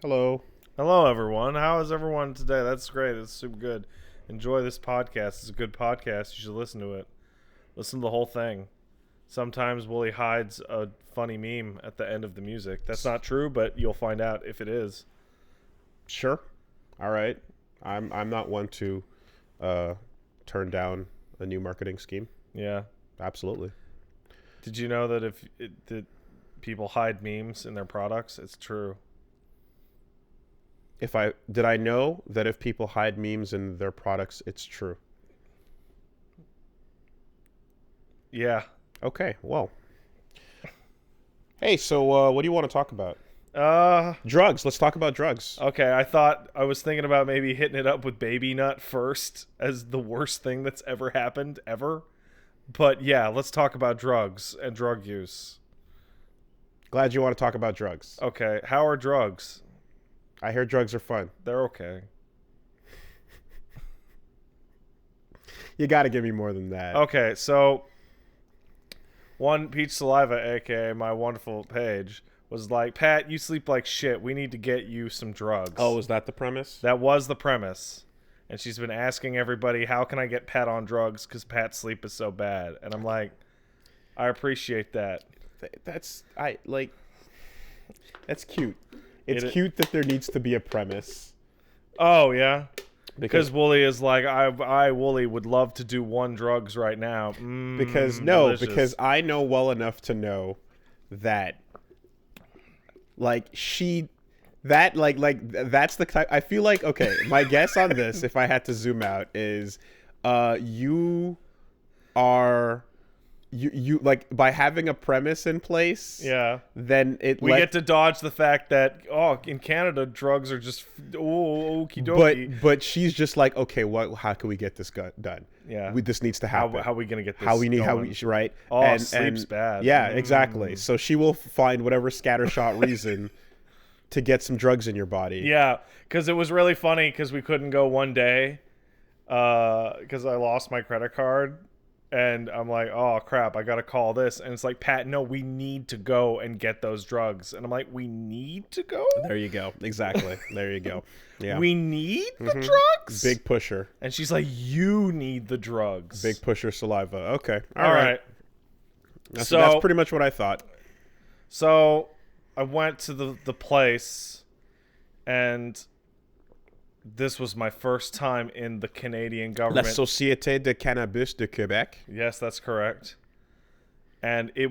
Hello. Hello, everyone. How is everyone today? That's great. That's super good. Enjoy this podcast. It's a good podcast. You should listen to it. Listen to the whole thing. Sometimes Wooly hides a funny meme at the end of the music. That's not true, but you'll find out if it is. Sure. All right. I'm not one to turn down a new marketing scheme. Yeah. Absolutely. Did you know that that people hide memes in their products? It's true. Did I know that if people hide memes in their products, it's true? Yeah. Okay. Well. Hey, so what do you want to talk about? Drugs. Let's talk about drugs. Okay, I was thinking about maybe hitting it up with Babynut first as the worst thing that's ever happened ever. But yeah, let's talk about drugs and drug use. Glad you want to talk about drugs. Okay, how are drugs? I hear drugs are fun. They're okay. You got to give me more than that. Okay, so one Peach Saliva, aka my wonderful page, was like, Pat, you sleep like shit. We need to get you some drugs. Oh, is that the premise? That was the premise. And she's been asking everybody, how can I get Pat on drugs? Because Pat's sleep is so bad. And I'm like, I appreciate that. That's cute. It's cute that there needs to be a premise. Oh, yeah? Because Wooly is like, I Wooly, would love to do one drugs right now. Because I know well enough to know that, that's the type. I feel like, okay, my guess on this, if I had to zoom out, is you are... You like, by having a premise in place, yeah, then we get to dodge the fact that in Canada drugs are just okie dokie. But she's just like, okay, how can we get this done? Yeah, this needs to happen. How are we gonna get this? Right? Oh, sleep's bad. Yeah, exactly. So she will find whatever scattershot reason to get some drugs in your body. Yeah, because it was really funny because we couldn't go one day because I lost my credit card. And I'm like, oh, crap, I got to call this. And it's like, Pat, no, we need to go and get those drugs. And I'm like, we need to go? There you go. Exactly. There you go. Yeah. We need the drugs? Big pusher. And she's like, you need the drugs. Big pusher saliva. Okay. All right. So that's pretty much what I thought. So I went to the place, and... this was my first time in the Canadian government. La Société de Cannabis de Québec. Yes, that's correct. And it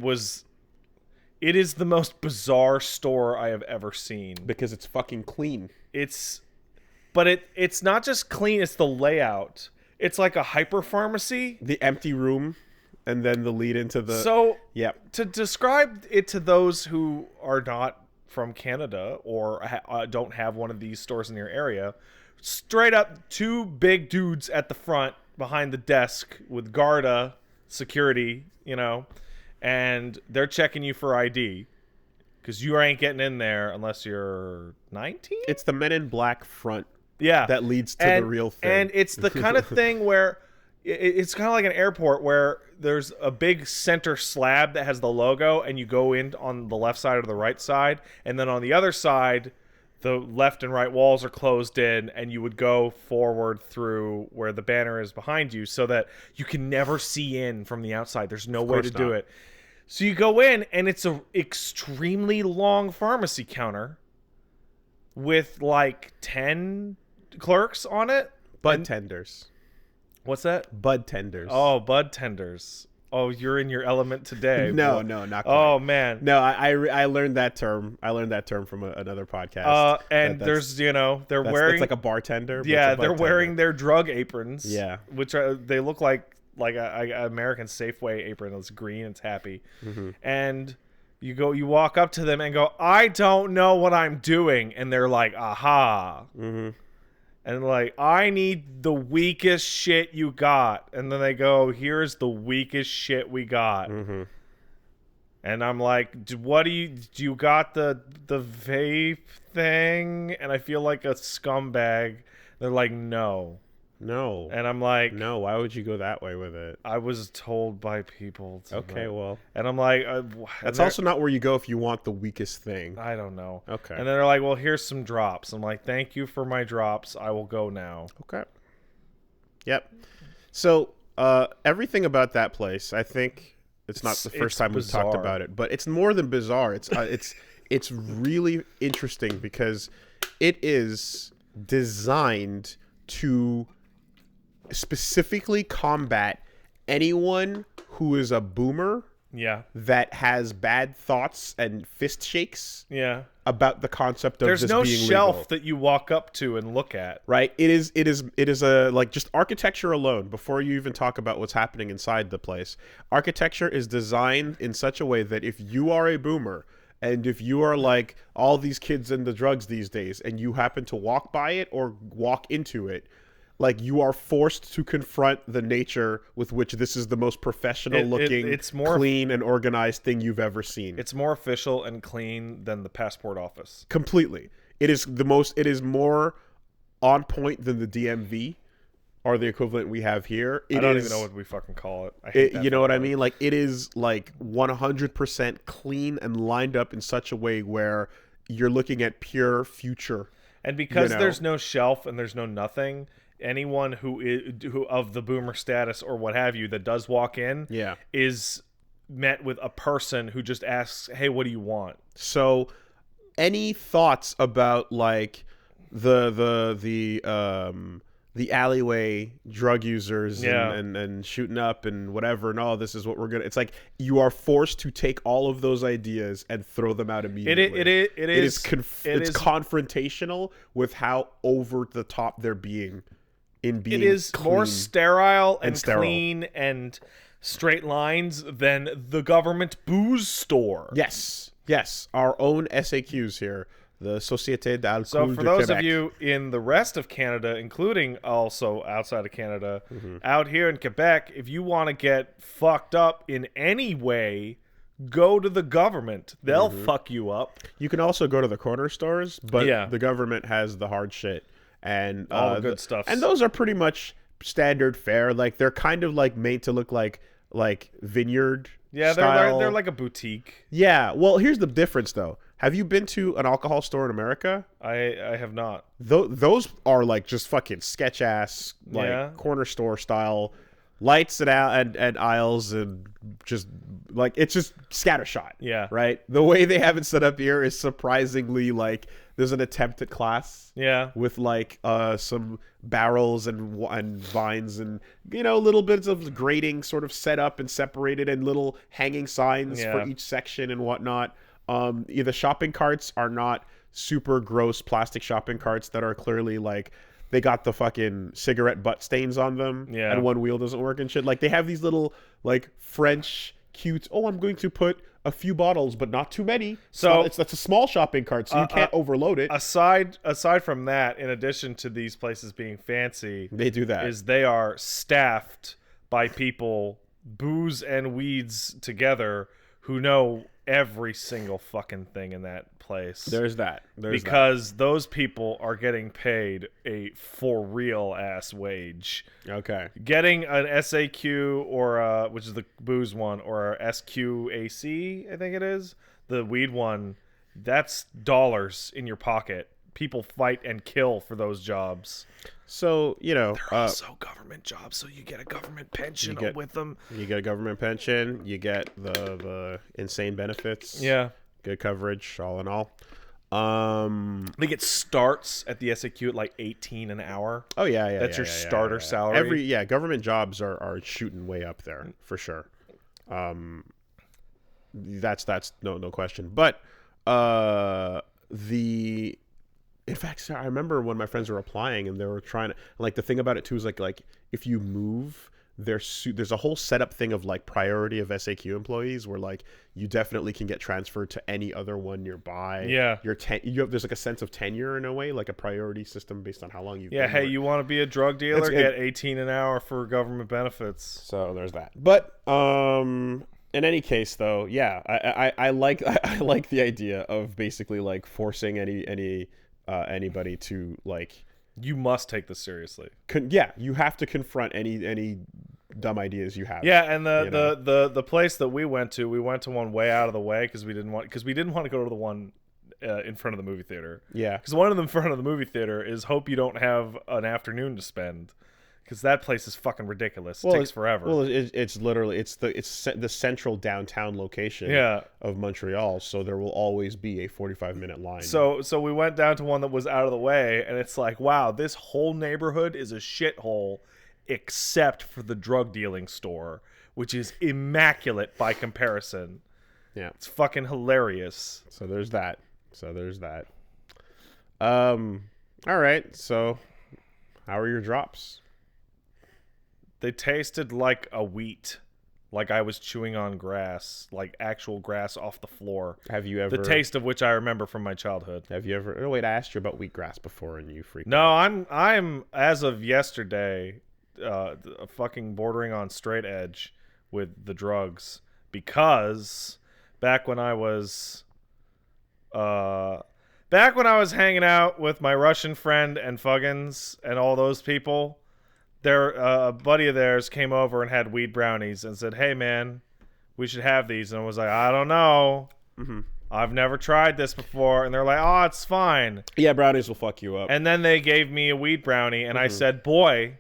is the most bizarre store I have ever seen. Because it's fucking clean. It's not just clean, it's the layout. It's like a hyper pharmacy. The empty room, and then the lead into the... So, yeah. To describe it to those who are not from Canada or don't have one of these stores in your area... straight up, two big dudes at the front behind the desk with Garda security, and they're checking you for ID because you ain't getting in there unless you're 19. It's the Men in Black front. Yeah, that leads to the real thing. And it's the kind of thing where it's kind of like an airport where there's a big center slab that has the logo, and you go in on the left side or the right side, and then on the other side, the left and right walls are closed in, and you would go forward through where the banner is behind you so that you can never see in from the outside. There's no way to do it. So you go in, and it's an extremely long pharmacy counter with like 10 clerks on it. Bud tenders. What's that? Bud tenders. Oh, bud tenders. Oh, you're in your element today. No, not quite. Oh, man. No, I learned that term. I learned that term from another podcast. And there's, they're wearing... It's like a bartender. Yeah, they're wearing their drug aprons. Yeah. Which they look like an American Safeway apron. It's green. It's happy. Mm-hmm. And you walk up to them and go, I don't know what I'm doing. And they're like, aha. Mm-hmm. And like, I need the weakest shit you got. And then they go, here's the weakest shit we got. Mm-hmm. And I'm like, do you got the vape thing? And I feel like a scumbag. They're like, no. No. And I'm like, no, why would you go that way with it? I was told by people to. Okay, well. And I'm like, That's also not where you go if you want the weakest thing. I don't know. Okay. And then they're like, well, here's some drops. I'm like, thank you for my drops. I will go now. Okay. Yep. So, everything about that place, I think it's not the first time we've talked about it, but it's more than bizarre. It's really interesting because it is designed to specifically combat anyone who is a boomer that has bad thoughts and fist shakes about the concept of there's this no being shelf legal. that you walk up to and look at. Right? It is a, like, just architecture alone, before you even talk about what's happening inside the place. Architecture is designed in such a way that if you are a boomer and if you are like all these kids in the drugs these days and you happen to walk by it or walk into it, like, you are forced to confront the nature with which this is the most professional looking, it's more clean and organized thing you've ever seen. It's more official and clean than the passport office. Completely. It is more on point than the DMV or the equivalent we have here. I don't even know what we fucking call it. I hate that. You know what I mean? Like, it is like 100% clean and lined up in such a way where you're looking at pure future. And because there's no shelf and there's no nothing, anyone who of the boomer status or what have you that does walk in is met with a person who just asks, hey, what do you want? So any thoughts about, like, the alleyway drug users and shooting up and whatever, and this is what we're gonna, it's like you are forced to take all of those ideas and throw them out immediately. It's confrontational with how over the top they're being in being. It is clean more sterile and clean and straight lines than the government booze store. Yes, our own SAQs here. The Société d'Alcool So for de those Québec. of you in the rest of Canada, including also outside of Canada, out here in Quebec, if you want to get fucked up in any way, go to the government. They'll fuck you up. You can also go to the corner stores, but the government has the hard shit. And all the good stuff. And those are pretty much standard fare. Like, they're kind of like made to look like vineyard style. They're like a boutique. Yeah. Well, here's the difference, though. Have you been to an alcohol store in America? I have not. Those are like just fucking sketch ass, like corner store style, lights and aisles and just like, it's just scattershot. Yeah. Right. The way they have it set up here is surprisingly like there's an attempt at class. Yeah. With like some barrels and vines and little bits of grading sort of set up and separated and little hanging signs for each section and whatnot. The shopping carts are not super gross plastic shopping carts that are clearly like they got the fucking cigarette butt stains on them and one wheel doesn't work and shit. Like, they have these little like French cute, I'm going to put a few bottles but not too many. So that's a small shopping cart, so you can't overload it. Aside from that, in addition to these places being fancy, they do that. They are staffed by people, booze and weeds together, who know every single fucking thing in that place. There's that. Because those people are getting paid a for real ass wage. Okay. Getting an SAQ or which is the booze one, or a SQAC, I think it is, the weed one, that's dollars in your pocket. People fight and kill for those jobs. So, they're also government jobs, so you get a government pension with them. You get a government pension, you get the insane benefits. Yeah. Good coverage, all in all. They get starts at the SAQ at like $18 an hour. Oh, yeah. That's your starter salary. Government jobs are shooting way up there, for sure. That's no question. But in fact, I remember when my friends were applying and they were trying to, like, the thing about it too is like if you move, there's a whole setup thing of like priority of SAQ employees where like you definitely can get transferred to any other one nearby. Yeah. There's like a sense of tenure in a way, like a priority system based on how long you've been. Hey, you want to be a drug dealer? Get $18 an hour for government benefits. So there's that. But in any case, though, I like the idea of basically like forcing anybody to like You must take this seriously. Yeah, you have to confront any dumb ideas you have. Yeah, and the place that we went to one way out of the way because we didn't want to go to the one in front of the movie theater. Yeah, because one of them in front of the movie theater is hope you don't have an afternoon to spend. Because that place is fucking ridiculous. It takes forever. Well, it's literally the central downtown location of Montreal, so there will always be a 45-minute line. So we went down to one that was out of the way, and it's like, wow, this whole neighborhood is a shithole, except for the drug dealing store, which is immaculate by comparison. Yeah, it's fucking hilarious. So there's that. All right. So, how are your drops? They tasted like a wheat, like I was chewing on grass, like actual grass off the floor. Have you ever... The taste of which I remember from my childhood. Have you ever... Oh, wait, I asked you about wheatgrass before and you freaked out. No, I'm as of yesterday, fucking bordering on straight edge with the drugs because back when I was hanging out with my Russian friend and Fuggins and all those people... a buddy of theirs came over and had weed brownies and said, hey, man, we should have these. And I was like, I don't know. Mm-hmm. I've never tried this before. And they're like, oh, it's fine. Yeah, brownies will fuck you up. And then they gave me a weed brownie, and I said, boy,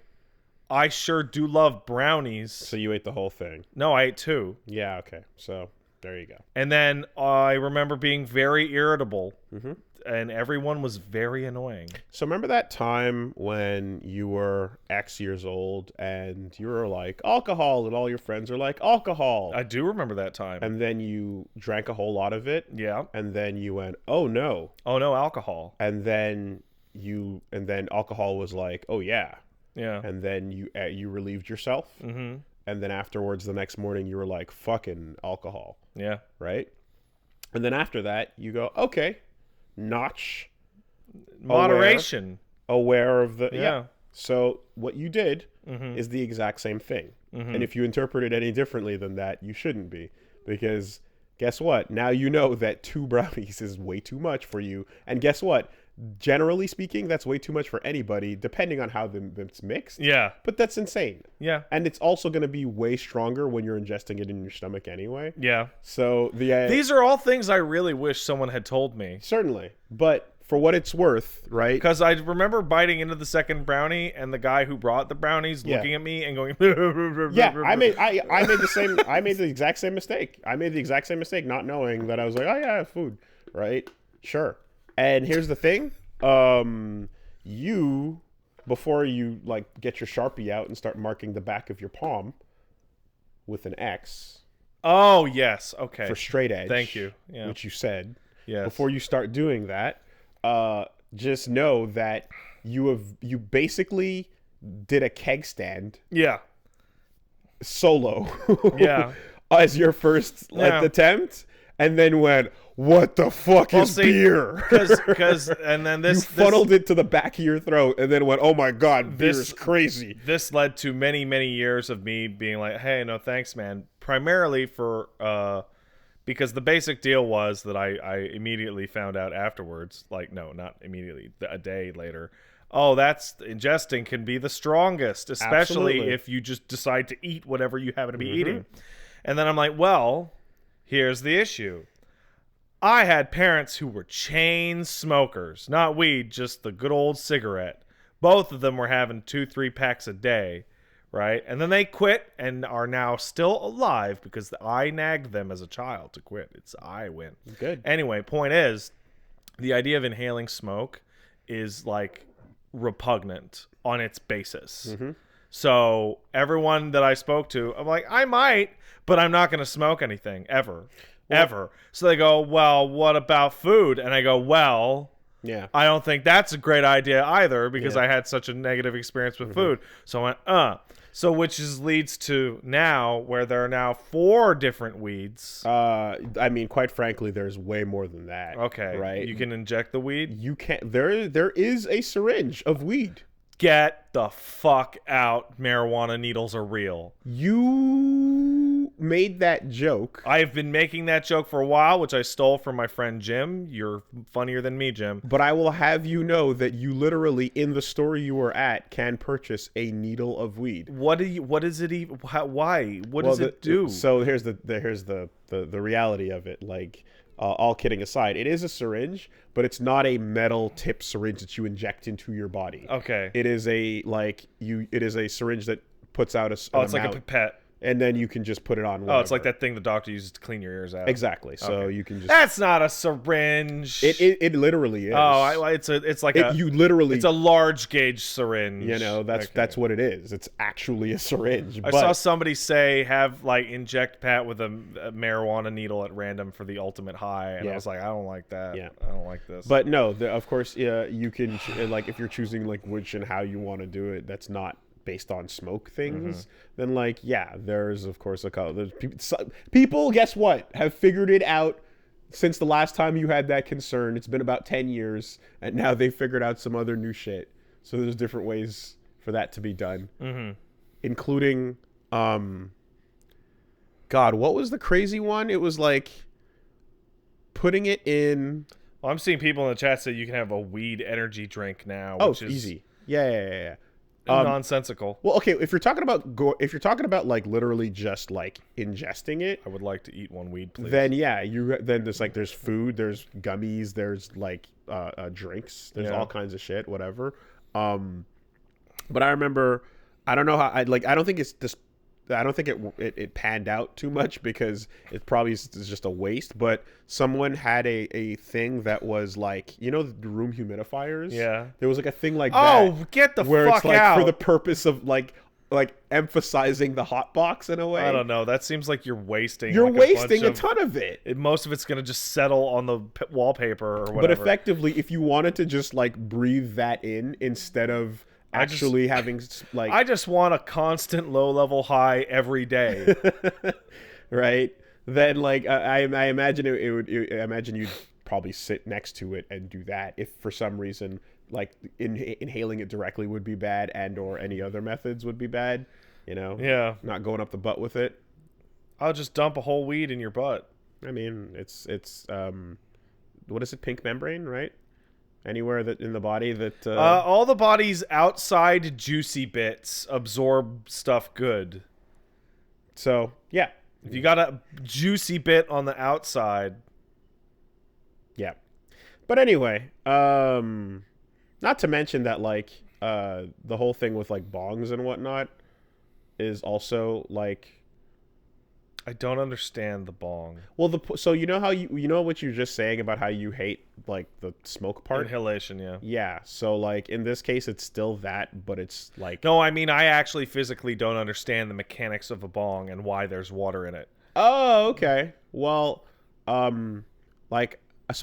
I sure do love brownies. So you ate the whole thing? No, I ate 2. Yeah, okay. So there you go. And then I remember being very irritable. Mm-hmm. And everyone was very annoying. So remember that time when you were X years old and you were like, alcohol, and all your friends are like, alcohol. I do remember that time. And then you drank a whole lot of it. Yeah. And then you went, oh no. Oh no, alcohol. And then alcohol was like, oh yeah. Yeah. And then you relieved yourself. Mm-hmm. And then afterwards, the next morning, you were like, fucking alcohol. Yeah. Right? And then after that, you go, okay. Notch moderation aware of the so what you did is the exact same thing, and if you interpret it any differently than that, you shouldn't be, because guess what, now you know that 2 brownies is way too much for you, and guess what, generally speaking, that's way too much for anybody, depending on how it's mixed. Yeah. But that's insane. Yeah. And it's also going to be way stronger when you're ingesting it in your stomach anyway. Yeah. So these are all things I really wish someone had told me. Certainly. But for what it's worth, right? Because I remember biting into the second brownie and the guy who brought the brownies looking at me and going, yeah, I made the exact same mistake. I made the exact same mistake, not knowing that I was like, oh yeah, food, right? Sure. And here's the thing, before you like get your Sharpie out and start marking the back of your palm with an X. Oh yes, okay. For straight edge. Thank you. Yeah. Which you said. Yes. Before you start doing that, just know that you basically did a keg stand. Yeah. Solo. Yeah. As your first attempt, and then went, what the fuck is beer? Because and then you funneled it to the back of your throat and then went, oh my god, beer is crazy. This led to many, many years of me being like, hey, no thanks, man. Primarily because the basic deal was that I immediately found out afterwards, like, no, not immediately, a day later, oh, ingesting can be the strongest, especially if you just decide to eat whatever you happen to be eating. And then I'm like, well, here's the issue. I had parents who were chain smokers, not weed, just the good old cigarette. Both of them were having 2-3 packs a day, right? And then they quit and are now still alive because I nagged them as a child to quit. I win. Good. Anyway, point is, the idea of inhaling smoke is like repugnant on its basis. So everyone that I spoke to, I'm like, I might, but I'm not going to smoke anything ever. Ever. So they go, well, what about food? And I go, well, yeah, I don't think that's a great idea either because I had such a negative experience with food. So I went, So which leads to now where there are now 4 different weeds. I mean, quite frankly, there's way more than that. Okay. Right? You can inject the weed? You can't. There is a syringe of weed. Get the fuck out. Marijuana needles are real. You made that joke. I have been making that joke for a while, which I stole from my friend Jim. You're funnier than me, Jim. But I will have you know that you literally, in the store you were at, can purchase a needle of weed. What is it even? Why? What does it do? So here's the reality of it. Like, all kidding aside, it is a syringe, but it's not a metal tip syringe that you inject into your body. Okay. It is a syringe that puts out it's like a pipette. And then you can just put it on. Whatever. Oh, it's like that thing the doctor uses to clean your ears out. Exactly. So you can just. That's not a syringe. It literally is. Oh, it's a large gauge syringe. You know, that's what it is. It's actually a syringe. I saw somebody say inject Pat with a marijuana needle at random for the ultimate high, and I was like, I don't like that. Yeah. I don't like this. But no, of course, you can if you're choosing which and how you want to do it. That's not based on smoke things, then there's of course there's people, guess what, have figured it out since the last time you had that concern. It's been about 10 years, and now they figured out some other new shit. So there's different ways for that to be done, including God, what was the crazy one? It was like putting it in. Well, I'm seeing people in the chat say you can have a weed energy drink now. Which is easy. Yeah. Nonsensical. Well, okay, if you're talking about literally just ingesting it, I would like to eat one weed, please. Then there's food, there's gummies, there's drinks, there's all kinds of shit, whatever. But I remember, I don't know how I don't think it's this. I don't think it panned out too much because it probably is just a waste. But someone had a thing that was the room humidifiers. Yeah, there was a thing like that. Oh, get the where fuck it's out! For the purpose of emphasizing the hot box in a way. I don't know. That seems like you're wasting. You're wasting a ton of it. Most of it's gonna just settle on the wallpaper or whatever. But effectively, if you wanted to just breathe that in instead of actually having I just want a constant low level high every day. Right? Then I imagine I imagine you'd probably sit next to it and do that if for some reason inhaling it directly would be bad, and or any other methods would be bad, Yeah. Not going up the butt with it. I'll just dump a whole weed in your butt. I mean, it's what is it, pink membrane, right? Anywhere that in the body that all the body's outside juicy bits absorb stuff good. So yeah, if you got a juicy bit on the outside, yeah. But anyway, not to mention that the whole thing with bongs and whatnot is also I don't understand the bong. Well, so you know how you know what you're just saying about how you hate the smoke part? Inhalation, yeah. Yeah, so in this case it's still that, but it's No, I mean I actually physically don't understand the mechanics of a bong and why there's water in it. Oh, okay. Well, so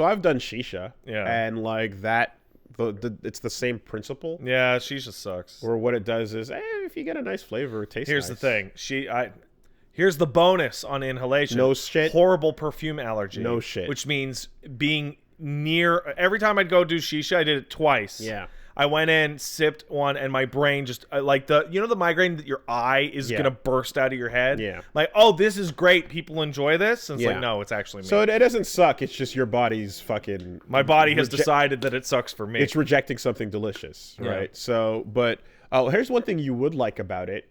I've done shisha, and that it's the same principle. Yeah, shisha sucks. Or what it does is, if you get a nice flavor, it tastes Here's nice. the thing. Here's the bonus on inhalation. No shit. Horrible perfume allergy. No shit. Which means being near... Every time I'd go do shisha, I did it twice. Yeah. I went in, sipped one, and my brain just... the migraine that your eye is going to burst out of your head? Yeah. This is great. People enjoy this? And it's no, it's actually me. So it doesn't suck. It's just your body's fucking... My body has decided that it sucks for me. It's rejecting something delicious, right? So, but... Oh, here's one thing you would like about it.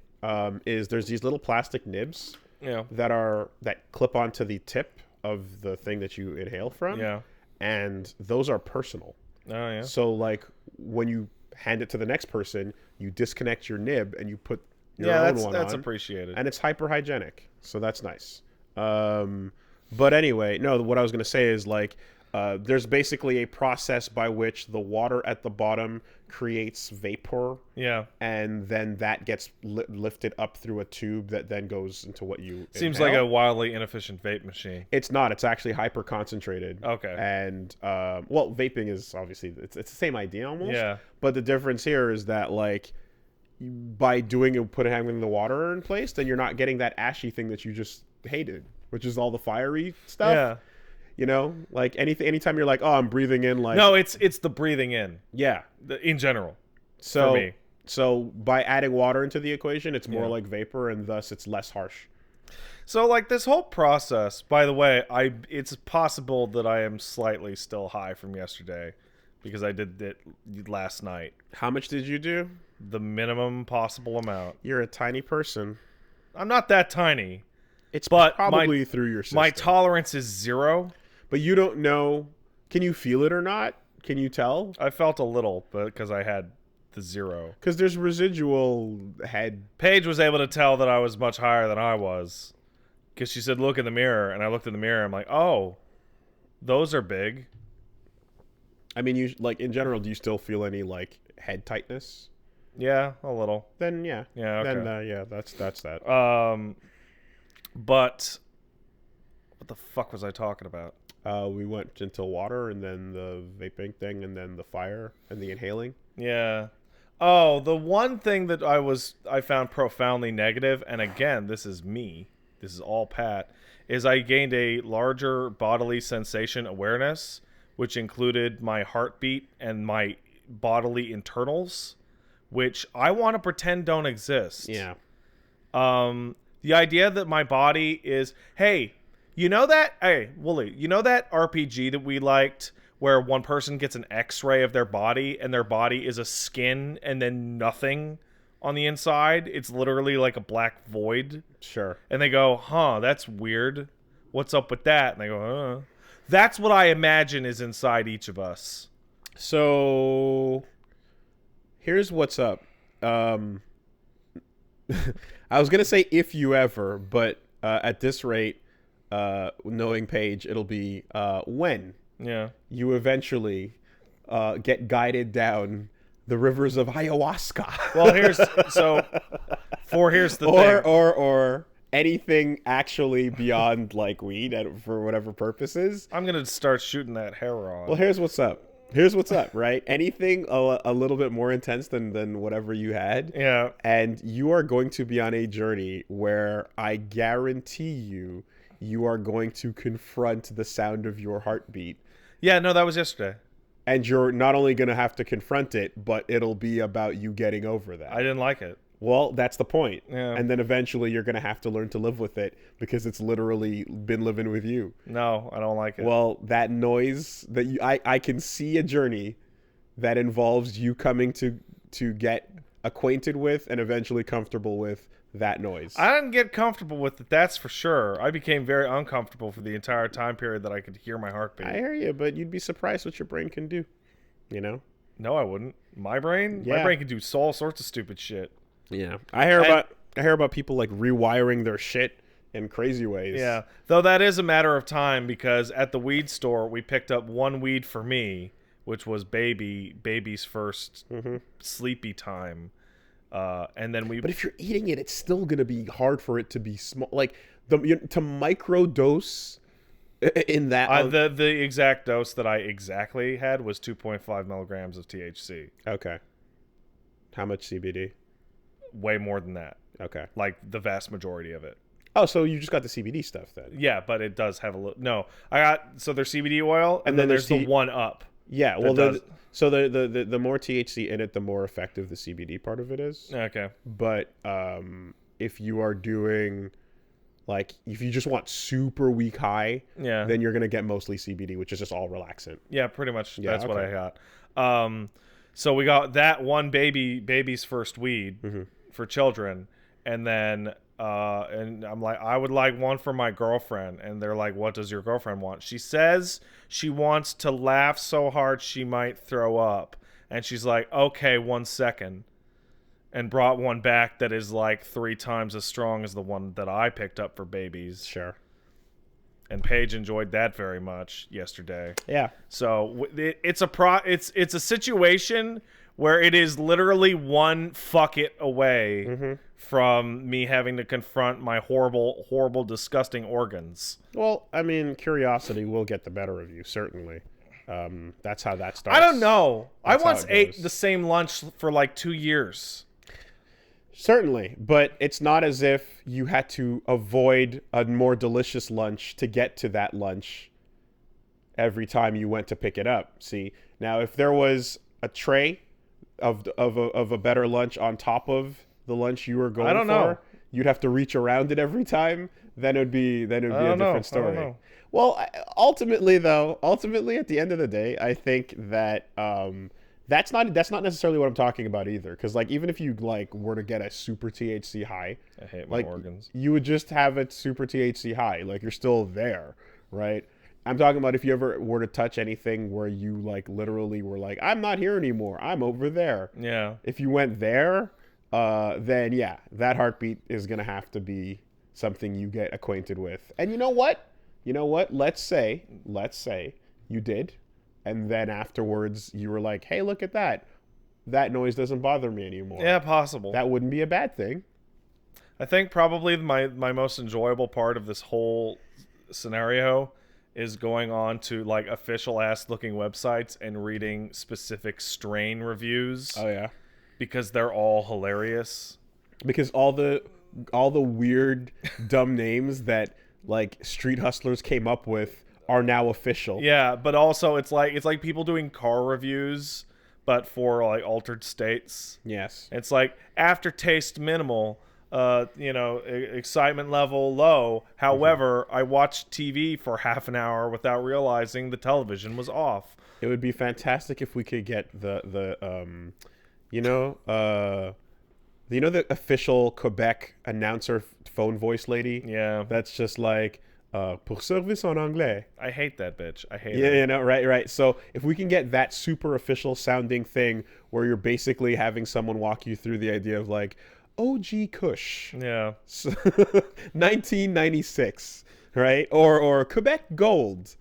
Is there's these little plastic nibs that clip onto the tip of the thing that you inhale from. Yeah. And those are personal. Oh, yeah. So, when you hand it to the next person, you disconnect your nib and you put your own one on. That's appreciated. And it's hyper hygienic. So that's nice. But anyway, no, what I was going to say is there's basically a process by which the water at the bottom creates vapor. Yeah. And then that gets lifted up through a tube that then goes into what you Seems inhale. like a wildly inefficient vape machine. It's not. It's actually hyper concentrated. Okay. And, vaping is obviously, it's the same idea almost. Yeah. But the difference here is that, by having the water in place, then you're not getting that ashy thing that you just hated, which is all the fiery stuff. Yeah. Anytime you're I'm breathing in No, it's the breathing in. Yeah. In general. So, for me. So by adding water into the equation, it's more like vapor, and thus it's less harsh. So, like, this whole process, by the way, it's possible that I am slightly still high from yesterday because I did it last night. How much did you do? The minimum possible amount. You're a tiny person. I'm not that tiny. It's probably through your system. My tolerance is 0. But you don't know. Can you feel it or not? Can you tell? I felt a little, but because I had the 0. Because there's residual head. Paige was able to tell that I was much higher than I was. Because she said, look in the mirror. And I looked in the mirror. I'm like, oh, those are big. I mean, you like in general, do you still feel any like head tightness? Yeah, a little. Then yeah. Yeah, okay. Then yeah, that's that. But what the fuck was I talking about? We went into water and then the vaping thing and then the fire and the inhaling. Yeah. Oh, the one thing that I found profoundly negative, and again, this is me. This is all Pat, is I gained a larger bodily sensation awareness, which included my heartbeat and my bodily internals, which I want to pretend don't exist. Yeah. The idea that my body is, hey, Wooly, you know that RPG that we liked where one person gets an X-ray of their body and their body is a skin and then nothing on the inside? It's literally like a black void. Sure. And they go, huh, that's weird. What's up with that? And they go, That's what I imagine is inside each of us. So here's what's up. I was going to say if you ever, but at this rate, knowing Paige, it'll be when you eventually get guided down the rivers of ayahuasca. Well, here's the thing. Or anything actually beyond like weed for whatever purposes. I'm gonna start shooting that heroin. Well, here's what's up, right? Anything a little bit more intense than whatever you had. Yeah. And you are going to be on a journey where I guarantee you are going to confront the sound of your heartbeat. Yeah, no, that was yesterday. And you're not only going to have to confront it, but it'll be about you getting over that. I didn't like it. Well, that's the point. Yeah. And then eventually you're going to have to learn to live with it because it's literally been living with you. No, I don't like it. Well, that noise that I can see a journey that involves you coming to get acquainted with and eventually comfortable with that noise. I didn't get comfortable with it, that's for sure. I became very uncomfortable for the entire time period that I could hear my heartbeat. I hear you, but you'd be surprised what your brain can do, you know? No, I wouldn't. My brain? Yeah. My brain can do all sorts of stupid shit. Yeah. I hear about people like rewiring their shit in crazy ways. Yeah. Though that is a matter of time because at the weed store we picked up one weed for me, which was baby's first sleepy time. And then But if you're eating it, it's still gonna be hard for it to be small. Like to microdose in that. The exact dose that I exactly had was 2.5 milligrams of THC. Okay. How much CBD? Way more than that. Okay. Like the vast majority of it. Oh, so you just got the CBD stuff then? Yeah, but it does have a little. No, I got there's CBD oil, and then there's the one up. Yeah, well, the more THC in it, the more effective the CBD part of it is. Okay. But if you are doing, like, if you just want super weak high, then you're gonna get mostly CBD, which is just all relaxant. Yeah, pretty much. Yeah, that's what I got. So we got that one baby's first weed for children, and then and I'm like, I would like one for my girlfriend, and they're like, what does your girlfriend want? She says she wants to laugh so hard she might throw up, and she's like, okay, 1 second, and brought one back that is like 3 times as strong as the one that I picked up for babies. Sure. And Paige enjoyed that very much yesterday. Yeah. So it's a situation where it is literally one fuck it away from me having to confront my horrible, horrible, disgusting organs. Well, I mean, curiosity will get the better of you, certainly. That's how that starts. I don't know. I once ate the same lunch for like 2 years. Certainly, but it's not as if you had to avoid a more delicious lunch to get to that lunch every time you went to pick it up. See, now if there was a tray of a better lunch on top of the lunch you were going for, you'd have to reach around it every time. then it would be a different story. Well, ultimately at the end of the day, I think that that's not necessarily what I'm talking about either. Because like even if you like were to get a super THC high, I hate my organs. You would just have a super THC high. Like you're still there, right? I'm talking about if you ever were to touch anything where you like literally were like, I'm not here anymore, I'm over there. Yeah. If you went there, then yeah, that heartbeat is gonna have to be something you get acquainted with. And you know what? Let's say you did, and then afterwards you were like, hey, look at that. That noise doesn't bother me anymore. Yeah, possible. That wouldn't be a bad thing. I think probably my most enjoyable part of this whole scenario is going on to like official ass looking websites and reading specific strain reviews. Oh yeah. Because they're all hilarious. Because all the weird dumb names that like street hustlers came up with are now official. Yeah, but also it's like people doing car reviews but for like altered states. Yes. It's like aftertaste minimal, excitement level low. However, I watched TV for half an hour without realizing the television was off. It would be fantastic if we could get the official Quebec announcer phone voice lady. Yeah. That's just like pour service en anglais. I hate that bitch. I hate her. Yeah, right. So if we can get that super official sounding thing where you're basically having someone walk you through the idea of like, OG Kush. Yeah. 1996, right? Or Quebec Gold.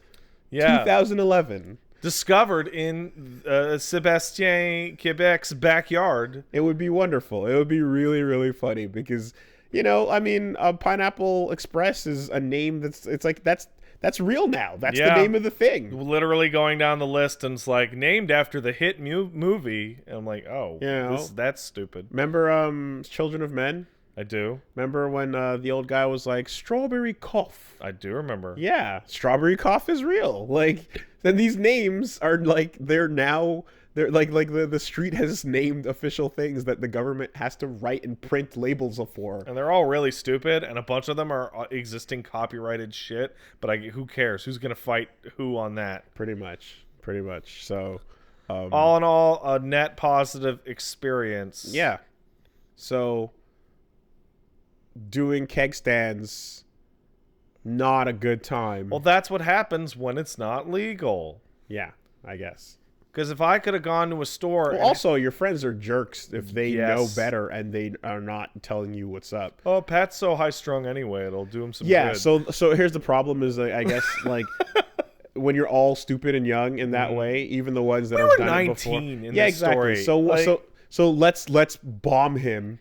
Yeah. 2011. Discovered in Sebastien, Quebec's backyard. It would be wonderful. It would be really, really funny because, Pineapple Express is a name that's real now. That's the name of the thing. Literally going down the list and it's like named after the hit movie. And I'm like, oh, that's stupid. Remember Children of Men? I do. Remember when the old guy was like, Strawberry Cough? I do remember. Yeah, Strawberry Cough is real. Like, then these names are like, they're like the street has named official things that the government has to write and print labels for. And they're all really stupid, and a bunch of them are existing copyrighted shit, but who cares? Who's going to fight who on that? Pretty much. So, all in all, a net positive experience. Yeah. So, doing keg stands, not a good time. Well, that's what happens when it's not legal. Yeah, I guess. Because if I could have gone to a store... Well, also, your friends are jerks if they know better and they are not telling you what's up. Oh, Pat's so high-strung anyway, it'll do him some good. So here's the problem is, I guess, like, when you're all stupid and young in that way, even the ones that have done it before... in this story. So let's bomb him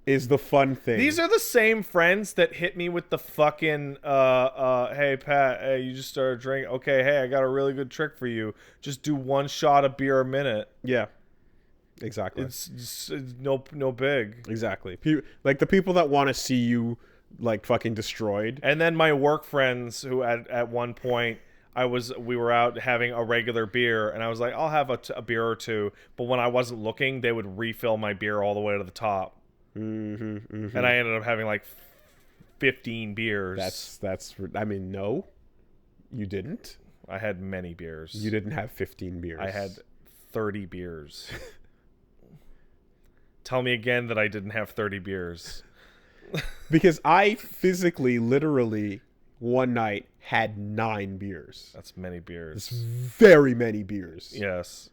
is the fun thing. These are the same friends that hit me with the fucking hey Pat, hey, you just started drinking. Okay, hey, I got a really good trick for you. Just do one shot of beer a minute. Yeah. Exactly. It's no big. Exactly. Like the people that want to see you like fucking destroyed. And then my work friends who at one point we were out having a regular beer and I was like, I'll have a beer or two, but when I wasn't looking, they would refill my beer all the way to the top. And I ended up having like 15 beers. That's I mean, no, you didn't. I had many beers. You didn't have 15 beers. I had 30 beers. Tell me again that I didn't have 30 beers. Because I physically, literally, one night had 9 beers. That's many beers. That's very many beers. Yes.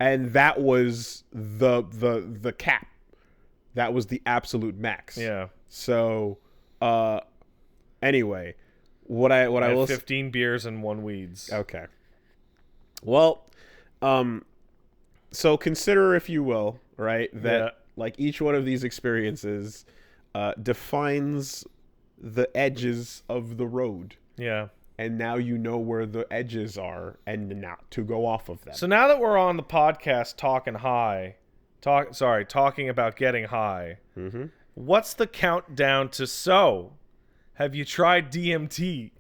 And that was the cap. That was the absolute max. Yeah. So, anyway, what I will 15 beers and 1 weeds. Okay. Well, so consider, if you will, right, that like each one of these experiences defines the edges of the road. Yeah. And now you know where the edges are and not to go off of them. So now that we're on the podcast talking about getting high. Mm-hmm. What's the countdown to so? Have you tried DMT?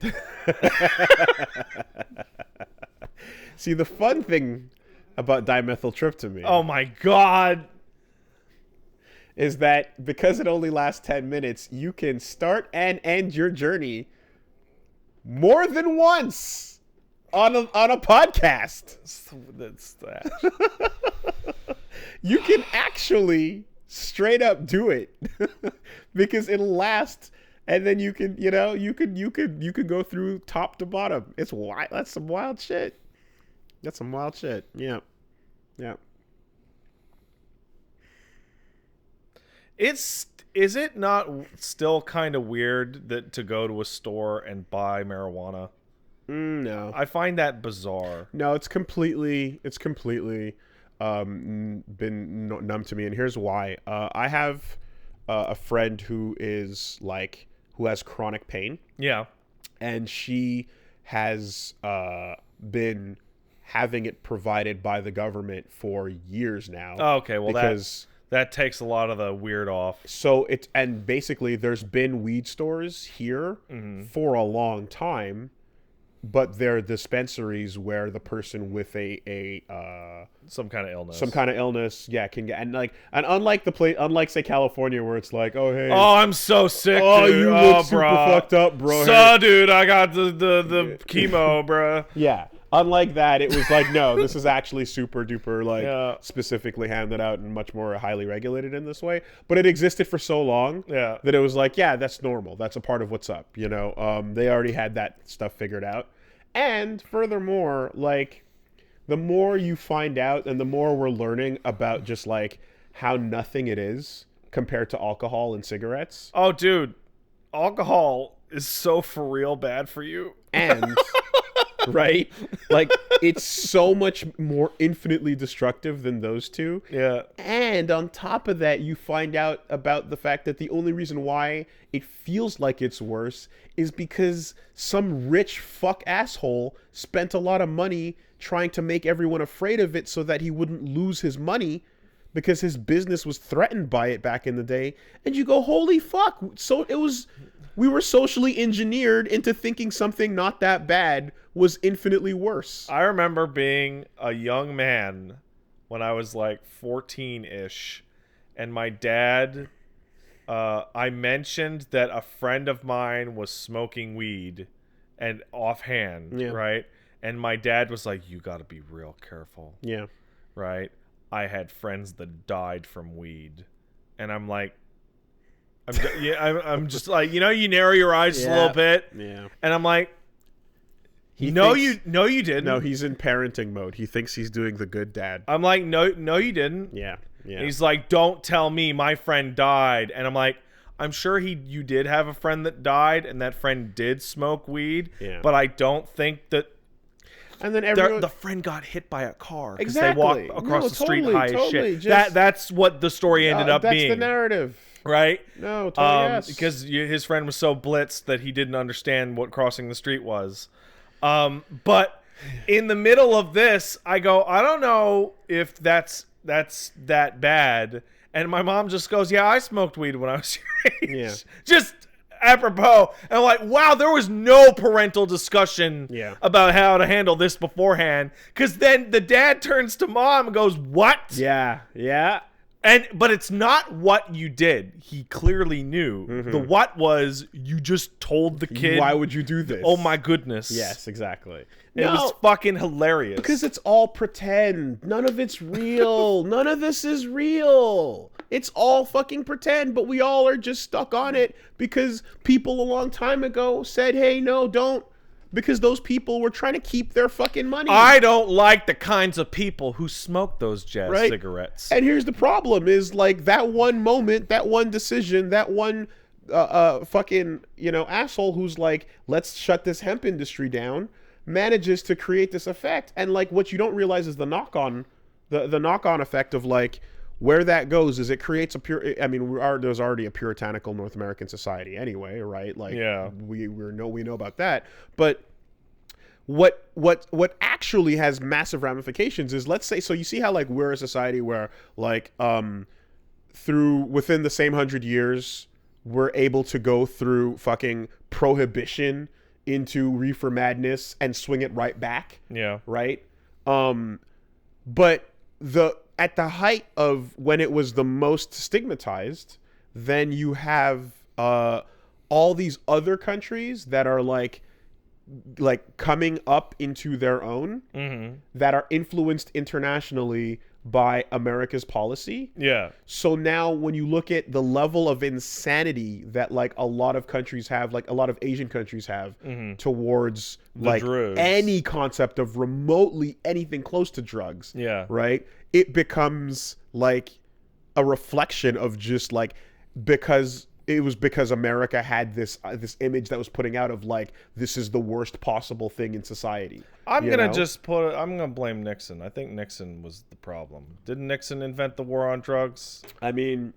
See, the fun thing about dimethyltryptamine. Oh my god. is that because it only lasts 10 minutes, you can start and end your journey more than once on a podcast. That's that. You can actually straight up do it because it'll last, and then you can go through top to bottom. It's wild. That's some wild shit. Yeah. Is it not still kind of weird that to go to a store and buy marijuana? No, I find that bizarre. No, it's completely been numb to me, and here's why. I have a friend who has chronic pain. Yeah, and she has been having it provided by the government for years now. Oh, okay, well that takes a lot of the weird off. So basically there's been weed stores here for a long time, but they're dispensaries where the person with some kind of illness, can get, and unlike say California where it's like, oh hey, oh I'm so sick, oh dude. You look super fucked up, bro. So dude, I got the chemo, bro. Yeah. Unlike that, it was like, no, this is actually super duper specifically handed out and much more highly regulated in this way. But it existed for so long that it was like, yeah, that's normal. That's a part of what's up. They already had that stuff figured out. And furthermore, like, the more you find out and the more we're learning about just like how nothing it is compared to alcohol and cigarettes. Oh, dude, alcohol is so for real bad for you. And... right? Like, it's so much more infinitely destructive than those two. Yeah. And on top of that, you find out about the fact that the only reason why it feels like it's worse is because some rich fuck asshole spent a lot of money trying to make everyone afraid of it so that he wouldn't lose his money because his business was threatened by it back in the day. And you go, holy fuck. So we were socially engineered into thinking something not that bad was infinitely worse. I remember being a young man when I was like 14-ish, and my dad, I mentioned that a friend of mine was smoking weed, and offhand, right? And my dad was like, you got to be real careful. Yeah. Right? I had friends that died from weed. And I'm like, I'm just like, you narrow your eyes just a little bit. Yeah. And I'm like, you didn't. No, he's in parenting mode. He thinks he's doing the good dad. I'm like, no, you didn't. Yeah. And he's like, don't tell me my friend died. And I'm like, I'm sure you did have a friend that died, and that friend did smoke weed. Yeah. But I don't think that. And then the friend got hit by a car because they walked across the street high as shit. That's what the story ended up being. That's the narrative. Right? No, totally yes. Because his friend was so blitzed that he didn't understand what crossing the street was. But in the middle of this, I go, I don't know if that's that bad. And my mom just goes, yeah, I smoked weed when I was your age. Yeah. Just apropos. And I'm like, wow, there was no parental discussion about how to handle this beforehand. Because then the dad turns to mom and goes, what? Yeah. Yeah. But it's not what you did. He clearly knew. Mm-hmm. The what was you just told the kid. Why would you do this? Oh my goodness. Yes, exactly. It was fucking hilarious. Because it's all pretend. None of it's real. None of this is real. It's all fucking pretend, but we all are just stuck on it because people a long time ago said, hey, no, don't. Because those people were trying to keep their fucking money. I don't like the kinds of people who smoke those jazz cigarettes. And here's the problem is like that one moment, that one decision, that one fucking, asshole who's like, let's shut this hemp industry down, manages to create this effect. And like what you don't realize is the knock-on effect of like where that goes is it creates there's already a puritanical North American society anyway, right? Like we know about that. But what actually has massive ramifications is, let's say, so you see how like we're a society where like within the same 100 years we're able to go through fucking prohibition into reefer madness and swing it right back. Yeah. Right? But the at the height of when it was the most stigmatized, then you have all these other countries that are like coming up into their own, that are influenced internationally by America's policy. Yeah. So now when you look at the level of insanity that like a lot of countries have, like a lot of Asian countries have towards like drugs. Any concept of remotely anything close to drugs. Yeah. Right? It becomes like a reflection of just like, because America had this image that was putting out of like, this is the worst possible thing in society. I'm gonna blame Nixon. I think Nixon was the problem. Didn't Nixon invent the war on drugs? I mean,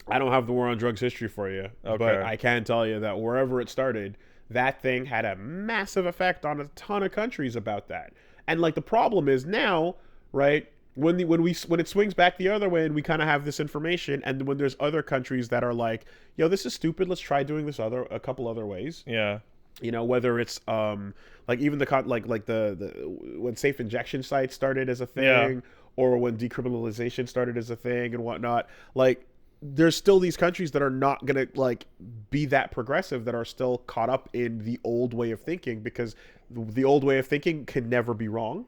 I don't have the war on drugs history for you, but I can tell you that wherever it started, that thing had a massive effect on a ton of countries about that. And like the problem is now, right? When it swings back the other way and we kind of have this information, and when there's other countries that are like, yo, this is stupid, let's try doing this a couple other ways. Yeah. You know, whether it's like even the when safe injection sites started as a thing, or when decriminalization started as a thing and whatnot, like there's still these countries that are not gonna like be that progressive, that are still caught up in the old way of thinking, because the old way of thinking can never be wrong.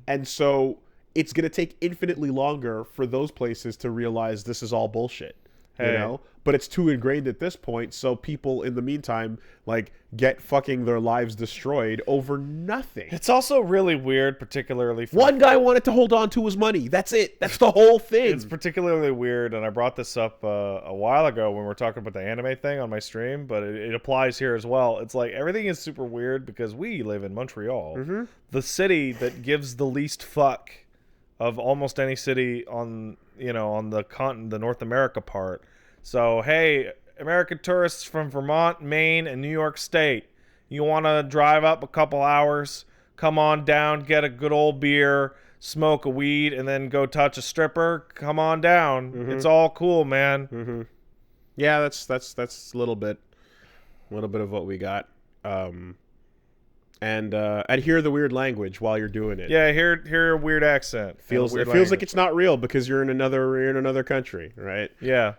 And so it's going to take infinitely longer for those places to realize this is all bullshit, you know? But it's too ingrained at this point, so people in the meantime, like, get fucking their lives destroyed over nothing. It's also really weird, particularly for... One guy wanted to hold on to his money. That's it. That's the whole thing. It's particularly weird, and I brought this up a while ago when we were talking about the anime thing on my stream, but it applies here as well. It's like, everything is super weird because we live in Montreal, the city that gives the least fuck of almost any city on the continent, the North America part. So, hey, American tourists from Vermont, Maine, and New York State, you want to drive up a couple hours, come on down, get a good old beer, smoke a weed, and then go touch a stripper? Come on down. It's all cool, man. Yeah, that's a little bit of what we got. And hear the weird language while you're doing it. Yeah, hear a weird accent. It feels like it's not real because you're in another country, right? Yeah.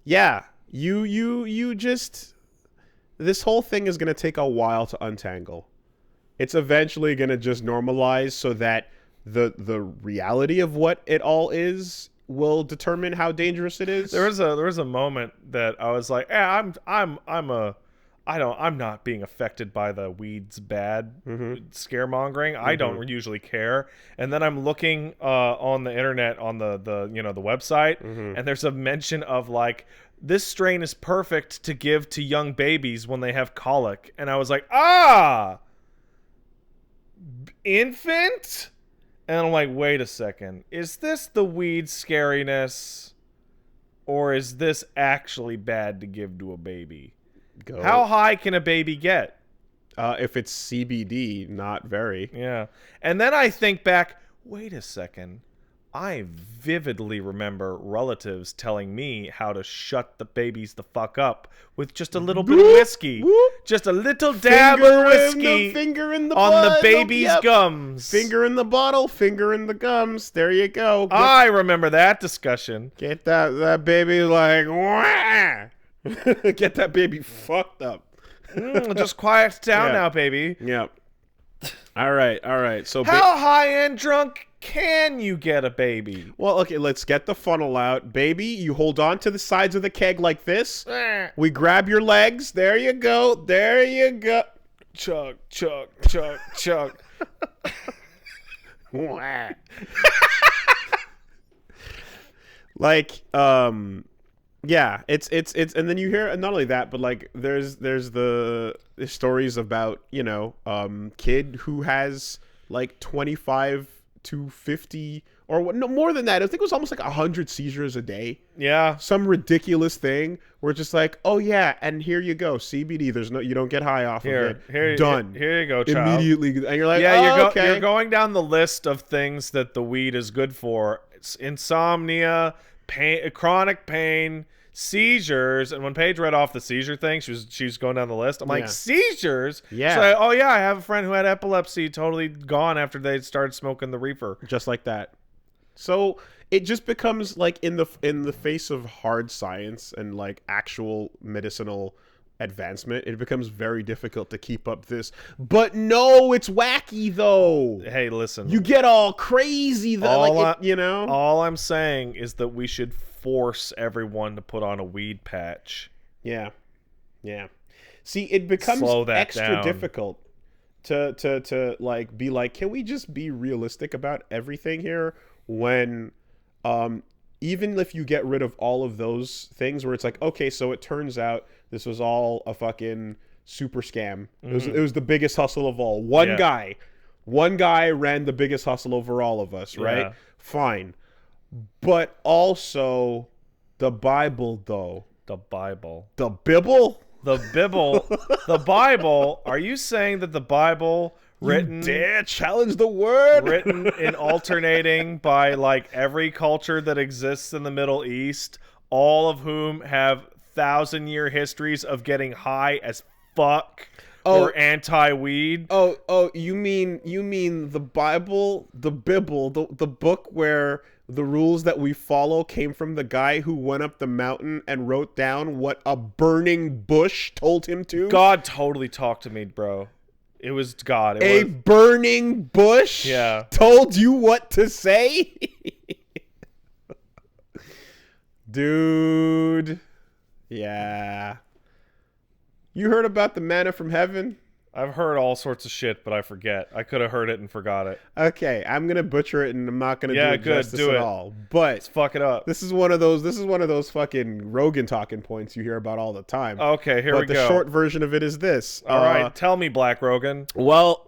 Yeah. You just, this whole thing is gonna take a while to untangle. It's eventually gonna just normalize so that the reality of what it all is will determine how dangerous it is. There was a moment that I was like, I'm not being affected by the weed's bad scaremongering. I don't usually care. And then I'm looking on the internet on the website, and there's a mention of like, this strain is perfect to give to young babies when they have colic. And I was like, infant? And I'm like, wait a second. Is this the weed scariness, or is this actually bad to give to a baby? How high can a baby get? If it's CBD, not very. Yeah. And then I think back, wait a second. I vividly remember relatives telling me how to shut the babies the fuck up with just a little bit of whiskey. Just a little dab of whiskey finger in the on blood. The baby's gums. Finger in the bottle, finger in the gums. There you go. I remember that discussion. Get that baby like, wah! Get that baby fucked up. Just quiet down now, baby. Yep. All right. So how high-end drunk can you get a baby? Well, okay, let's get the funnel out. Baby, you hold on to the sides of the keg like this. We grab your legs. There you go. Chug, chug, chug, chug. Like, yeah, it's and then you hear not only that, but like there's the stories about, kid who has like 25 to 50 or no more than that. I think it was almost like 100 seizures a day. Yeah, some ridiculous thing. We're just like, oh yeah, and here you go, CBD. You don't get high off of it. Done. Here you go, child. Immediately, and you're like, yeah, okay. You're going down the list of things that the weed is good for. It's insomnia, pain, chronic pain, seizures. And when Paige read off the seizure thing, she was going down the list. I'm like, seizures? Yeah. She's like, oh yeah, I have a friend who had epilepsy, totally gone after they started smoking the reefer. Just like that. So it just becomes like in the face of hard science and like actual medicinal advancement, it becomes very difficult to keep up this. But no, it's wacky though. Hey, listen, you get all crazy though. You know, all I'm saying is that we should force everyone to put on a weed patch. Yeah. See, it becomes extra difficult to like be like, can we just be realistic about everything here? When even if you get rid of all of those things where it's like, okay, so it turns out this was all a fucking super scam. It was the biggest hustle of all. One guy ran the biggest hustle over all of us, right? Yeah. Fine. But also the Bible, though. The Bible. The Bibble? The Bibble. The Bible. Are you saying that the Bible... written, you dare challenge the word, written in alternating by like every culture that exists in the Middle East, all of whom have 1,000-year histories of getting high as fuck or anti-weed. You mean the Bible, the Bibble, the book where the rules that we follow came from the guy who went up the mountain and wrote down what a burning bush told him to? God totally talked to me, bro. It was God. Burning bush told you what to say? Dude. Yeah. You heard about the manna from heaven? I've heard all sorts of shit, but I forget. I could have heard it and forgot it. Okay, I'm gonna butcher it, and I'm not gonna do it justice at all. But let's fuck it up. This is one of those fucking Rogan talking points you hear about all the time. Okay, here we go. But the short version of it is this. All right, tell me, Black Rogan. Well,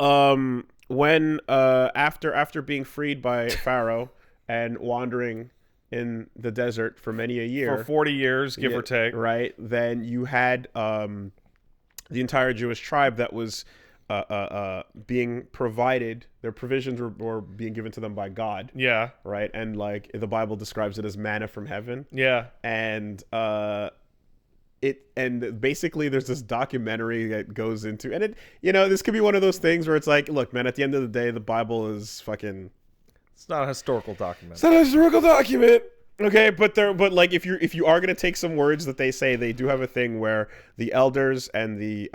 when after being freed by Pharaoh and wandering in the desert for many a year, for 40 years, give or take, right? Then you had the entire Jewish tribe that was being provided, their provisions were being given to them by God. Yeah. Right? And like the Bible describes it as manna from heaven. Yeah. And basically there's this documentary that goes into, and it, this could be one of those things where it's like, look, man, at the end of the day, the Bible is fucking... It's not a historical document. It's not a historical document. Okay, but like if you are gonna take some words that they say, they do have a thing where the elders and the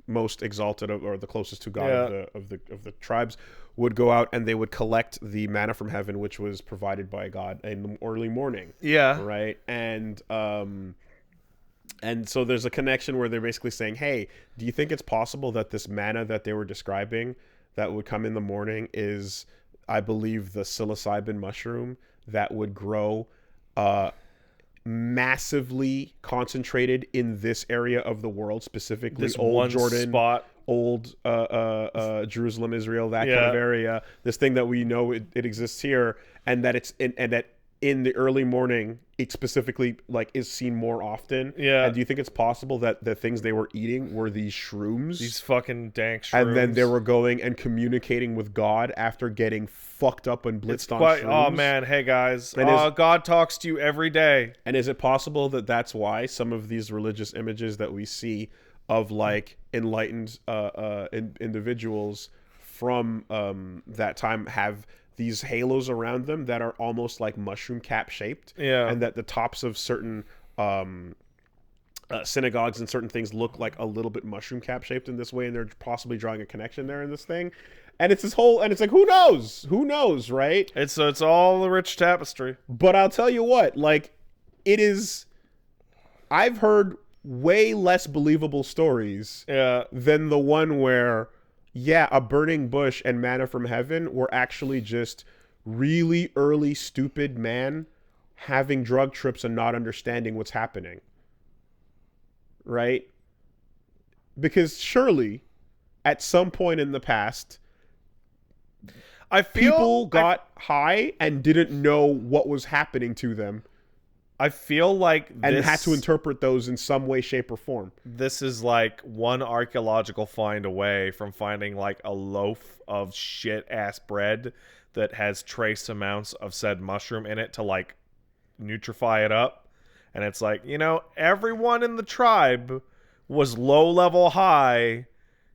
most exalted or the closest to God of the tribes would go out and they would collect the manna from heaven, which was provided by God in the early morning. Yeah. Right. And so there's a connection where they're basically saying, hey, do you think it's possible that this manna that they were describing that would come in the morning is, I believe, the psilocybin mushroom that would grow massively concentrated in this area of the world, specifically this old one Jordan spot, old Jerusalem, Israel, that kind of area. This thing that we know it exists here, and that in the early morning it specifically like is seen more often. Yeah. And do you think it's possible that the things they were eating were these shrooms? These fucking dank shrooms. And then they were going and communicating with God after getting fucked up and blitzed on shrooms? Oh man, hey guys. God talks to you every day. And is it possible that that's why some of these religious images that we see of like enlightened individuals from that time have these halos around them that are almost like mushroom cap shaped, and that the tops of certain synagogues and certain things look like a little bit mushroom cap shaped in this way, and they're possibly drawing a connection there in this thing, and it's this whole, and it's like who knows, right? It's all the rich tapestry. But I'll tell you what, like it is, I've heard way less believable stories than the one where a burning bush and manna from heaven were actually just really early stupid man having drug trips and not understanding what's happening. Right? Because surely at some point in the past people got high and didn't know what was happening to them. I feel like and had to interpret those in some way, shape, or form. This is like one archaeological find away from finding like a loaf of shit ass bread that has trace amounts of said mushroom in it to like neutrify it up. And it's like, everyone in the tribe was low level high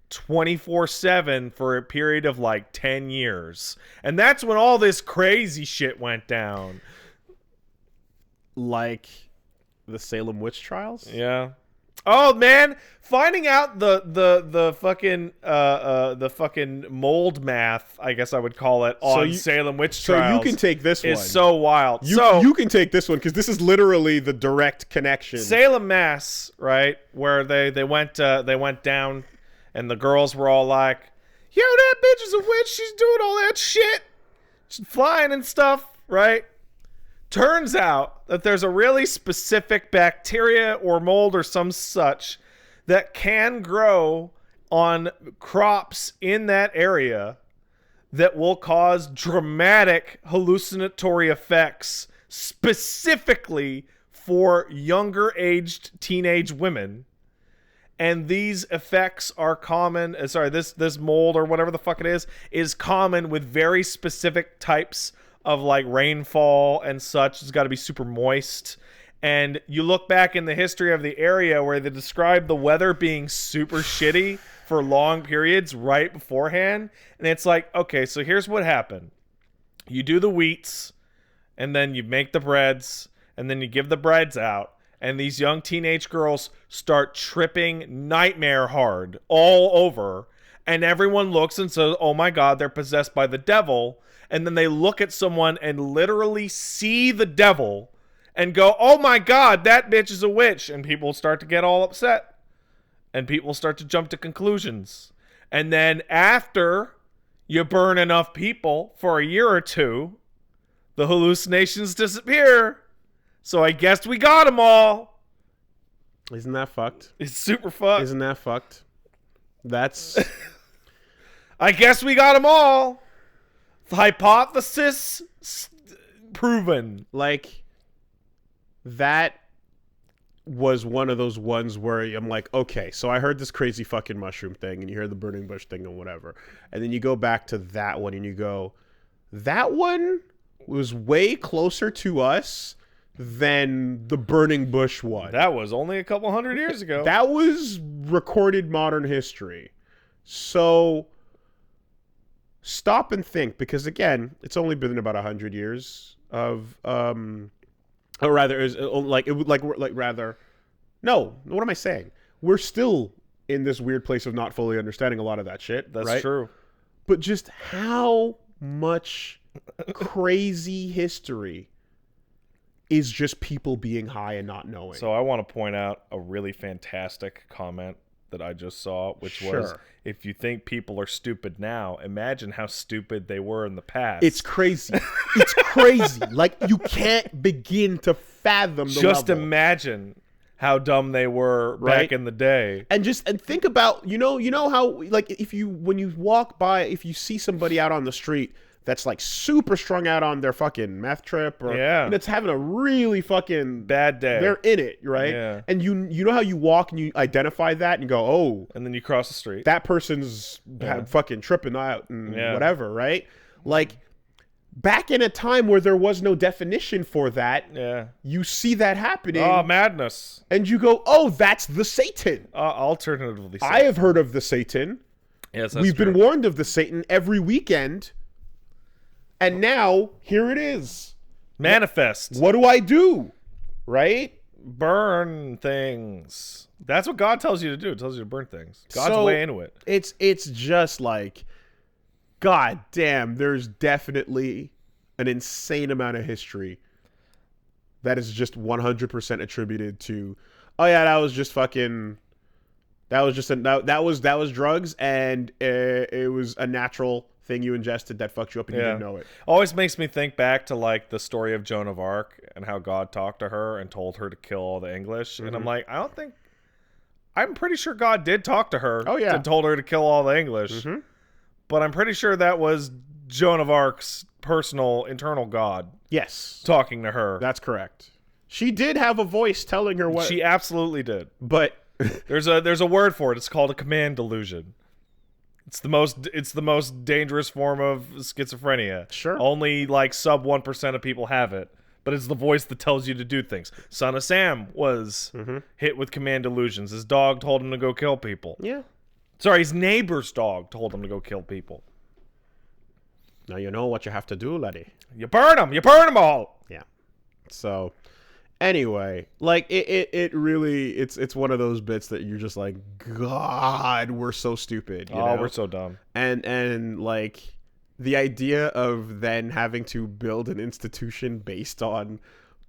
24/7 for a period of like 10 years. And that's when all this crazy shit went down. Like the Salem witch trials? Yeah. Oh man, finding out the fucking mold math, I guess I would call it, on Salem witch trials. So you can take this one. Is so wild. You can take this one because this is literally the direct connection. Salem Mass, right, where they went down, and the girls were all like, "Yo, that bitch is a witch. She's doing all that shit, she's flying and stuff," right? Turns out that there's a really specific bacteria or mold or some such that can grow on crops in that area that will cause dramatic hallucinatory effects specifically for younger aged teenage women. And these effects are common. This mold or whatever the fuck it is common with very specific types of like rainfall and such. It's got to be super moist. And you look back in the history of the area where they describe the weather being super shitty for long periods right beforehand. And it's like, okay, so here's what happened. You do the wheats, and then you make the breads, and then you give the breads out. And these young teenage girls start tripping nightmare hard all over. And everyone looks and says, oh my God, they're possessed by the devil. And then they look at someone and literally see the devil and go, oh my God, that bitch is a witch. And people start to get all upset. And people start to jump to conclusions. And then after you burn enough people for a year or two, the hallucinations disappear. So I guess we got them all. Isn't that fucked? It's super fucked. Isn't that fucked? That's... I guess we got them all. The hypothesis proven. Like, that was one of those ones where I'm like, okay, so I heard this crazy fucking mushroom thing, and you hear the burning bush thing and whatever. And then you go back to that one, and you go, that one was way closer to us than the burning bush one. That was only a couple hundred years ago. That was recorded modern history. So... stop and think, because again, it's only been about 100 years of, or rather, no, what am I saying? We're still in this weird place of not fully understanding a lot of that shit. That's right? true. But just how much crazy history is just people being high and not knowing. So I want to point out a really fantastic comment that I just saw, which was, if you think people are stupid now, imagine how stupid they were in the past. It's crazy. It's crazy. Like, you can't begin to fathom the Just level. Imagine how dumb they were back in the day. And think about, you know how, like, when you walk by, if you see somebody out on the street that's like super strung out on their fucking meth trip, or it's having a really fucking bad day. They're in it, right? Yeah. And you know how you walk and you identify that and you go, oh, and then you cross the street. That person's fucking tripping out and whatever, right? Like, back in a time where there was no definition for that, you see that happening. Oh, madness. And you go, oh, that's the Satan. Alternatively, I have heard of the Satan. Yes, that's We've true. been warned of the Satan every weekend. And now, here it is. Manifest. What do I do? Right? Burn things. That's what God tells you to do. It tells you to burn things. God's way into it. It's just like, God damn, there's definitely an insane amount of history that is just 100% attributed to, oh yeah, that was just fucking, that was drugs, and it was a natural thing you ingested that fucked you up and you didn't know it. Always makes me think back to like the story of Joan of Arc and how God talked to her and told her to kill all the English. And I'm like, I'm pretty sure God did talk to her. Oh yeah. And told her to kill all the English. But I'm pretty sure that was Joan of Arc's personal internal God. Yes. Talking to her. That's correct. She did have a voice telling her what. She absolutely did. But there's a word for it. It's called a command delusion. It's the most dangerous form of schizophrenia. Sure. Only like sub 1% of people have it. but it's the voice that tells you to do things. Son of Sam was hit with command illusions. His dog told him to go kill people. Yeah. Sorry, his neighbor's dog told him to go kill people. Now you know what you have to do, laddie. You burn them. You burn them all. Yeah. So, anyway, like it really, it's one of those bits that you're just like, God, we're so stupid. You know? We're so dumb. And like the idea of then having to build an institution based on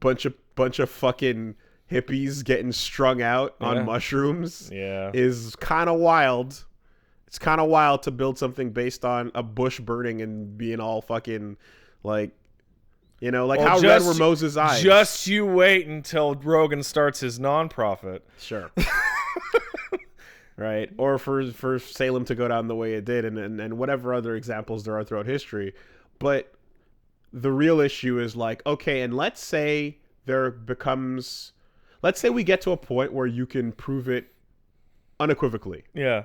bunch of fucking hippies getting strung out on mushrooms is kind of wild. It's kind of wild to build something based on a bush burning and being all fucking like, you know, like how red were Moses' eyes. Just you wait until Rogan starts his nonprofit. Sure. Right. Or for Salem to go down the way it did and whatever other examples there are throughout history. But the real issue is like, okay, and let's say we get to a point where you can prove it unequivocally. Yeah.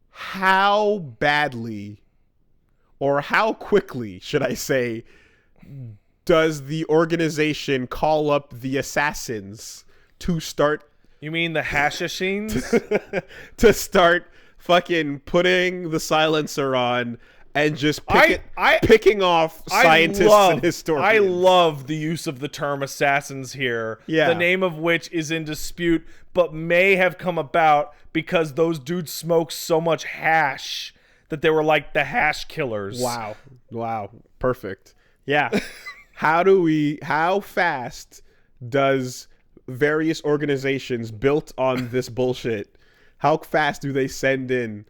How badly, or how quickly, should I say, does the organization call up the assassins to start... You mean the Hashishines? to start fucking putting the silencer on and just picking off scientists and historians. I love the use of the term assassins here. Yeah. The name of which is in dispute, but may have come about because those dudes smoked so much hash that they were like the hash killers. Wow. Perfect. Yeah. How fast does various organizations built on this bullshit, how fast do they send in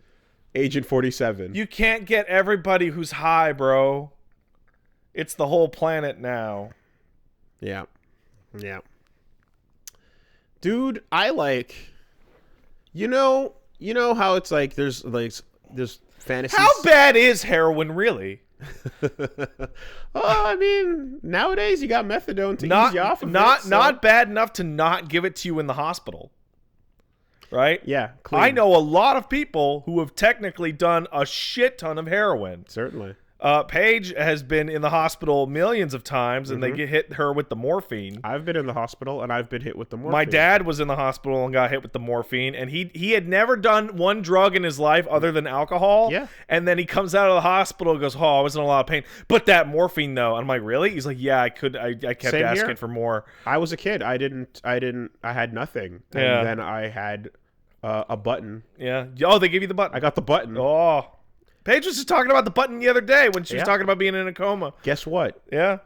Agent 47? You can't get everybody who's high, bro. It's the whole planet now. Yeah. Dude, I like... You know how it's like there's fantasies... How bad is heroin really? I mean, nowadays you got methadone to ease you off of it. Not bad enough to not give it to you in the hospital. Right? Yeah. Clean. I know a lot of people who have technically done a shit ton of heroin. Certainly. Paige has been in the hospital millions of times, and they hit her with the morphine. I've been in the hospital, and I've been hit with the morphine. My dad was in the hospital and got hit with the morphine, and he had never done one drug in his life other than alcohol. Yeah. And then he comes out of the hospital and goes, I was in a lot of pain. But that morphine, though. And I'm like, really? He's like, yeah, I kept Same asking here. for more. I was a kid. I had nothing. And then I had a button. Yeah. Oh, they gave you the button. I got the button. Oh. Paige was just talking about the button the other day when she was talking about being in a coma. Guess what? Yeah.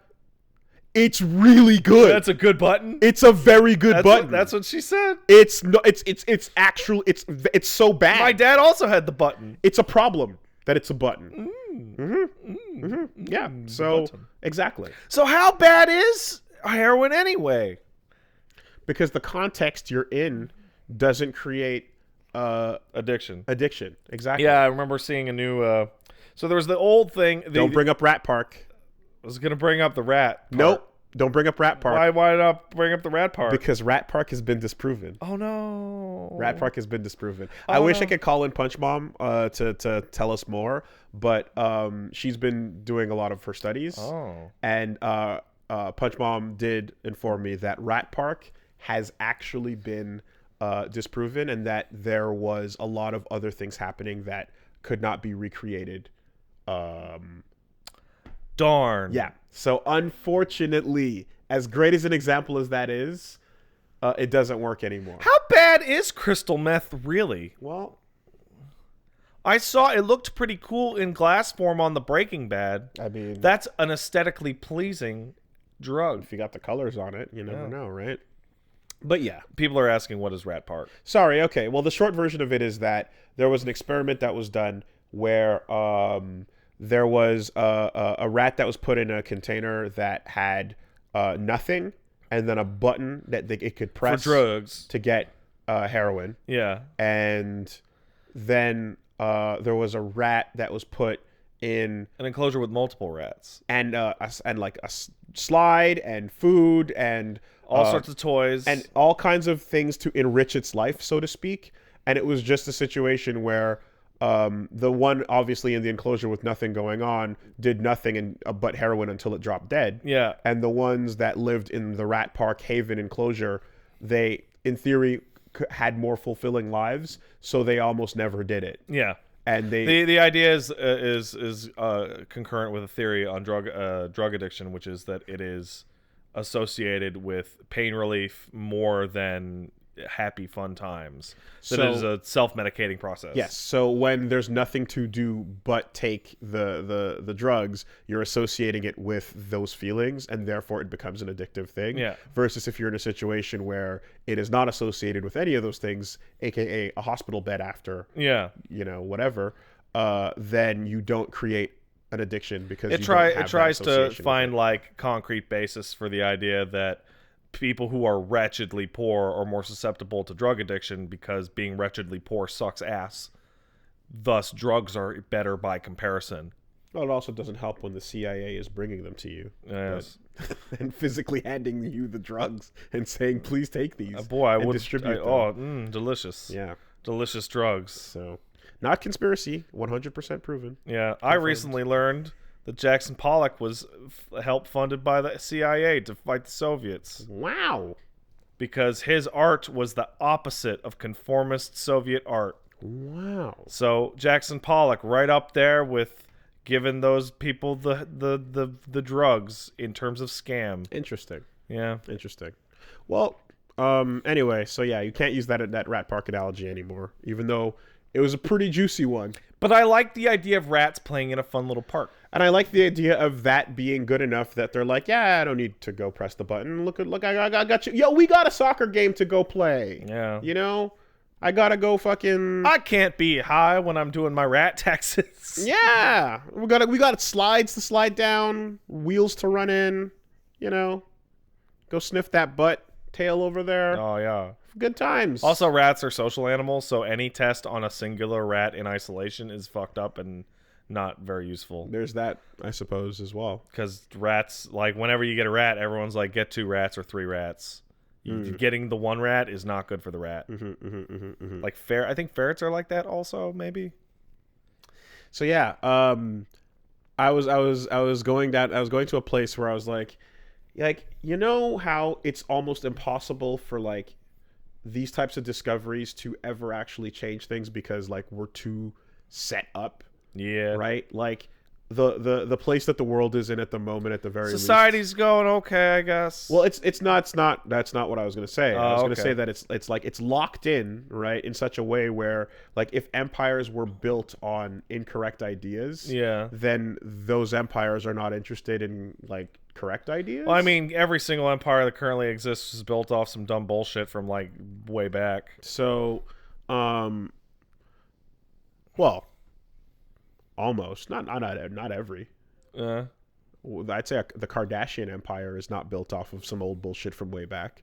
It's really good. That's a good button. It's a very good button. That's what she said. It's so bad. My dad also had the button. It's a problem that it's a button. Yeah. So button. Exactly. So how bad is heroin anyway? Because the context you're in doesn't create addiction. Exactly. Yeah, I remember seeing a new so there was the old thing. Don't bring up Rat Park. I was gonna bring up the rat part. Nope. Don't bring up Rat Park. Why not bring up the rat part? Because Rat Park has been disproven. Oh no. Rat Park has been disproven. I wish I could call in Punch Mom to tell us more, but she's been doing a lot of her studies. Oh. And Punch Mom did inform me that Rat Park has actually been disproven, and that there was a lot of other things happening that could not be recreated. Darn. Yeah. So unfortunately, as great as an example as that is, it doesn't work anymore. How bad is crystal meth really? Well, I saw it looked pretty cool in glass form on the Breaking Bad. I mean, that's an aesthetically pleasing drug. If you got the colors on it, you never know, right? But yeah, people are asking, what is Rat Park? Sorry. Okay. Well, the short version of it is that there was an experiment that was done where there was a rat that was put in a container that had nothing, and then a button that it could press for drugs to get heroin. Yeah. And then there was a rat that was put in an enclosure with multiple rats, and like a slide and food and all sorts of toys and all kinds of things to enrich its life, so to speak. And it was just a situation where The one obviously in the enclosure with nothing going on did nothing but heroin until it dropped dead. Yeah. And the ones that lived in the Rat Park Haven enclosure, they, in theory, had more fulfilling lives, so they almost never did it. Yeah. And the idea is concurrent with a theory on drug addiction, which is that it is associated with pain relief more than happy fun times. That it is a self-medicating process. Yes. So when there's nothing to do but take the drugs, you're associating it with those feelings, and therefore it becomes an addictive thing. Yeah. Versus if you're in a situation where it is not associated with any of those things, aka a hospital bed after, whatever, then you don't create an addiction because it tries to find like concrete basis for the idea that people who are wretchedly poor are more susceptible to drug addiction because being wretchedly poor sucks ass. Thus, drugs are better by comparison. Well, it also doesn't help when the CIA is bringing them to you. Yes. And physically handing you the drugs and saying, please take these. I would distribute them. Delicious. Yeah. Delicious drugs. So, not conspiracy, 100% proven. Yeah. Confirmed. I recently learned that Jackson Pollock was help funded by the CIA to fight the Soviets. Wow. Because his art was the opposite of conformist Soviet art. Wow. So Jackson Pollock right up there with giving those people the drugs in terms of scam. Interesting. Yeah. Interesting. Well, anyway, so yeah, you can't use that Rat Park analogy anymore, even though it was a pretty juicy one. But I like the idea of rats playing in a fun little park. And I like the idea of that being good enough that they're like, yeah, I don't need to go press the button. Look, I got you. Yo, we got a soccer game to go play. Yeah. You know? I gotta go fucking... I can't be high when I'm doing my rat taxes. Yeah. We got slides to slide down, wheels to run in, you know? Go sniff that butt tail over there. Oh, yeah. Good times. Also, rats are social animals, so any test on a singular rat in isolation is fucked up and not very useful. There's that, I suppose, as well. Because rats, like, whenever you get a rat, everyone's like, get 2 rats or 3 rats. Getting the 1 rat is not good for the rat. Like, I think ferrets are like that also, maybe. So, yeah, I was going to a place where I was like, you know how it's almost impossible for, like, these types of discoveries to ever actually change things because, like, we're too set up. Yeah. Right? Like, the place that the world is in at the moment, at the very Society's least. going okay, I guess. Well, that's not what I was going to say. I was going to okay. say that it's like it's locked in, right, in such a way where, like, if empires were built on incorrect ideas, then those empires are not interested in, like, correct ideas. Well, I mean, every single empire that currently exists is built off some dumb bullshit from, like, way back. So, well, almost not every. I'd say the Kardashian empire is not built off of some old bullshit from way back.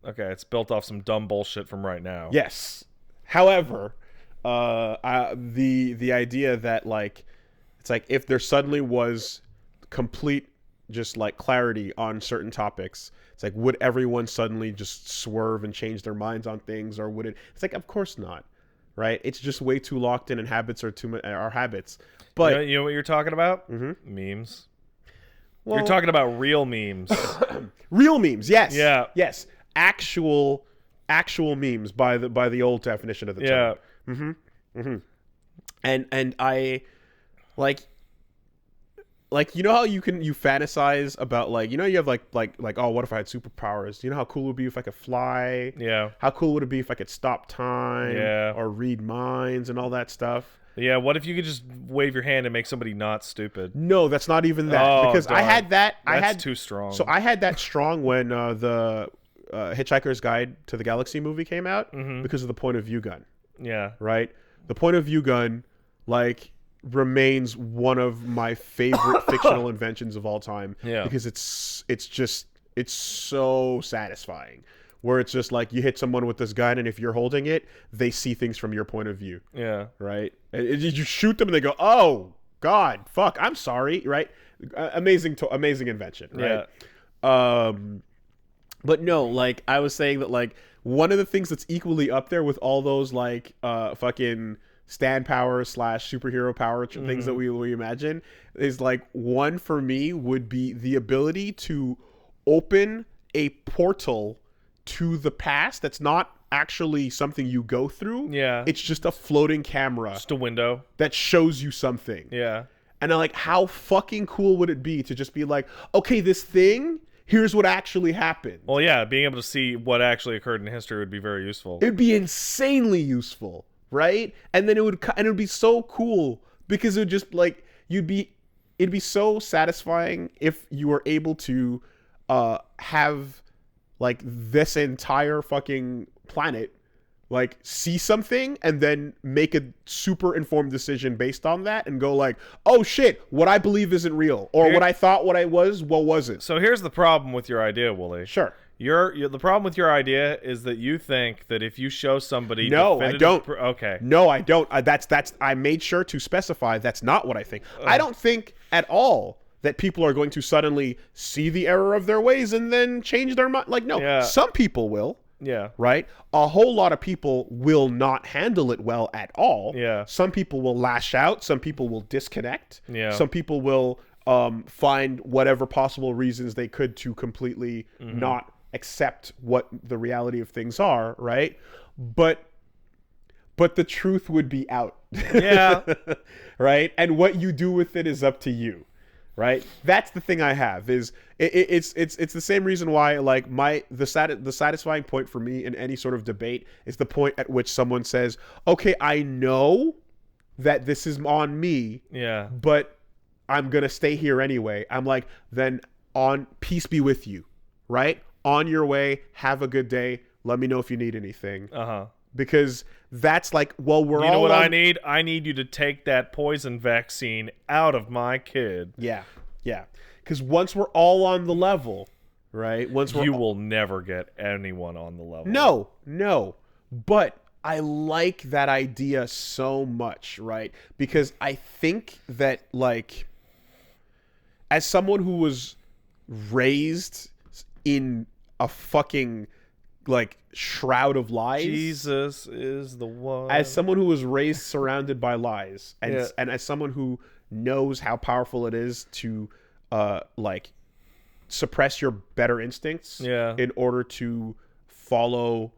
Okay, it's built off some dumb bullshit from right now. Yes. However, the idea that, like, it's like if there suddenly was complete just, like, clarity on certain topics, it's like, would everyone suddenly just swerve and change their minds on things, or would it? It's like, of course not. Right? It's just way too locked in, and habits are habits. But you know what you're talking about? Memes. Well, you're talking about real memes. Real memes, yes. Yeah. Yes. Actual memes by the old definition of the term. Yeah. And I like, you know how you fantasize about, like, you know, you have like oh, what if I had superpowers? You know how cool it would be if I could fly? Yeah. How cool would it be if I could stop time? Yeah. Or read minds and all that stuff? Yeah, what if you could just wave your hand and make somebody not stupid? No, that's not even that. Because God. I had that. That's too strong. So I had that strong when the Hitchhiker's Guide to the Galaxy movie came out because of the point of view gun. Yeah. Right? The point of view gun, like, remains one of my favorite fictional inventions of all time. Yeah. Because it's so satisfying. Where it's just like you hit someone with this gun, and if you're holding it, they see things from your point of view. Yeah. Right? And you shoot them, and they go, "Oh God, fuck, I'm sorry." Right? Amazing invention. Right? Yeah. But no, like, I was saying that, like, one of the things that's equally up there with all those, like, fucking stand power / superhero power things that we imagine is like, one for me would be the ability to open a portal to the past that's not actually something you go through. Yeah. It's just a floating camera. Just a window. That shows you something. Yeah. And I'm like, how fucking cool would it be to just be like, okay, this thing, here's what actually happened. Well, yeah, being able to see what actually occurred in history would be very useful. It'd be insanely useful, right? And then it would be so cool because it would just like, it'd be so satisfying if you were able to have like this entire fucking planet like see something and then make a super informed decision based on that and go like, oh shit, what I believe isn't real, or what I thought what I was, what was it? So here's the problem with your idea, Wooly. Sure. The problem with your idea is that you think that if you show somebody No, I don't. Okay. No, I don't. That's I made sure to specify that's not what I think. I don't think at all that people are going to suddenly see the error of their ways and then change their mind. Like, no, some people will. Yeah. Right? A whole lot of people will not handle it well at all. Yeah. Some people will lash out. Some people will disconnect. Yeah. Some people will find whatever possible reasons they could to completely not accept what the reality of things are, right? But the truth would be out. Yeah. Right? And what you do with it is up to you. Right? That's the thing I have is it's the same reason why like the satisfying point for me in any sort of debate is the point at which someone says, okay, I know that this is on me, but I'm gonna stay here anyway. I'm like, then peace be with you, right? On your way, have a good day. Let me know if you need anything. Because that's like, well, we're all... You know what I need? I need you to take that poison vaccine out of my kid. Yeah, yeah. Because once we're all on the level, right? You will never get anyone on the level. No. But I like that idea so much, right? Because I think that, like, as someone who was raised in a fucking... like shroud of lies. Jesus is the one. As someone who was raised surrounded by lies, and as someone who knows how powerful it is to like suppress your better instincts in order to follow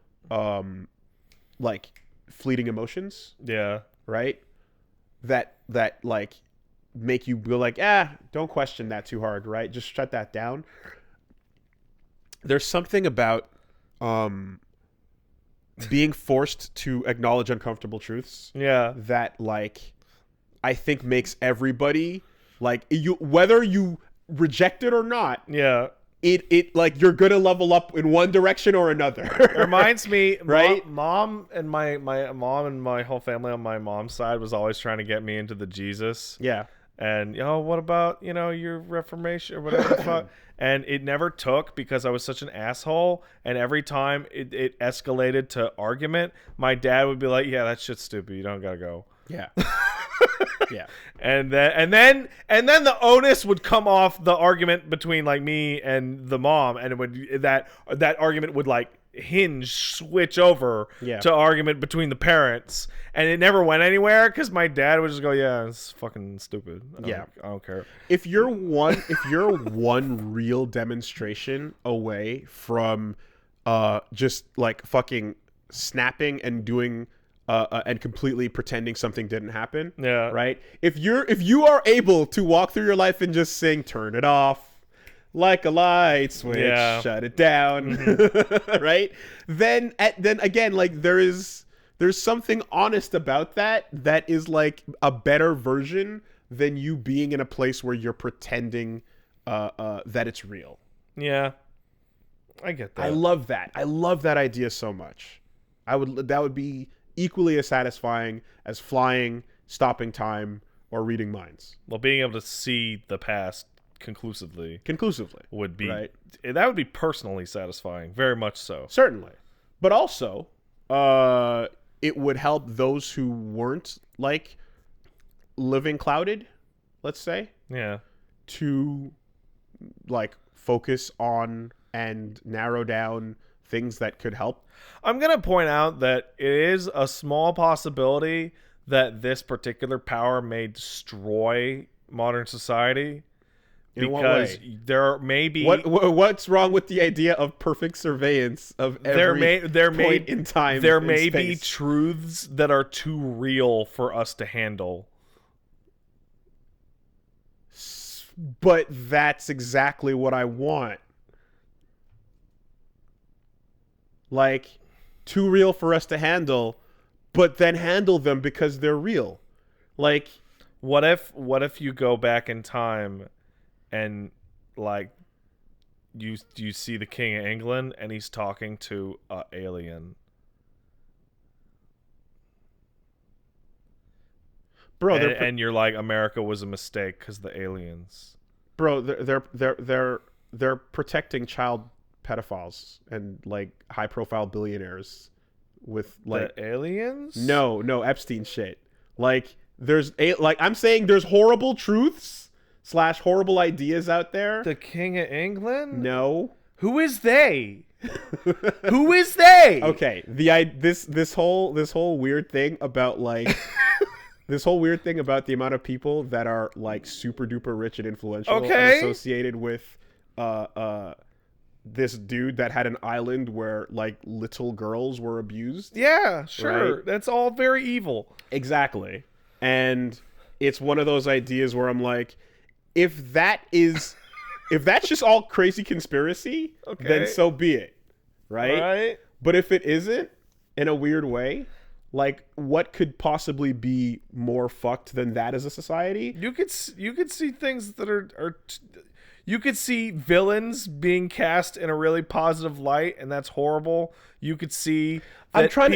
like fleeting emotions. Yeah. Right? That like make you go like, don't question that too hard, right? Just shut that down. There's something about being forced to acknowledge uncomfortable truths that like I think makes everybody like whether you reject it or not it like you're gonna level up in one direction or another. It reminds me, right? Mom and my mom and my whole family on my mom's side was always trying to get me into the Jesus. And what about your Reformation or whatever the fuck? And it never took because I was such an asshole. And every time it escalated to argument, my dad would be like, "Yeah, that shit's stupid. You don't gotta go." Yeah. Yeah. And then the onus would come off the argument between like me and the mom, and it would that argument would like switch over to argument between the parents, and it never went anywhere because my dad would just go, "Yeah, it's fucking stupid. I don't care." If you're one real demonstration away from just like fucking snapping and doing and completely pretending something didn't happen, right? If you are able to walk through your life and just sing "Turn it off like a light switch, shut it down," right? Then again, like there's something honest about that is like a better version than you being in a place where you're pretending that it's real. Yeah, I get that. I love that. I love that idea so much. That would be equally as satisfying as flying, stopping time, or reading minds. Well, being able to see the past conclusively would be right. That would be personally satisfying, very much so. Certainly. But also it would help those who weren't like living clouded, let's say, to like focus on and narrow down things that could help. I'm gonna point out that it is a small possibility that this particular power may destroy modern society. In what way? There may be what's wrong with the idea of perfect surveillance of every point in time. There may be truths that are too real for us to handle. But that's exactly what I want. Like, too real for us to handle, but then handle them because they're real. Like, what if you go back in time and, like, you see the King of England and he's talking to an alien? Bro, and you're like, America was a mistake because the aliens. Bro, they're protecting child pedophiles and, like, high profile billionaires with, like, the aliens. No, Epstein shit. Like, I'm saying there's horrible truths / horrible ideas out there. The King of England? No. Who is they? Who is they? Okay, this whole weird thing about, like. This whole weird thing about the amount of people that are, like, super duper rich and influential and associated with this dude that had an island where, like, little girls were abused. Yeah, sure. Right? That's all very evil. Exactly. And it's one of those ideas where I'm like, if that's just all crazy conspiracy, then so be it. Right? But if it isn't, in a weird way, like, what could possibly be more fucked than that as a society? You could see things that are you could see villains being cast in a really positive light, and that's horrible. You could see that let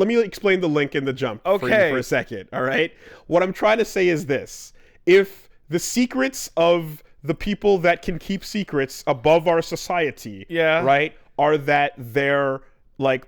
me explain the link in the jump for you for a second, all right? What I'm trying to say is this. If the secrets of the people that can keep secrets above our society, right, are that they're, like,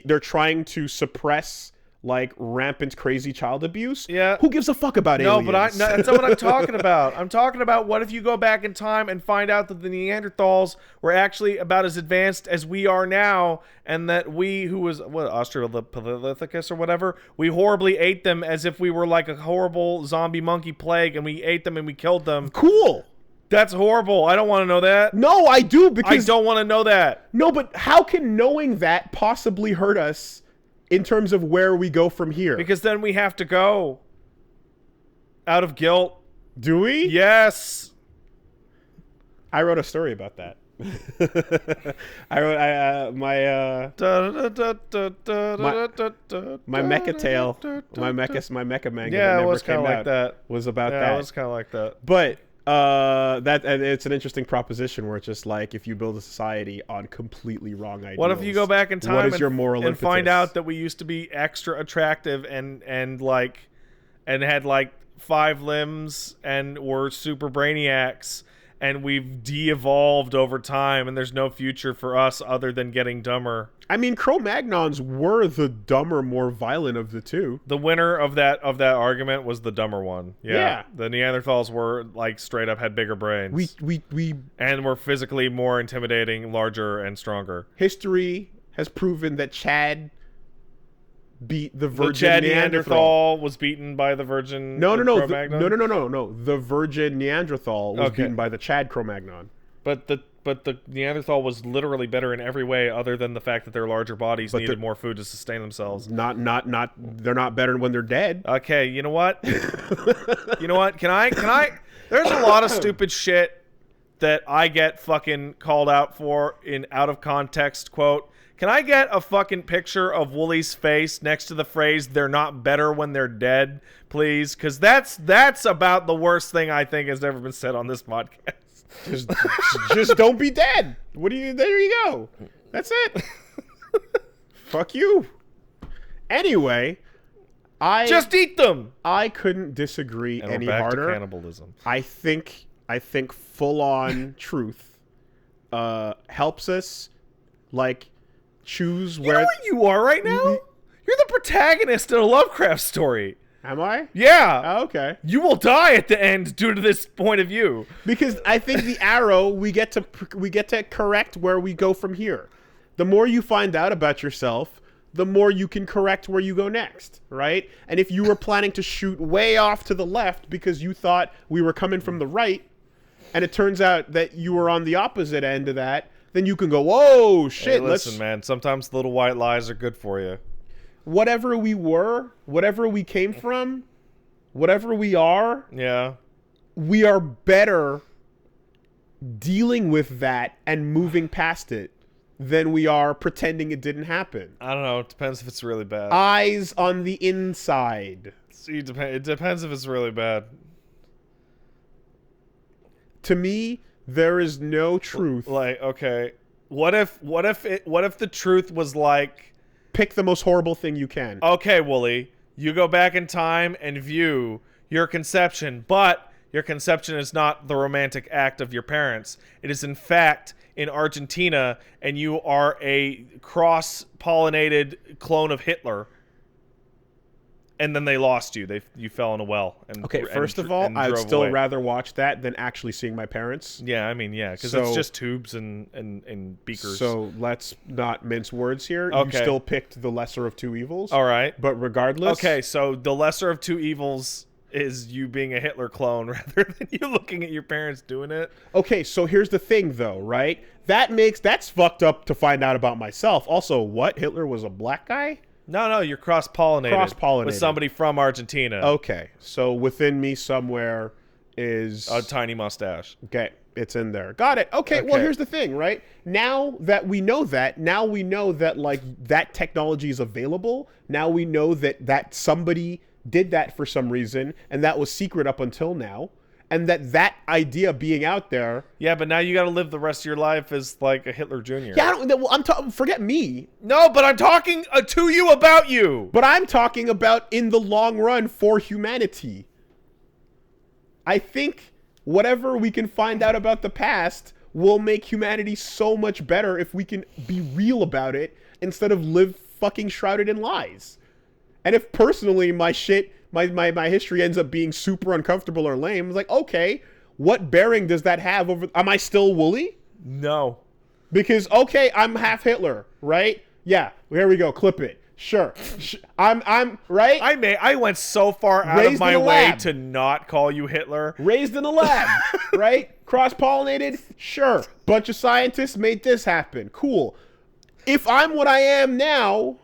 they're trying to suppress, like, rampant crazy child abuse. Yeah. Who gives a fuck about aliens? That's not what I'm talking about. I'm talking about, what if you go back in time and find out that the Neanderthals were actually about as advanced as we are now, and that we, who was, Australopithecus or whatever, we horribly ate them as if we were like a horrible zombie monkey plague, and we ate them and we killed them. Cool. That's horrible. I don't want to know that. No, I do, because... I don't want to know that. No, but how can knowing that possibly hurt us in terms of where we go from here? Because then we have to go. Out of guilt. Do we? Yes. I wrote a story about that. My mecha tale, my mecha manga that never came out was about that. Yeah, it was kind of like that. But... and it's an interesting proposition where it's just like, if you build a society on completely wrong ideas, what if you go back in time what is your moral and find out that we used to be extra attractive and had, like, 5 limbs and were super brainiacs, and we've de-evolved over time, and there's no future for us other than getting dumber? I mean, Cro-Magnons were the dumber, more violent of the two. The winner of that argument was the dumber one. Yeah. The Neanderthals were, like, straight up had bigger brains. And were physically more intimidating, larger, and stronger. History has proven that Chad beat the virgin Chad Neanderthal was beaten by the virgin No. Cro-Magnon? No. The virgin Neanderthal was beaten by the Chad Cro-Magnon. But the Neanderthal was literally better in every way, other than the fact that their larger bodies needed more food to sustain themselves. They're not better when they're dead. Okay, you know what? Can I? There's a lot of stupid shit that I get fucking called out for in out of context quote. Can I get a fucking picture of Wooly's face next to the phrase "they're not better when they're dead," please? Because that's about the worst thing I think has ever been said on this podcast. Just don't be dead. There you go. That's it. Fuck you. Anyway, just eat them. I couldn't disagree any harder. To cannibalism. I think full on truth helps us, like, choose where. You know what you are right now? You're the protagonist in a Lovecraft story. Am I? Yeah. Oh, okay. You will die at the end due to this point of view. Because I think the arrow we get to correct where we go from here. The more you find out about yourself, the more you can correct where you go next, right? And if you were planning to shoot way off to the left because you thought we were coming from the right, and it turns out that you were on the opposite end of that, then you can go, whoa, shit. Hey, listen, man, sometimes little white lies are good for you. Whatever we were, whatever we came from, whatever we are, we are better dealing with that and moving past it than we are pretending it didn't happen. I don't know. It depends if it's really bad. Eyes on the inside. See, it depends if it's really bad. To me, there is no truth. Like, okay, what if the truth was like, pick the most horrible thing you can. Okay, Wooly, you go back in time and view your conception, but your conception is not the romantic act of your parents. It is, in fact, in Argentina, and you are a cross-pollinated clone of Hitler. And then they lost you. You fell in a well. And, okay, first of all, I'd still rather watch that than actually seeing my parents. Yeah, I mean, yeah, because it's just tubes and beakers. So let's not mince words here. Okay. You still picked the lesser of two evils. All right. But regardless... Okay, so the lesser of two evils is you being a Hitler clone rather than you looking at your parents doing it. Okay, so here's the thing, though, right? That's fucked up to find out about myself. Also, what? Hitler was a black guy? No, you're cross-pollinated. With somebody from Argentina. Okay, so within me somewhere is... a tiny mustache. Okay, it's in there. Got it. Okay, well, here's the thing, right? Now that we know that, like, that technology is available. Now we know that somebody did that for some reason, and that was secret up until now. And that idea being out there... Yeah, but now you got to live the rest of your life as, like, a Hitler Jr. Yeah, forget me. No, but I'm talking to you about you. But I'm talking about in the long run for humanity. I think whatever we can find out about the past will make humanity so much better if we can be real about it instead of live fucking shrouded in lies. And if personally my history ends up being super uncomfortable or lame, it's like, okay, what bearing does that have over... Am I still Wooly? No. Because, okay, I'm half Hitler, right? Yeah, here we go, clip it. Sure. I'm right? I went so far out of my way to not call you Hitler. Raised in a lab, right? Cross-pollinated? Sure. Bunch of scientists made this happen. Cool. If I'm what I am now,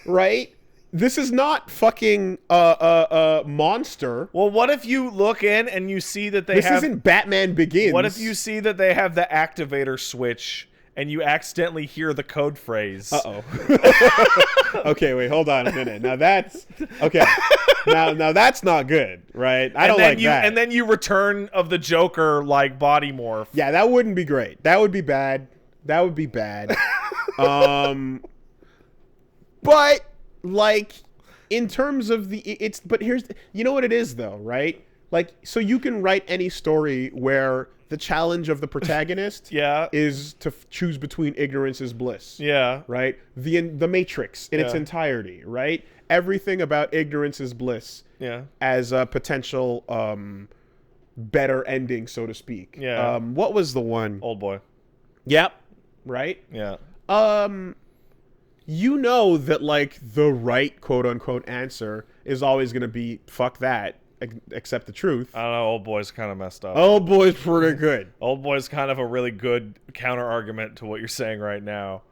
right... This is not fucking Monster. Well, what if you look in and you see that this isn't Batman Begins. What if you see that they have the activator switch and you accidentally hear the code phrase? Uh-oh. Okay, wait, hold on a minute. Now that's... Okay. Now that's not good, right? I don't like that. And then you return of the Joker, like, body morph. Yeah, that wouldn't be great. That would be bad. But... like, in terms of but here's, you know what it is though, right? Like, so you can write any story where the challenge of the protagonist is to choose between ignorance is bliss. Yeah. Right? The Matrix in its entirety, right? Everything about ignorance is bliss. Yeah. As a potential better ending, so to speak. Yeah. What was the one? Old Boy. Yep. Right? Yeah. You know that, like, the right quote-unquote answer is always going to be, fuck that, accept the truth. I don't know, Old Boy's kind of messed up. Old Boy's pretty good. Old Boy's kind of a really good counter-argument to what you're saying right now.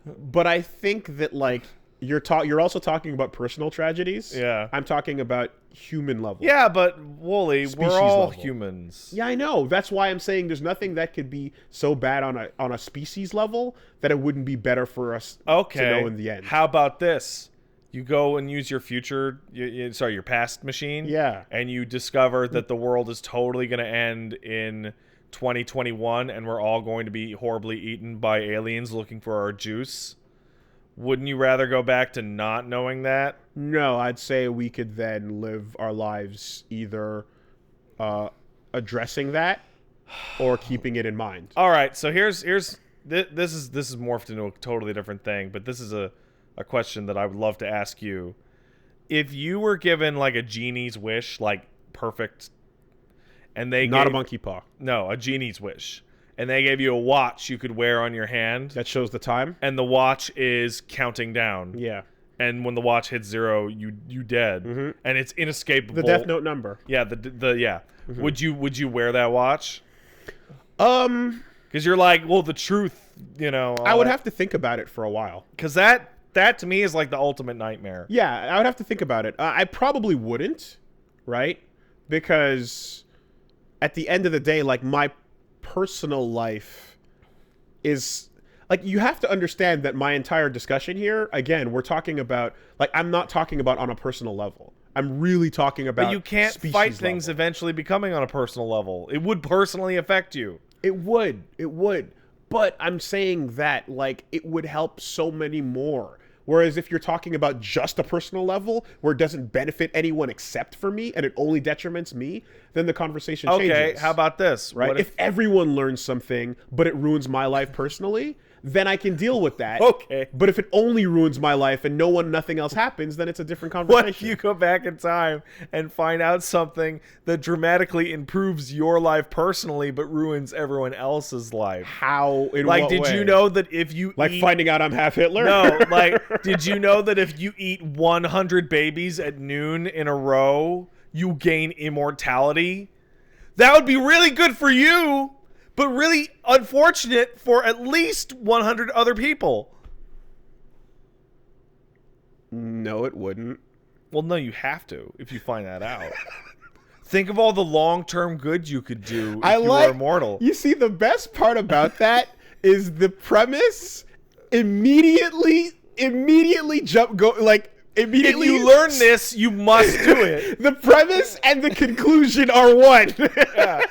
But I think that, like, you're also talking about personal tragedies. Yeah. I'm talking about human level. Yeah, but Wooly, we're all humans. Yeah, I know. That's why I'm saying there's nothing that could be so bad on a species level that it wouldn't be better for us to know in the end. How about this? You go and use your your past machine. Yeah. And you discover that the world is totally going to end in 2021 and we're all going to be horribly eaten by aliens looking for our juice. Wouldn't you rather go back to not knowing that? No, I'd say we could then live our lives either addressing that or keeping it in mind. All right, so this is morphed into a totally different thing, but this is a question that I would love to ask you. If you were given, like, a genie's wish, like, perfect, and they not a monkey paw. No, a genie's wish. and they gave you a watch you could wear on your hand that shows the time, and the watch is counting down. Yeah. And when the watch hits 0, you dead, and it's inescapable. The Death Note number. Yeah, yeah. Would you wear that watch? Because you're like, well, the truth, I would have to think about it for a while. Because that to me is like the ultimate nightmare. Yeah, I would have to think about it. I probably wouldn't, right? Because at the end of the day, like, my personal life is... Like, you have to understand that my entire discussion here, again, we're talking about... Like, I'm not talking about on a personal level. I'm really talking about... But you can't fight things eventually becoming on a personal level. It would personally affect you. It would. It would. But I'm saying that, like, it would help so many more. Whereas if you're talking about just a personal level, where it doesn't benefit anyone except for me, and it only detriments me, then the conversation changes. Okay, how about this? Right? What if everyone learns something, but it ruins my life personally... then I can deal with that. Okay. But if it only ruins my life and nothing else happens, then it's a different conversation. What if you go back in time and find out something that dramatically improves your life personally but ruins everyone else's life? How? In like, what did way? you know that if you finding out I'm half Hitler? No, like, did you know that if you eat 100 babies at noon in a row, you gain immortality? That would be really good for you. But really unfortunate for at least 100 other people. No, it wouldn't. Well, no, you have to if you find that out. Think of all the long-term good you could do if you were immortal. You see, the best part about that is the premise immediately If you learn this, you must do it. The premise and the conclusion are one. Yeah.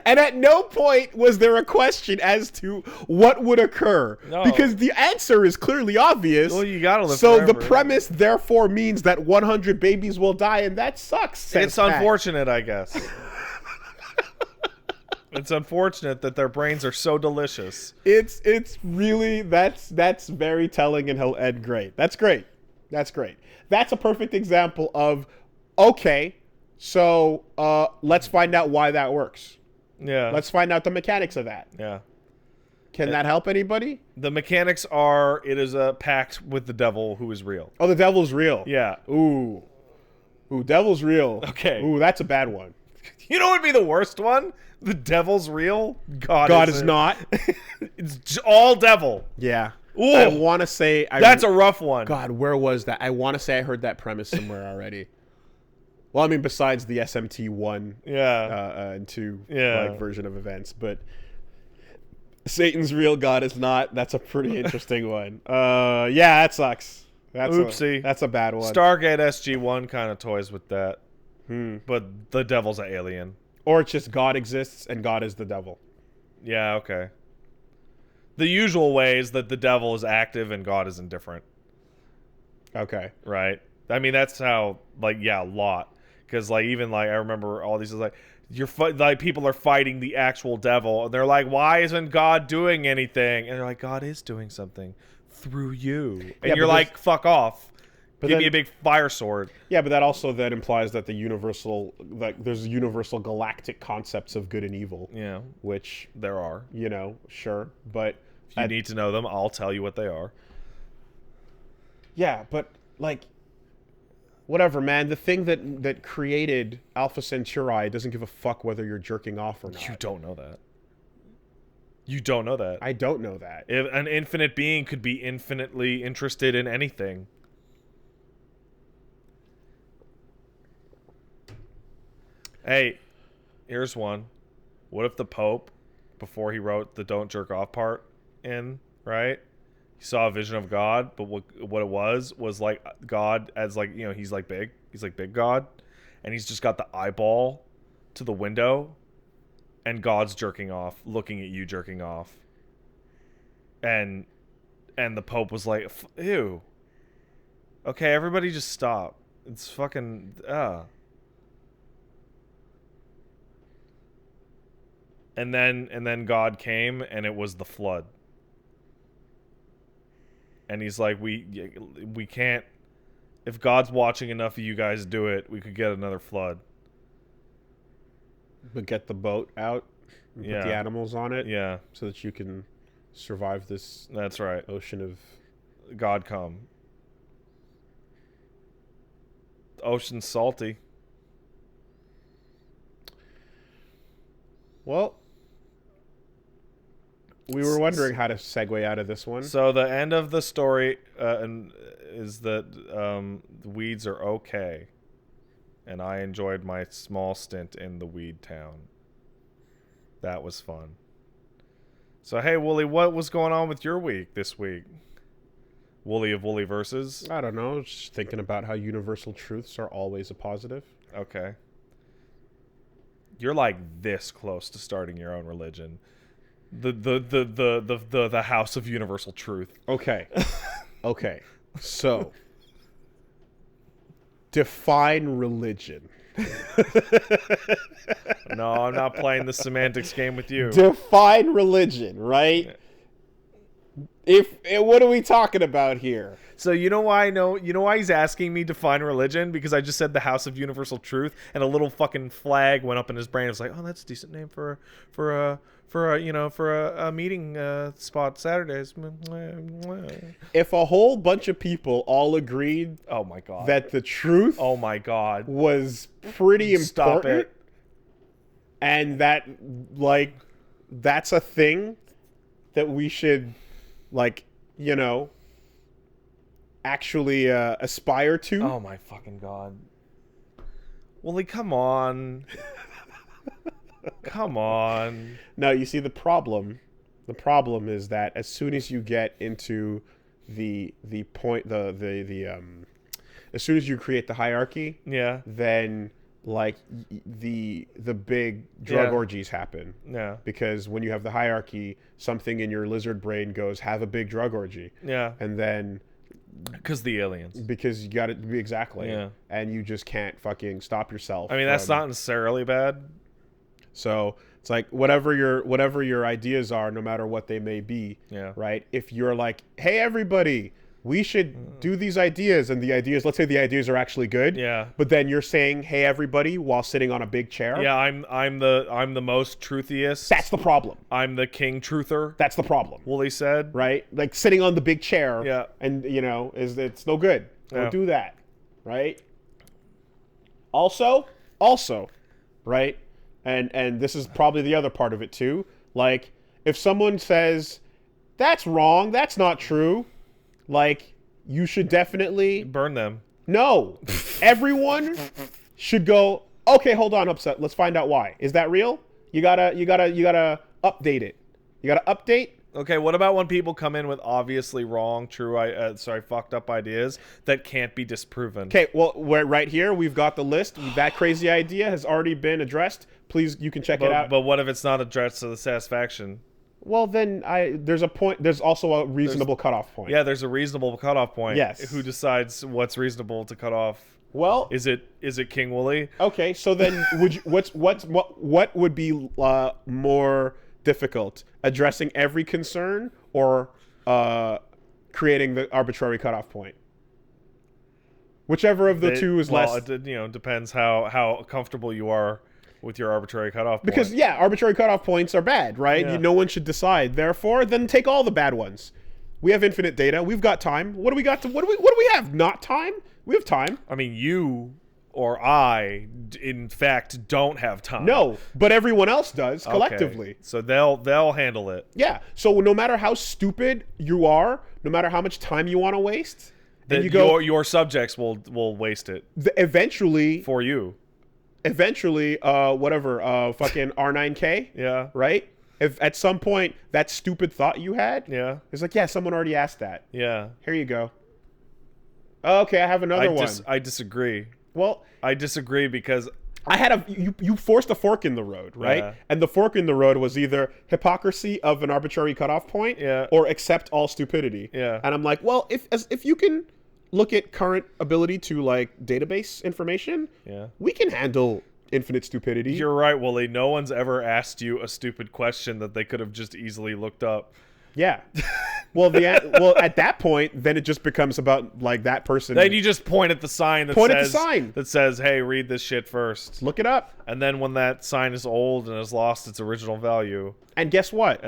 And at no point was there a question as to what would occur. No. Because the answer is clearly obvious. Well, you gotta live So forever. the premise, therefore, means that 100 babies will die, and that sucks. It's unfortunate, I guess. It's unfortunate that their brains are so delicious. It's really, that's very telling and great. That's great. That's great. That's a perfect example of, okay, so let's find out why that works. Yeah. Let's find out the mechanics of that. Yeah. Can that help anybody? The mechanics are, it is a pact with the devil who is real. Oh, the devil's real. Yeah. Ooh, devil's real. Okay. Ooh, that's a bad one. You know what would be the worst one? The devil's real? God is not. It's all devil. Yeah. Ooh. I want to say... That's a rough one. God, where was that? I want to say I heard that premise somewhere already. Well, I mean, besides the SMT 1 and 2 version of events, but Satan's real, God is not. That's a pretty interesting one. Yeah, that sucks. Oopsie. That's a bad one. Stargate SG-1 kind of toys with that. But the devil's an alien. Or it's just God exists and God is the devil. Yeah, okay. The usual way is that the devil is active and God is indifferent. Okay. Right? I mean, that's how, like, yeah, a lot. Because, like, even, like, I remember all these, like, people are fighting the actual devil, and they're like, why isn't God doing anything? And they're like, God is doing something through you. And you're like, fuck off. Give me a big fire sword. Yeah, but that also then implies that there's universal galactic concepts of good and evil. Yeah. Which there are. Sure. But if you need to know them, I'll tell you what they are. Yeah, but, like, whatever, man. The thing that created Alpha Centauri doesn't give a fuck whether you're jerking off or not. You don't know that. You don't know that. I don't know that. If an infinite being could be infinitely interested in anything. Hey, here's one. What if the Pope, before he wrote the don't jerk off part in, right? He saw a vision of God, but what it was like God as, like, he's like big. He's like big God. And he's just got the eyeball to the window. And God's jerking off, looking at you jerking off. And the Pope was like, ew. Okay, everybody just stop. It's fucking, And then God came, and it was the flood. And he's like, we can't. If God's watching enough of you guys do it, we could get another flood. But get the boat out. and put the animals on it. Yeah. So that you can survive this. That's right. Ocean of God come. Ocean's salty. Well, we were wondering how to segue out of this one. So the end of the story is that the weeds are okay, and I enjoyed my small stint in the weed town. That was fun. So hey, Wooly, what was going on with your week this week? Wooly of Wooly Versus? I don't know. Just thinking about how universal truths are always a positive. Okay. You're like this close to starting your own religion. The House of Universal Truth. Okay. Okay. So, define religion. No, I'm not playing the semantics game with you. Define religion, right? What are we talking about here? So you know why he's asking me to define religion? Because I just said the House of Universal Truth, and a little fucking flag went up in his brain. It was like, oh, that's a decent name for a meeting spot Saturdays. If a whole bunch of people all agreed, oh my god, that the truth, oh my god, was pretty important, stop it, and that like that's a thing that we should actually aspire to. Oh my fucking god. Wooly, come on. Come on. No, you see the problem is that as soon as you get into the point as soon as you create the hierarchy, yeah, then like the big drug orgies happen. Yeah. Because when you have the hierarchy, something in your lizard brain goes, have a big drug orgy. Yeah. And then because the aliens. Because you got to be exactly. Yeah. And you just can't fucking stop yourself. I mean, that's not necessarily bad. So it's like whatever your ideas are, no matter what they may be. Yeah. Right. If you're like, hey everybody, we should do these ideas, and let's say the ideas are actually good. Yeah. But then you're saying, hey everybody, while sitting on a big chair. Yeah, I'm the most truthiest. That's the problem. I'm the king truther. That's the problem. Wooly said. Right? Like sitting on the big chair. Yeah. And it's no good. Don't do that. Right? Also, right? And this is probably the other part of it too. Like, if someone says, that's wrong, that's not true, like, you should definitely burn them. No. Everyone should go, okay, hold on, upset. Let's find out why. Is that real? You gotta update it. You gotta update. Okay, what about when people come in with obviously wrong, fucked up ideas that can't be disproven? Okay, well, right here, we've got the list. That crazy idea has already been addressed. Please, you can check it out. But what if it's not addressed to the satisfaction? Well, then there's a point. There's also a reasonable cutoff point. Yeah, there's a reasonable cutoff point. Yes. Who decides what's reasonable to cut off? Well, is it King Wooly? Okay, so then what would be more difficult, addressing every concern or creating the arbitrary cutoff point? Whichever of the two is less. Well, it depends how comfortable you are with your arbitrary cutoff point. Because arbitrary cutoff points are bad, right? Yeah. No one should decide. Therefore, then take all the bad ones. We have infinite data. We've got time. What do we got? What do we have? Not time? We have time. I mean, you or I, in fact, don't have time. No, but everyone else does collectively. Okay. So they'll handle it. Yeah. So no matter how stupid you are, no matter how much time you want to waste, your subjects will waste it. Eventually. For you. Eventually, fucking R9K. Yeah. Right? If at some point that stupid thought you had, it's like, yeah, someone already asked that. Yeah. Here you go. Okay, I have another one. I disagree. Well, I disagree because I had you forced a fork in the road, right? Yeah. And the fork in the road was either hypocrisy of an arbitrary cutoff point, or accept all stupidity. Yeah. And I'm like, well, if you can look at current ability to like database information, we can handle infinite stupidity. You're right, Wooly. No one's ever asked you a stupid question that they could have just easily looked up. Yeah. Well, at that point, then it just becomes about like that person. Then you just point at the sign that says, "Hey, read this shit first. Look it up." And then when that sign is old and has lost its original value, and guess what?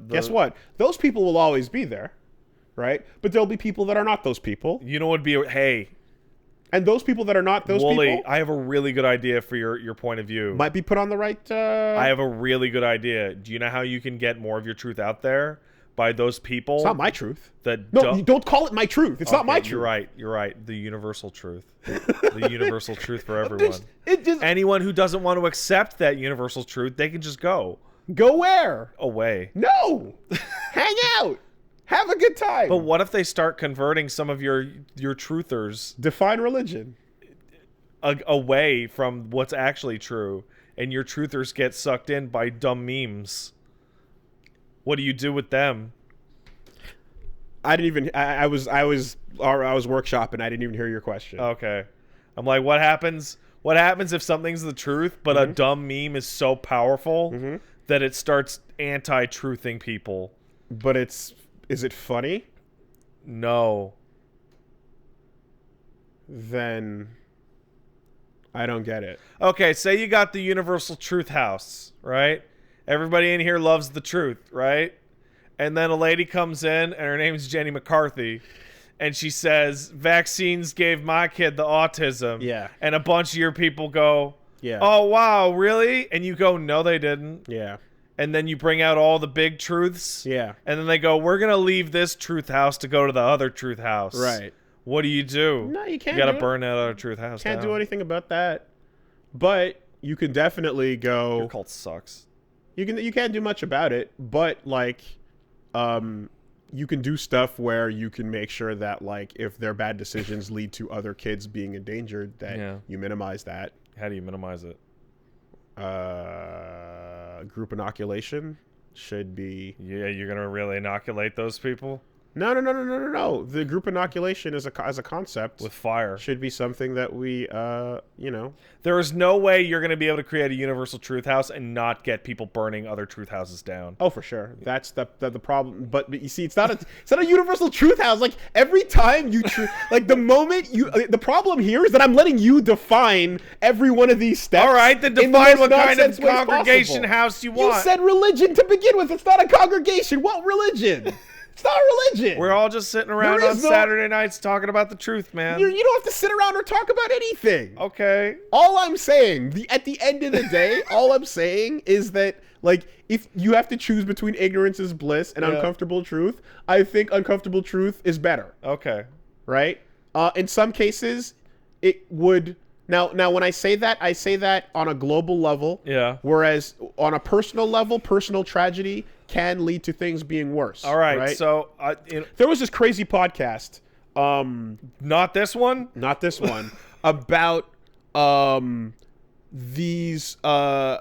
Guess what? Those people will always be there, right? But there'll be people that are not those people. You know what would be hey. And those people that are not those people, I have a really good idea for your point of view. Might be put on the right. I have a really good idea. Do you know how you can get more of your truth out there? By those people. It's not my truth. No, you don't call it my truth. It's not my truth. You're right. The universal truth. The universal truth for everyone. Anyone who doesn't want to accept that universal truth, they can just go. Go where? Away. No. Hang out. Have a good time. But what if they start converting some of your truthers? Define religion. Away from what's actually true, and your truthers get sucked in by dumb memes. What do you do with them? I didn't even. I was workshopping. I didn't even hear your question. Okay, I'm like, what happens? What happens if something's the truth, but a dumb meme is so powerful that it starts anti-truthing people? But is it funny? No. Then I don't get it. Okay, say you got the universal truth house, right? Everybody in here loves the truth, right? And then a lady comes in, and her name's Jenny McCarthy, and she says, vaccines gave my kid the autism. Yeah. And a bunch of your people go, yeah. Oh, wow, really? And you go, no, they didn't. Yeah. And then you bring out all the big truths. Yeah. And then they go, we're going to leave this truth house to go to the other truth house. Right. What do you do? No, you can't. You got to burn that other truth house Can't down. do anything about that. But you can definitely go. Your cult sucks. You can't do much about it, but like, you can do stuff where you can make sure that like if their bad decisions lead to other kids being endangered, that you minimize that. How do you minimize it? Group inoculation should be. Yeah, you're gonna really inoculate those people? No. The group inoculation as a concept with fire should be something that we, There is no way you're going to be able to create a universal truth house and not get people burning other truth houses down. Oh, for sure. That's the problem. But you see, it's not a universal truth house. Like every time you, like the moment you, the problem here is that I'm letting you define every one of these steps. All right, then define what kind of congregation house you want. You said religion to begin with. It's not a congregation. What religion? It's not religion. We're all just sitting around on Saturday nights talking about the truth, man. You don't have to sit around or talk about anything. Okay. All I'm saying, at the end of the day, all I'm saying is that, like, if you have to choose between ignorance is bliss and uncomfortable truth, I think uncomfortable truth is better. Okay. Right? In some cases, it would... Now, when I say that on a global level. Yeah. Whereas on a personal level, personal tragedy can lead to things being worse. All right? So there was this crazy podcast. Not this one. Not this one. About these. Oh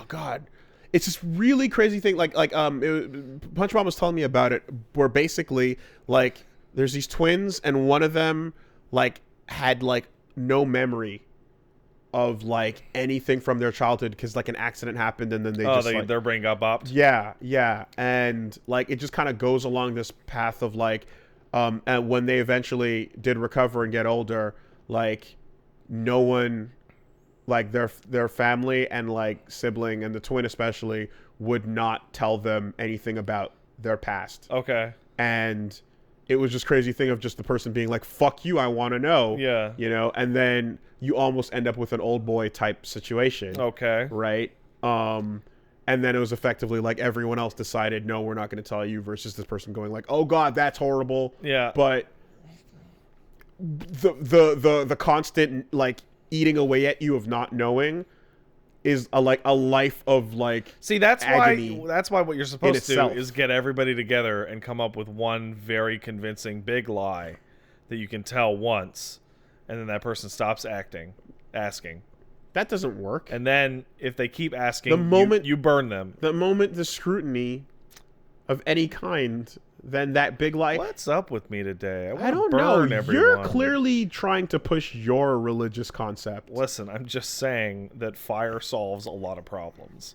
God. It's this really crazy thing. Punch Mom was telling me about it, where basically like there's these twins and one of them like had like no memory of like anything from their childhood because like an accident happened and then their brain got bopped. Yeah, and like it just kind of goes along this path of like, and when they eventually did recover and get older, like no one, like their family and like sibling and the twin especially would not tell them anything about their past. Okay. And it was just crazy thing of just the person being like, fuck you, I want to know. Yeah. You know, and then you almost end up with an old boy type situation. Okay. Right? And then it was effectively like everyone else decided, no, we're not going to tell you, versus this person going like, oh God, that's horrible. Yeah. But the constant like eating away at you of not knowing is a life of like that's agony. why what you're supposed to do is get everybody together and come up with one very convincing big lie that you can tell once, and then that person stops asking. That doesn't work. And then if they keep asking, the moment you burn them. The moment the scrutiny of any kind, then that big lie. What's up with me today? I don't know. You're clearly trying to push your religious concept. Listen, I'm just saying that fire solves a lot of problems.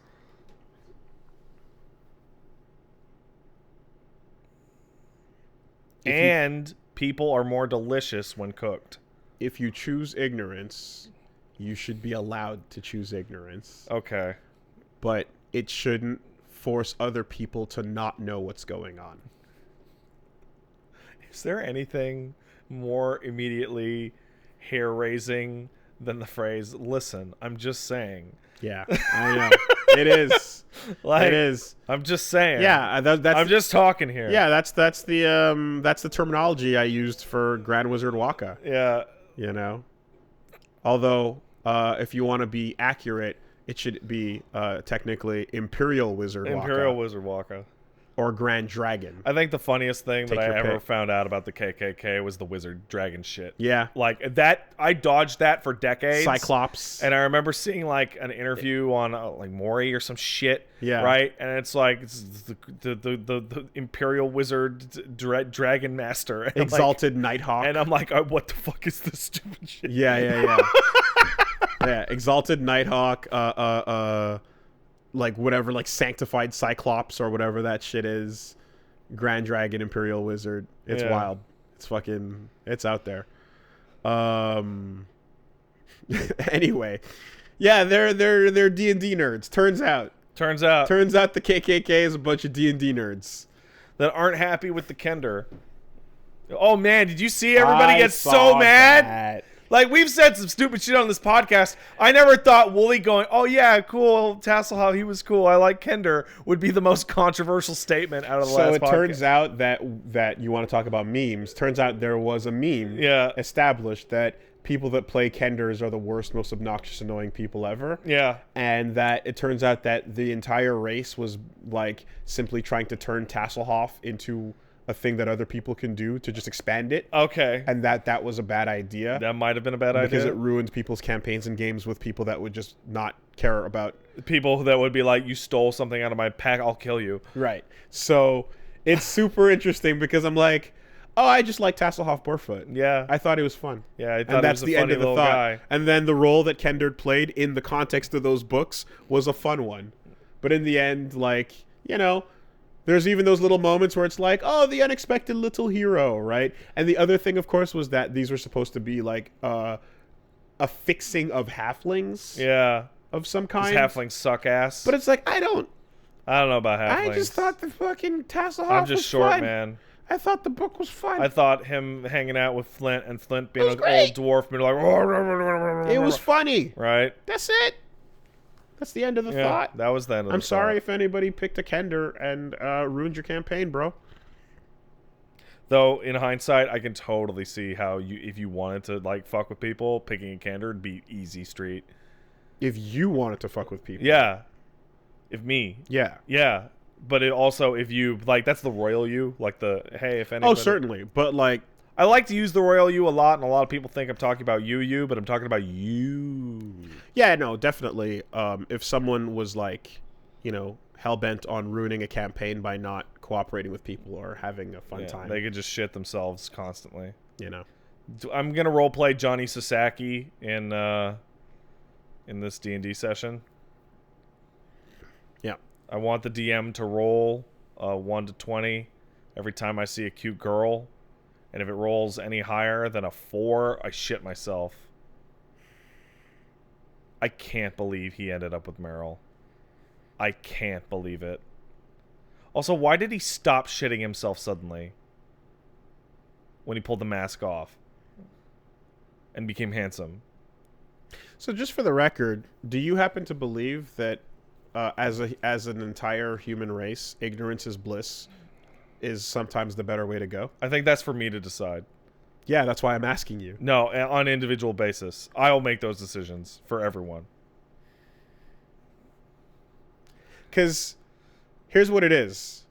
And people are more delicious when cooked. If you choose ignorance, you should be allowed to choose ignorance. Okay. But it shouldn't force other people to not know what's going on. Is there anything more immediately hair-raising than the phrase, listen, I'm just saying? Yeah, I know. It is. It is. I'm just saying. Yeah, that's. I'm just talking here. Yeah, that's the terminology I used for Grand Wizard Waka. Yeah. You know, although if you want to be accurate, it should be technically Imperial Wizard Waka. Imperial Wizard Waka. Or Grand Dragon. I think the funniest thing that I ever found out about the KKK was the wizard dragon shit. Yeah. Like, that, I dodged that for decades. Cyclops. And I remember seeing, like, an interview on, like, Maury or some shit. Yeah. Right? And it's like, it's the Imperial Wizard Dragon Master. And Exalted Nighthawk. And I'm like, oh, what the fuck is this stupid shit? Yeah. Yeah, Exalted Nighthawk, like whatever, like Sanctified Cyclops or whatever that shit is. Grand Dragon, Imperial Wizard. It's wild. It's fucking, it's out there. Anyway, yeah, they're D&D nerds. Turns out the KKK is a bunch of D&D nerds that aren't happy with the Kender. Oh man, did you see everybody get so mad? That. Like, we've said some stupid shit on this podcast. I never thought Wooly going, oh yeah, cool, Tasselhoff, he was cool, I like Kender, would be the most controversial statement out of the last podcast. So it turns out that you want to talk about memes. Turns out there was a meme established that people that play Kenders are the worst, most obnoxious, annoying people ever. Yeah. And that it turns out that the entire race was, like, simply trying to turn Tasselhoff into a thing that other people can do to just expand it. Okay. And that was a bad idea. That might have been a bad idea. Because it ruined people's campaigns and games with people that would just not care about... People that would be like, you stole something out of my pack, I'll kill you. Right. So it's super interesting because I'm like, oh, I just like Tasselhoff Borefoot. Yeah. I thought he was fun. Yeah, I thought he was a funny little guy. And then the role that Kender played in the context of those books was a fun one. But in the end, like, you know... There's even those little moments where it's like, oh, the unexpected little hero, right? And the other thing, of course, was that these were supposed to be like a fixing of halflings. Yeah. Of some kind. Halflings suck ass. But it's like, I don't know about halflings. I just thought the fucking Tasselhoff I'm just was short, fun. man. I thought the book was fun. I thought him hanging out with Flint and Flint being an old dwarf being like... It was funny. Right. That's it. That's the end of the thought. That was the end of the thought. I'm sorry if anybody picked a Kender and ruined your campaign, bro. Though, in hindsight, I can totally see how if you wanted to, like, fuck with people, picking a Kender would be easy street. If you wanted to fuck with people. Yeah. If me. Yeah. Yeah. But it also, if you, like, that's the royal you. Like the, hey, if anybody... Oh, certainly. But, like... I like to use the royal you a lot, and a lot of people think I'm talking about you, but I'm talking about you. Yeah, no, definitely. If someone was like, you know, hell-bent on ruining a campaign by not cooperating with people or having a fun time. They could just shit themselves constantly. You know. I'm going to roleplay Johnny Sasaki in this D&D session. Yeah. I want the DM to roll 1 to 20 every time I see a cute girl. And if it rolls any higher than a 4, I shit myself. I can't believe he ended up with Meryl. I can't believe it. Also, why did he stop shitting himself suddenly? When he pulled the mask off. And became handsome. So just for the record, do you happen to believe that as an entire human race, ignorance is bliss is sometimes the better way to go? I think that's for me to decide. Yeah, that's why I'm asking you. No, on an individual basis. I'll make those decisions for everyone. Because here's what it is.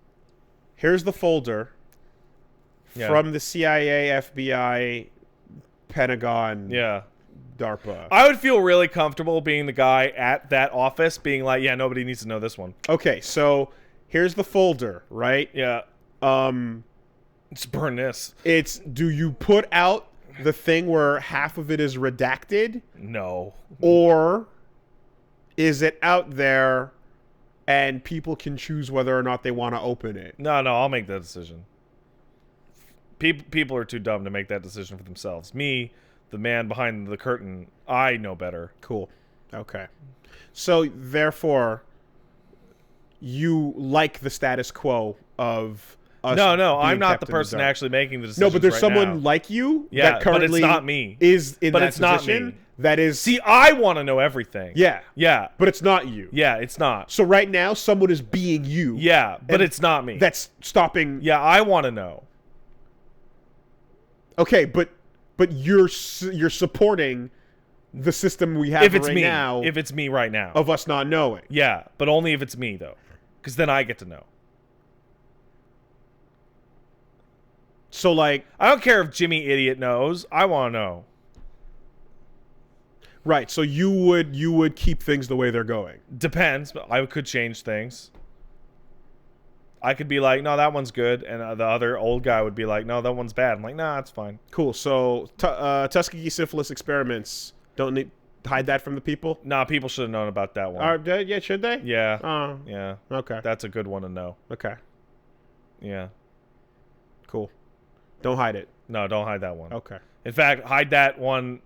Here's the folder from the CIA, FBI, Pentagon, DARPA. I would feel really comfortable being the guy at that office being like, yeah, nobody needs to know this one. Okay, so here's the folder, right? Yeah. Let's burn this. It's, do you put out the thing where half of it is redacted? No. Or is it out there and people can choose whether or not they want to open it? No, I'll make that decision. People are too dumb to make that decision for themselves. Me, the man behind the curtain, I know better. Cool. Okay. So therefore, you like the status quo of us. No, I'm not the person actually making the decision. No, but there's someone like you that currently but it's not me. Is in but that it's position. Not me. That is. See, I want to know everything. Yeah. Yeah. But it's not you. Yeah, it's not. So right now, someone is being you. Yeah, but it's not me. That's stopping. Yeah, I want to know. Okay, but you're supporting the system we have now. If it's me right now. Of us not knowing. Yeah, but only if it's me, though. Because then I get to know. So, like... I don't care if Jimmy Idiot knows. I want to know. Right, so you would keep things the way they're going. Depends, but I could change things. I could be like, no, that one's good, and the other old guy would be like, no, that one's bad. I'm like, nah, it's fine. Cool. So, Tuskegee syphilis experiments, don't need hide that from the people? Nah, people should have known about that one. Yeah, should they? Yeah. Yeah. Okay. That's a good one to know. Okay. Yeah. Cool. Don't hide it. No, don't hide that one. Okay. In fact, hide that one.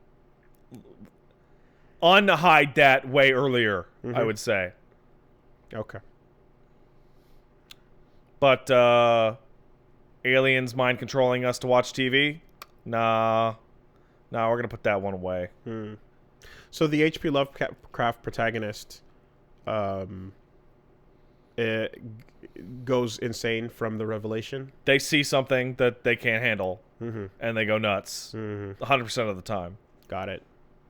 Unhide that way earlier, I would say. Okay. But aliens mind controlling us to watch TV? Nah, we're gonna put that one away. So the H.P. Lovecraft protagonist, it goes insane from the revelation. They see something that they can't handle, and they go nuts. 100% of the time. Got it.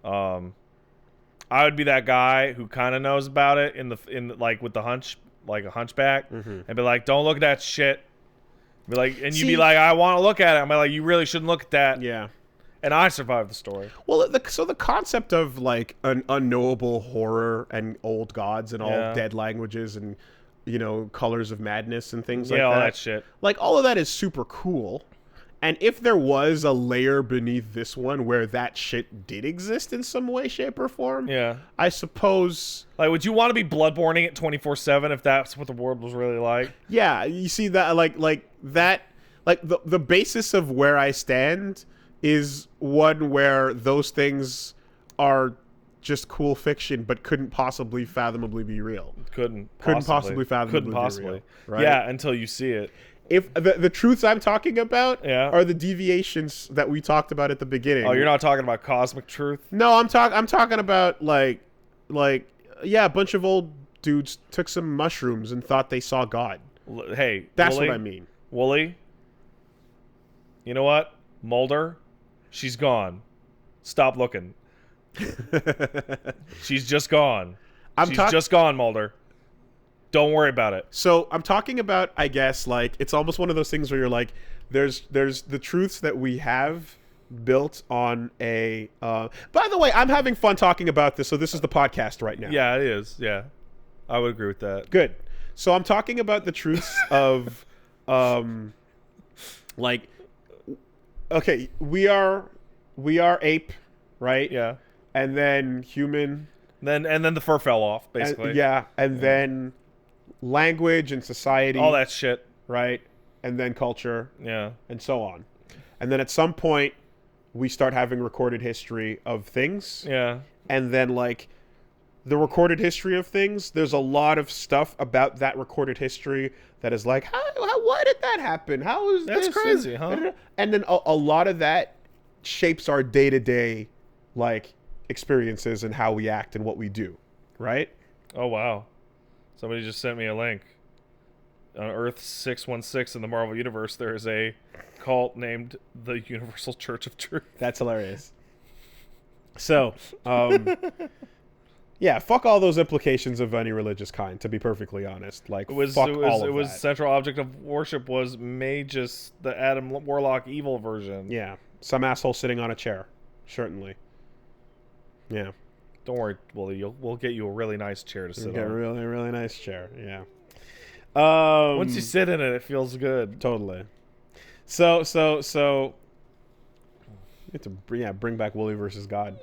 I would be that guy who kind of knows about it in like with the hunch. Like a hunchback, and be like, "Don't look at that shit." Be like, and you'd be like, "I want to look at it." I'm like, "You really shouldn't look at that." Yeah. And I survived the story. Well, so the concept of like an unknowable horror and old gods and all dead languages and colors of madness and things like that. Yeah, all that shit. Like all of that is super cool. And if there was a layer beneath this one where that shit did exist in some way, shape, or form, I suppose... Like, would you want to be Bloodborne-ing it 24/7 if that's what the world was really like? Yeah, you see that, the basis of where I stand is one where those things are just cool fiction, but couldn't possibly fathomably be real. Couldn't possibly fathomably be real. Right? Yeah, until you see it. If the truths I'm talking about are the deviations that we talked about at the beginning. Oh, you're not talking about cosmic truth? No, I'm talking about a bunch of old dudes took some mushrooms and thought they saw God. Hey, that's what I mean. Wooly, you know what? Mulder, she's gone. Stop looking. She's just gone. She's just gone, Mulder. Don't worry about it. So I'm talking about, I guess, like, it's almost one of those things where you're like, there's the truths that we have built on a... by the way, I'm having fun talking about this, so this is the podcast right now. Yeah, it is. Yeah. I would agree with that. Good. So I'm talking about the truths of, like, okay, we are ape, right? Yeah. And then human. And then the fur fell off, basically. And then... language and society, all that shit, right? And then culture, and so on. And then at some point we start having recorded history of things, and then like the recorded history of things, there's a lot of stuff about that recorded history that is like, why did that happen? How is that's this? crazy, huh? And then a lot of that shapes our day-to-day like experiences and how we act and what we do, right? Oh wow. Somebody just sent me a link. On Earth 616 in the Marvel Universe, there is a cult named the Universal Church of Truth. That's hilarious. So, yeah, fuck all those implications of any religious kind, to be perfectly honest. Like, fuck all of that. Central object of worship was Magus, the Adam Warlock evil version. Yeah, some asshole sitting on a chair. Certainly. Yeah. Don't worry, Willie. We'll get you a really nice chair to sit on. Get a really, really nice chair. Yeah. Once you sit in it, it feels good. Totally. So you have to bring back Wooly versus God.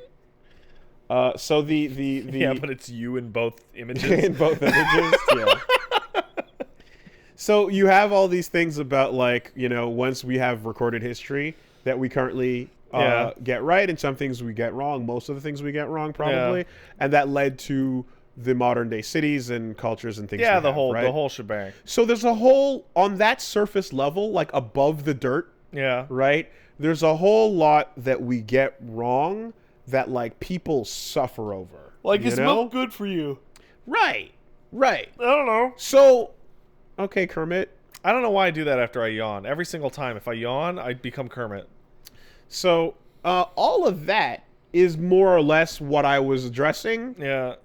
So the yeah, but it's you in both images. in both images. Yeah. So you have all these things about, like, you know, once we have recorded history that we currently get right, and some things we get wrong. Most of the things we get wrong, probably, and that led to the modern day cities and cultures and things. Yeah, the whole shebang. So there's a whole, on that surface level, like above the dirt. Yeah. Right. There's a whole lot that we get wrong that, like, people suffer over. Like, it's not good for you. Right. I don't know. So, okay, Kermit. I don't know why I do that after I yawn. Every single time, if I yawn, I become Kermit. So, all of that is more or less what I was addressing. Yeah.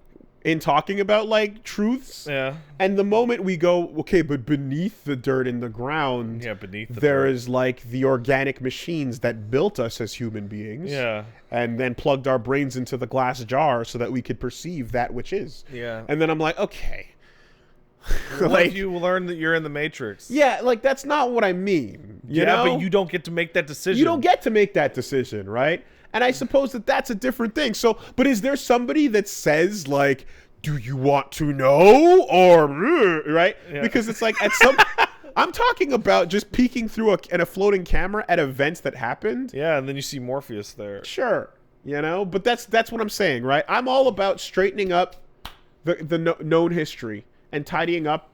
In talking about, like, truths. Yeah. And the moment we go, okay, but beneath the dirt in the ground, there is, like, the organic machines that built us as human beings. Yeah. And then plugged our brains into the glass jar so that we could perceive that which is. Yeah. And then I'm like, okay. Like, you learn that you're in the Matrix. Yeah, like, that's not what I mean. You know? But you don't get to make that decision. You don't get to make that decision, right? And I suppose that that's a different thing. So, but is there somebody that says, like, do you want to know? Or, right? Yeah. Because it's like, at some... I'm talking about just peeking through a floating camera at events that happened. Yeah, and then you see Morpheus there. Sure. You know? But that's what I'm saying, right? I'm all about straightening up the known history and tidying up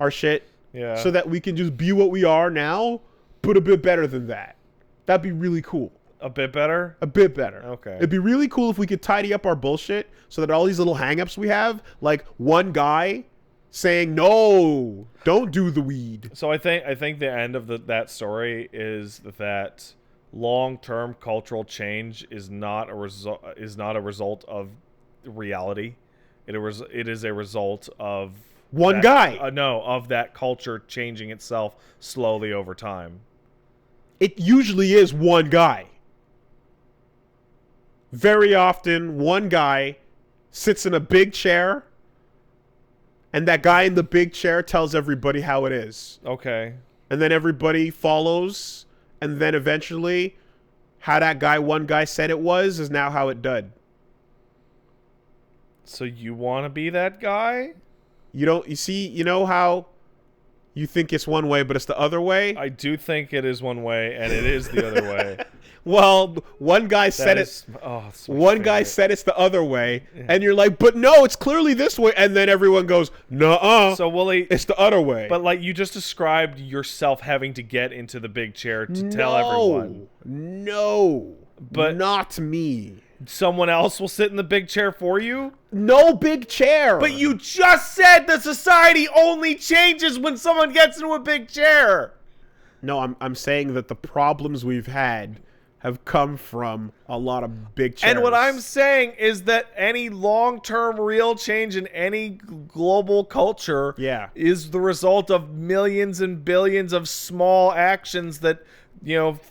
our shit so that we can just be what we are now, but a bit better than that. That'd be really cool. A bit better? A bit better. Okay. It'd be really cool if we could tidy up our bullshit so that all these little hang-ups we have, like one guy saying, no, don't do the weed. So I think the end of that story is that long-term cultural change is not a result of reality. It is a result of one guy. Of that culture changing itself slowly over time. It usually is one guy. Very often, one guy sits in a big chair, and that guy in the big chair tells everybody how it is. Okay. And then everybody follows, and then eventually, how that one guy said it was is now how it did. So you want to be that guy? You know how you think it's one way, but it's the other way? I do think it is one way, and it is the other way. Well, one guy said it. One guy said it's the other way, and you're like, but no, it's clearly this way. And then everyone goes, nuh-uh. So Willie, it's the other way. But like you just described yourself having to get into the big chair to tell everyone. No, but not me. Someone else will sit in the big chair for you? No big chair. But you just said the society only changes when someone gets into a big chair. No, I'm saying that the problems we've had have come from a lot of big chairs. And what I'm saying is that any long-term real change in any global culture is the result of millions and billions of small actions that,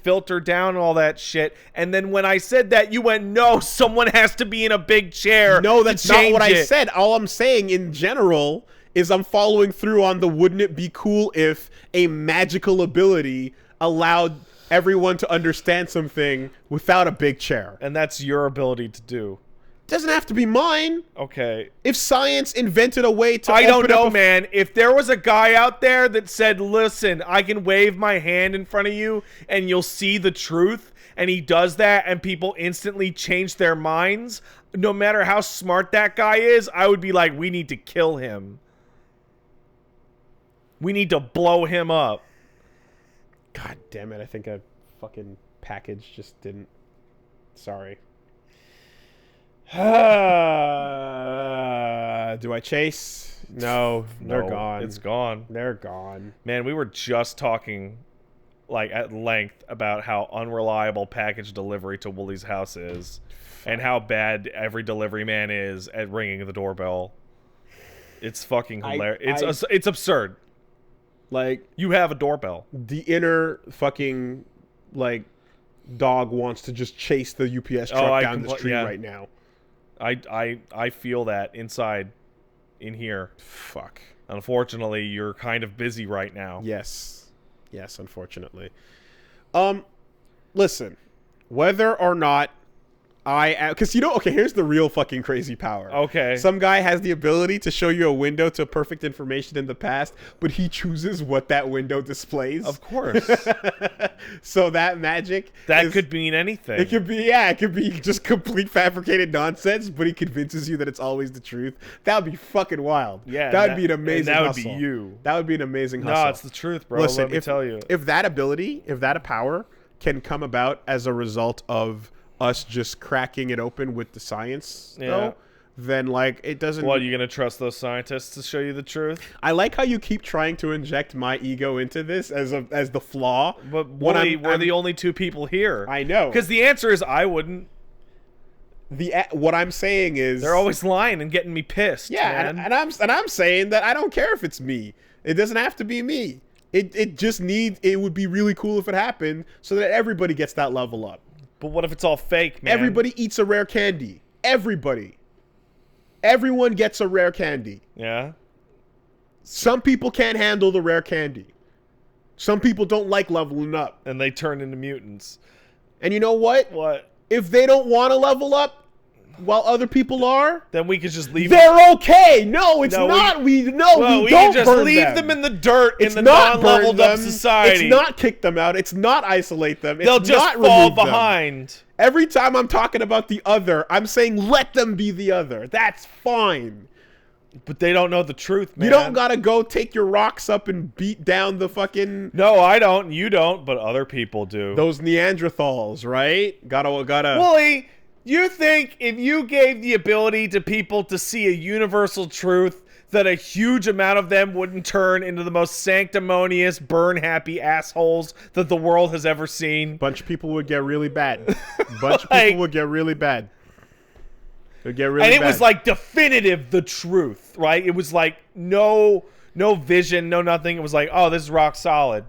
filter down all that shit. And then when I said that, you went, no, someone has to be in a big chair. No, that's not what I said. All I'm saying in general is I'm following through on the wouldn't it be cool if a magical ability allowed everyone to understand something without a big chair. And that's your ability to do. Doesn't have to be mine. Okay. If science invented a way to I don't know, man. If there was a guy out there that said, listen, I can wave my hand in front of you and you'll see the truth, and he does that and people instantly change their minds, no matter how smart that guy is, I would be like, we need to kill him. We need to blow him up. God damn it, I think a fucking package just didn't... Sorry. Do I chase? No, they're gone. It's gone. They're gone. Man, we were just talking, like, at length about how unreliable package delivery to Woolie's house is. And how bad every delivery man is at ringing the doorbell. It's fucking hilarious. It's absurd. Like, you have a doorbell. The inner fucking, like, dog wants to just chase the UPS truck down the street right now. I feel that inside in here. Fuck. Unfortunately, you're kind of busy right now. Yes, unfortunately. Listen, whether or not Because okay, here's the real fucking crazy power. Okay. Some guy has the ability to show you a window to perfect information in the past, but he chooses what that window displays. Of course. So that magic... That could mean anything. It could be just complete fabricated nonsense, but he convinces you that it's always the truth. That would be fucking wild. Yeah. That would be an amazing hustle. That would be you. That would be an amazing hustle. No, it's the truth, bro. Listen, Let me tell you. If that ability, if that power can come about as a result of us just cracking it open with the science, though, then like it doesn't. What, are you gonna trust those scientists to show you the truth? I like how you keep trying to inject my ego into this as the flaw. But we're the only two people here. I know, because the answer is I wouldn't. What I'm saying is they're always lying and getting me pissed. Yeah, man. and I'm saying that I don't care if it's me. It doesn't have to be me. It just needs. It would be really cool if it happened, so that everybody gets that level up. But what if it's all fake, man? Everybody eats a rare candy. Everybody. Everyone gets a rare candy. Yeah. Some people can't handle the rare candy. Some people don't like leveling up. And they turn into mutants. And you know what? What? If they don't want to level up while other people are, then we could just leave they're okay. No, it's not. We don't can just burn leave them in the dirt it's in the not non-leveled up society. It's not kick them out. It's not isolate them. It's They'll just not fall remove them. behind. Every time I'm talking about the other, I'm saying let them be the other. That's fine. But they don't know the truth, man. You don't gotta go take your rocks up and beat down the fucking... No, I don't. You don't, but other people do. Those Neanderthals, right? Gotta... Wooly, you think if you gave the ability to people to see a universal truth, that a huge amount of them wouldn't turn into the most sanctimonious, burn-happy assholes that the world has ever seen? Bunch of people would get really bad. Bunch of people would get really bad. It'd get really bad. And it was like definitive the truth, right? It was like no vision, no nothing. It was like, oh, this is rock solid.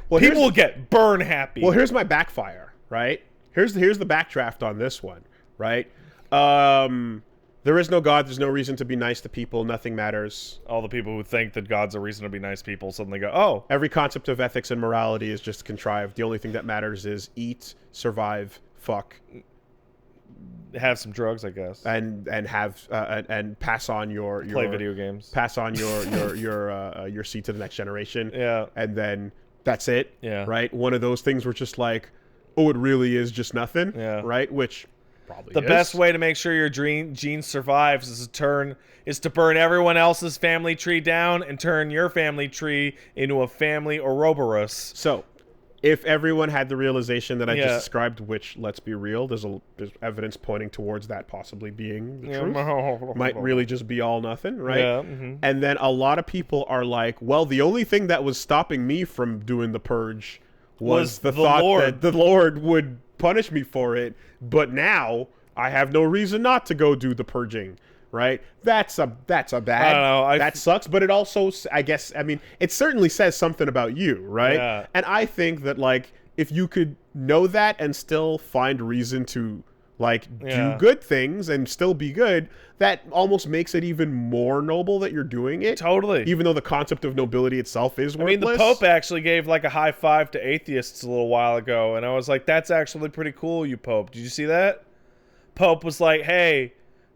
Well, people will get burn happy. Well, here's my backfire, right? Here's the backdraft on this one, right? There is no God. There's no reason to be nice to people. Nothing matters. All the people who think that God's a reason to be nice people suddenly go, oh. Every concept of ethics and morality is just contrived. The only thing that matters is eat, survive, fuck. Have some drugs, I guess. And have and pass on your play video games. Pass on your seed to the next generation. Yeah. And then that's it. Yeah. Right? One of those things where just like, oh, it really is just nothing. Yeah. Right? Which probably the best way to make sure your gene survives is to burn everyone else's family tree down and turn your family tree into a family Ouroboros. So, if everyone had the realization that I just described, which, let's be real, there's evidence pointing towards that possibly being the truth. Might really just be all nothing, right? Yeah. Mm-hmm. And then a lot of people are like, well, the only thing that was stopping me from doing the purge was the thought that the Lord would punish me for it, but now I have no reason not to go do the purging, right? That's a bad. I don't know. That sucks, but it also, I guess, I mean, it certainly says something about you, right? Yeah. And I think that, like, if you could know that and still find reason to, like, do good things and still be good, that almost makes it even more noble that you're doing it. Totally. Even though the concept of nobility itself is worthless. I mean, the Pope actually gave, like, a high five to atheists a little while ago, and I was like, that's actually pretty cool, you Pope. Did you see that? Pope was like, hey,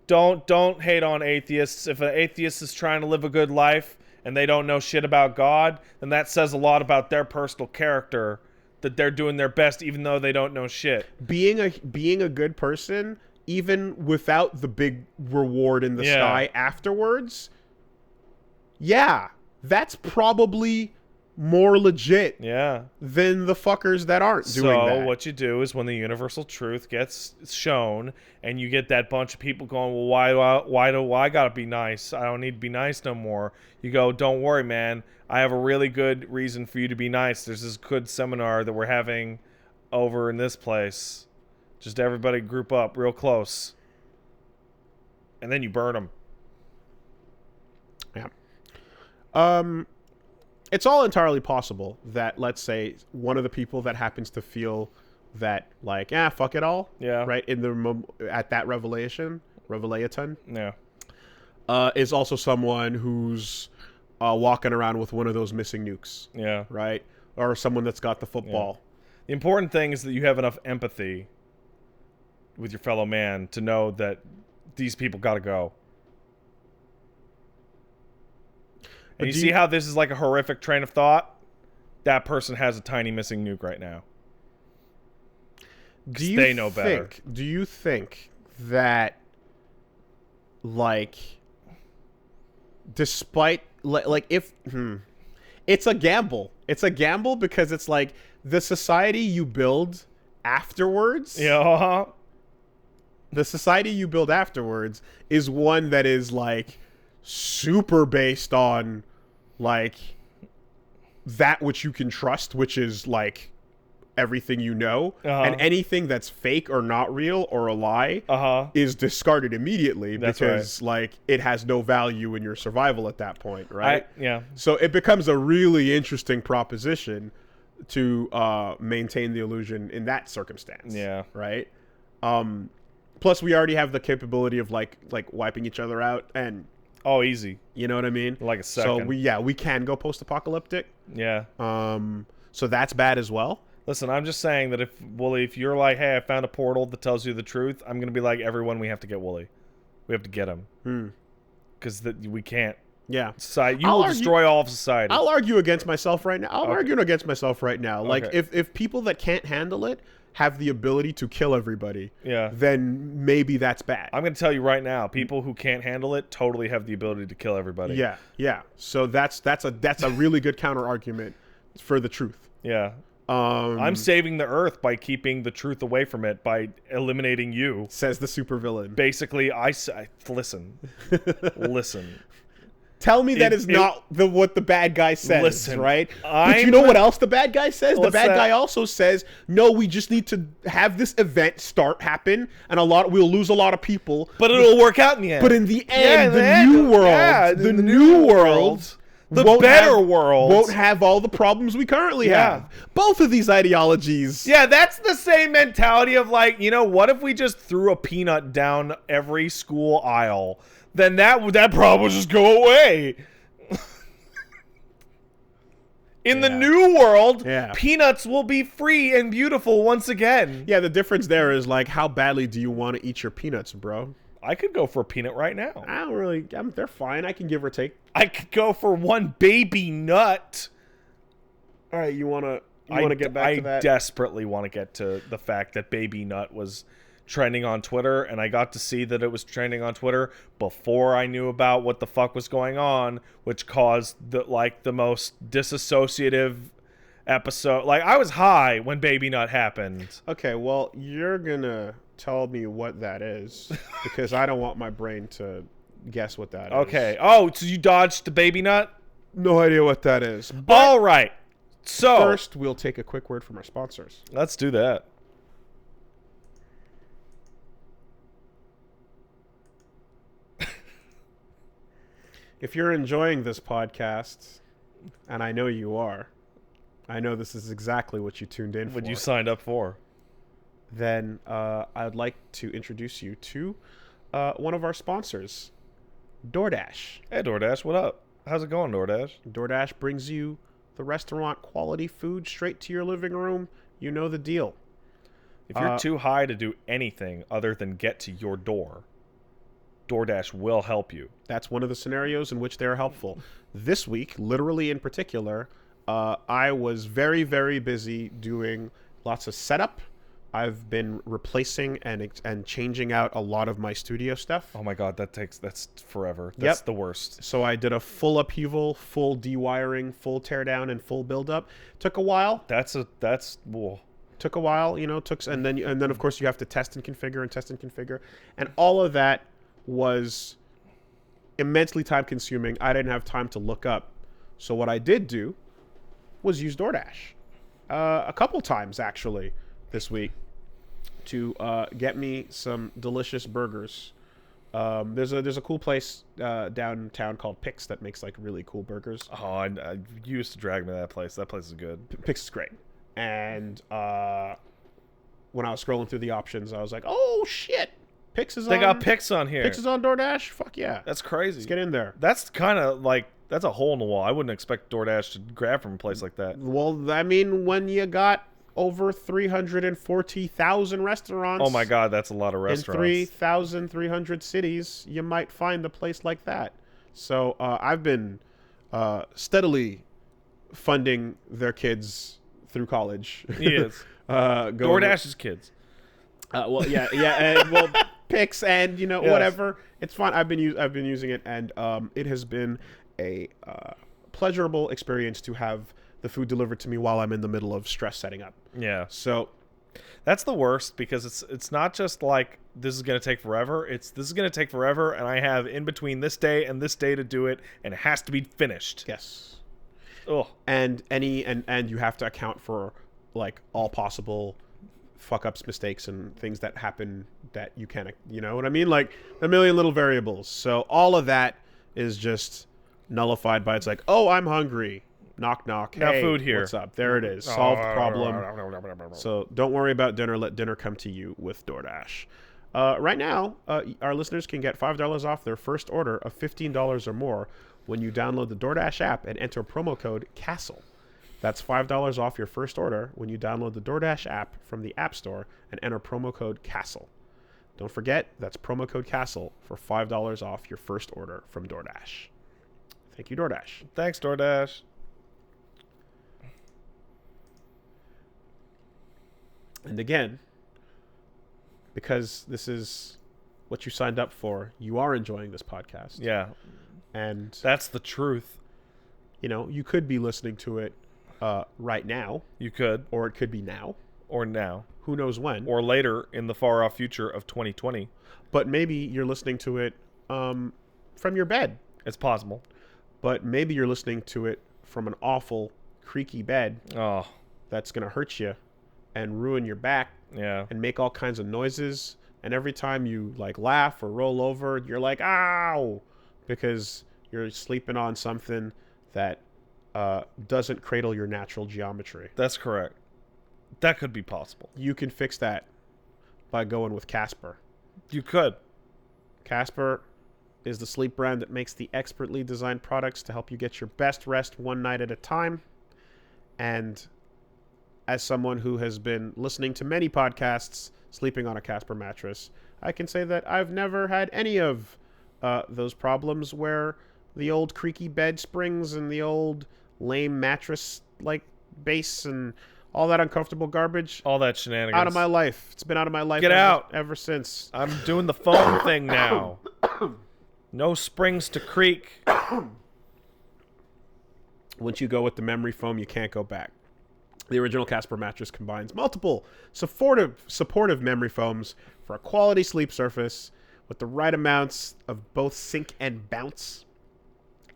don't hate on atheists. If an atheist is trying to live a good life and they don't know shit about God, then that says a lot about their personal character, that they're doing their best even though they don't know shit. Being a good person, even without the big reward in the sky afterwards, that's probably more legit than the fuckers that aren't doing that. So what you do is when the universal truth gets shown and you get that bunch of people going, well, why do I gotta be nice? I don't need to be nice no more. You go, don't worry, man. I have a really good reason for you to be nice. There's this good seminar that we're having over in this place. Just everybody group up real close. And then you burn them. Yeah. It's all entirely possible that, let's say, one of the people that happens to feel that, like, fuck it all, right, at that revelation, is also someone who's walking around with one of those missing nukes, right, or someone that's got the football. The important thing is that you have enough empathy with your fellow man to know that these people got to go. And you see how this is like a horrific train of thought? That person has a tiny missing nuke right now. They know better. Do you think that, like, despite, like, if, it's a gamble. It's a gamble because it's like the society you build afterwards. Yeah. The society you build afterwards is one that is, like, super based on, like, that which you can trust, which is, like, everything you know, and anything that's fake or not real or a lie is discarded immediately because like it has no value in your survival at that point, right? Yeah. So it becomes a really interesting proposition to maintain the illusion in that circumstance. Yeah. Right. Plus, we already have the capability of like wiping each other out, and easy. You know what I mean? Like a second. So we can go post-apocalyptic. Yeah. So that's bad as well. Listen, I'm just saying that if you're like, hey, I found a portal that tells you the truth, I'm going to be like, everyone, we have to get Wooly. We have to get him. Because we can't. Yeah. You will destroy all of society. I'll argue against myself right now. Like, if people that can't handle it have the ability to kill everybody, then maybe that's bad. I'm going to tell you right now, people who can't handle it totally have the ability to kill everybody. Yeah. So that's a really good counter argument for the truth. Yeah. I'm saving the Earth by keeping the truth away from it by eliminating you, says the supervillain. Basically, listen. Tell me that is not what the bad guy says, listen, right? But you know what else the bad guy says? The bad guy also says, no, we just need to have this event happen, and we'll lose a lot of people. But it'll work out in the end. But in the end, the new world, the better world won't have all the problems we currently have. Both of these ideologies. Yeah, that's the same mentality of like, what if we just threw a peanut down every school aisle? Then that problem would just go away. In the new world, peanuts will be free and beautiful once again. Yeah, the difference there is like, how badly do you want to eat your peanuts, bro? I could go for a peanut right now. I don't really. They're fine. I can give or take. I could go for one baby nut. All right, you want to get back to that? I desperately want to get to the fact that Babynut was trending on Twitter, and I got to see that it was trending on Twitter before I knew about what the fuck was going on, which caused the most disassociative episode. Like, I was high when Babynut happened. Okay, well, you're gonna tell me what that is because I don't want my brain to guess what that is. Okay. Oh, so you dodged the Babynut? No idea what that is. All right. So first, we'll take a quick word from our sponsors. Let's do that. If you're enjoying this podcast, and I know you are, I know this is exactly what you tuned in for. What you signed up for. Then I'd like to introduce you to one of our sponsors, DoorDash. Hey, DoorDash, what up? How's it going, DoorDash? DoorDash brings you the restaurant quality food straight to your living room. You know the deal. If you're too high to do anything other than get to your door, DoorDash will help you. That's one of the scenarios in which they're helpful. This week, literally in particular, I was very, very busy doing lots of setup. I've been replacing and changing out a lot of my studio stuff. Oh my god, that's forever. That's the worst. So I did a full upheaval, full dewiring, full teardown, and full buildup. Took a while. Took a while, and then of course you have to test and configure, and all of that was immensely time consuming. I didn't have time to look up. So what I did do was use DoorDash a couple times actually this week to get me some delicious burgers. There's a cool place downtown called Pix that makes like really cool burgers. Oh, I used to drag me to that place. That place is good. Pix is great. And when I was scrolling through the options, I was like, oh shit, They got Pix on here. Pix is on DoorDash? Fuck yeah. That's crazy. Let's get in there. That's kind of like, that's a hole in the wall. I wouldn't expect DoorDash to grab from a place like that. Well, I mean, when you got over 340,000 restaurants. Oh my God, that's a lot of restaurants. In 3,300 cities, you might find a place like that. So I've been steadily funding their kids through college. He is. DoorDash's kids. Well, and Pix and whatever. It's fun. I've been using it, and it has been a pleasurable experience to have the food delivered to me while I'm in the middle of stress setting up. Yeah. So that's the worst, because it's not just like this is going to take forever. This is going to take forever, and I have in between this day and this day to do it, and it has to be finished. Yes. Oh. And you have to account for like all possible fuck ups, mistakes, and things that happen that you can't, you know what I mean? Like a million little variables. So all of that is just nullified by it's like, oh, I'm hungry. Knock, knock. Now hey, food here. What's up? There it is. Solved problem. So don't worry about dinner. Let dinner come to you with DoorDash. Right now, our listeners can get $5 off their first order of $15 or more when you download the DoorDash app and enter promo code CASTLE. That's $5 off your first order when you download the DoorDash app from the App Store and enter promo code CASTLE. Don't forget, that's promo code CASTLE for $5 off your first order from DoorDash. Thank you, DoorDash. Thanks, DoorDash. And again, because this is what you signed up for, you are enjoying this podcast. Yeah. And that's the truth. You could be listening to it right now. You could. Or it could be now. Or now. Who knows when. Or later in the far off future of 2020. But maybe you're listening to it from your bed. It's possible. But maybe you're listening to it from an awful, creaky bed. Oh. That's going to hurt you and ruin your back. Yeah. And make all kinds of noises. And every time you like laugh or roll over, you're like, ow! Because you're sleeping on something that doesn't cradle your natural geometry. That's correct. That could be possible. You can fix that by going with Casper. You could. Casper is the sleep brand that makes the expertly designed products to help you get your best rest one night at a time. And as someone who has been listening to many podcasts sleeping on a Casper mattress, I can say that I've never had any of those problems where the old creaky bed springs and the old lame mattress like base and all that uncomfortable garbage. All that shenanigans. Out of my life. It's been out of my life. Get out. Ever since. I'm doing the foam thing now. No springs to creak. Once you go with the memory foam, you can't go back. The original Casper mattress combines multiple supportive memory foams for a quality sleep surface with the right amounts of both sink and bounce.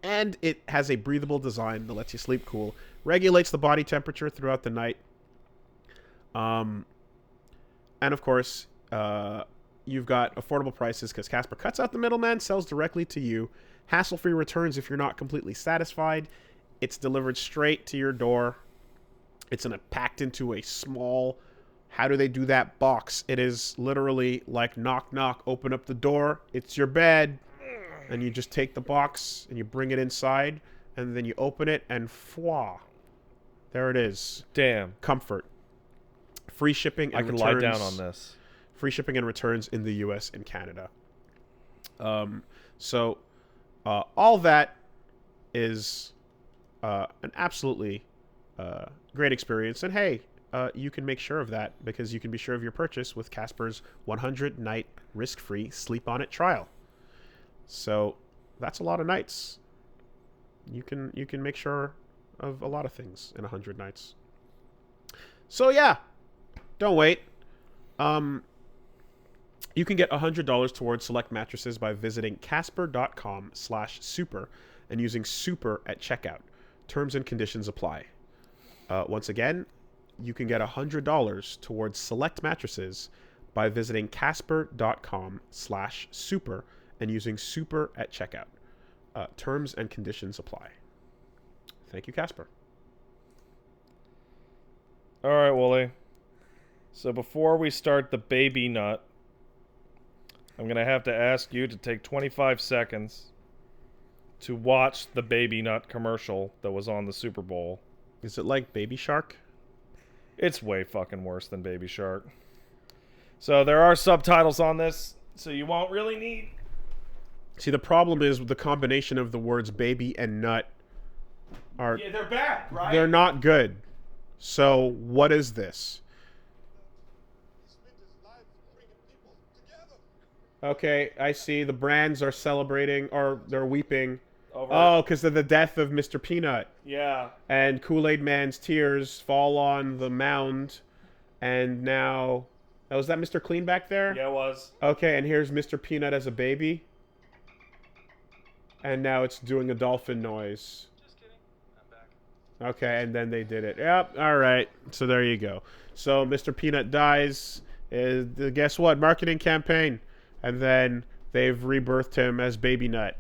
And it has a breathable design that lets you sleep cool, regulates the body temperature throughout the night. And of course, you've got affordable prices because Casper cuts out the middleman, sells directly to you. Hassle-free returns if you're not completely satisfied. It's delivered straight to your door. It's packed into a small, how do they do that box? It is literally like knock, knock, open up the door. It's your bed. And you just take the box and you bring it inside. And then you open it and fwah. There it is. Damn. Comfort. Free shipping and returns. I could lie down on this. Free shipping and returns in the US and Canada. So all that is an absolutely great experience. And hey, you can make sure of that because you can be sure of your purchase with Casper's 100-night risk-free sleep on it trial. So that's a lot of nights. You can make sure of a lot of things in 100 nights. So yeah, don't wait. You can get $100 towards select mattresses by visiting casper.com/super and using super at checkout. Terms and conditions apply. Once again, you can get $100 towards select mattresses by visiting casper.com/super and using super at checkout. Terms and conditions apply. Thank you, Casper. All right, Wooly. So before we start the Babynut, I'm going to have to ask you to take 25 seconds to watch the Babynut commercial that was on the Super Bowl. Is it like Baby Shark? It's way fucking worse than Baby Shark. So there are subtitles on this, so you won't really need... See, the problem is with the combination of the words baby and nut are... Yeah, they're bad, right? They're not good. So, what is this? Okay, I see. The brands are celebrating, or they're weeping. Because of the death of Mr. Peanut. Yeah. And Kool-Aid Man's tears fall on the mound. And now... Oh, was that Mr. Clean back there? Yeah, it was. Okay, and here's Mr. Peanut as a baby. And now it's doing a dolphin noise. Just kidding. I'm back. Okay, and then they did it. Yep, all right. So there you go. So Mr. Peanut dies. Guess what? Marketing campaign. And then they've rebirthed him as Babynut.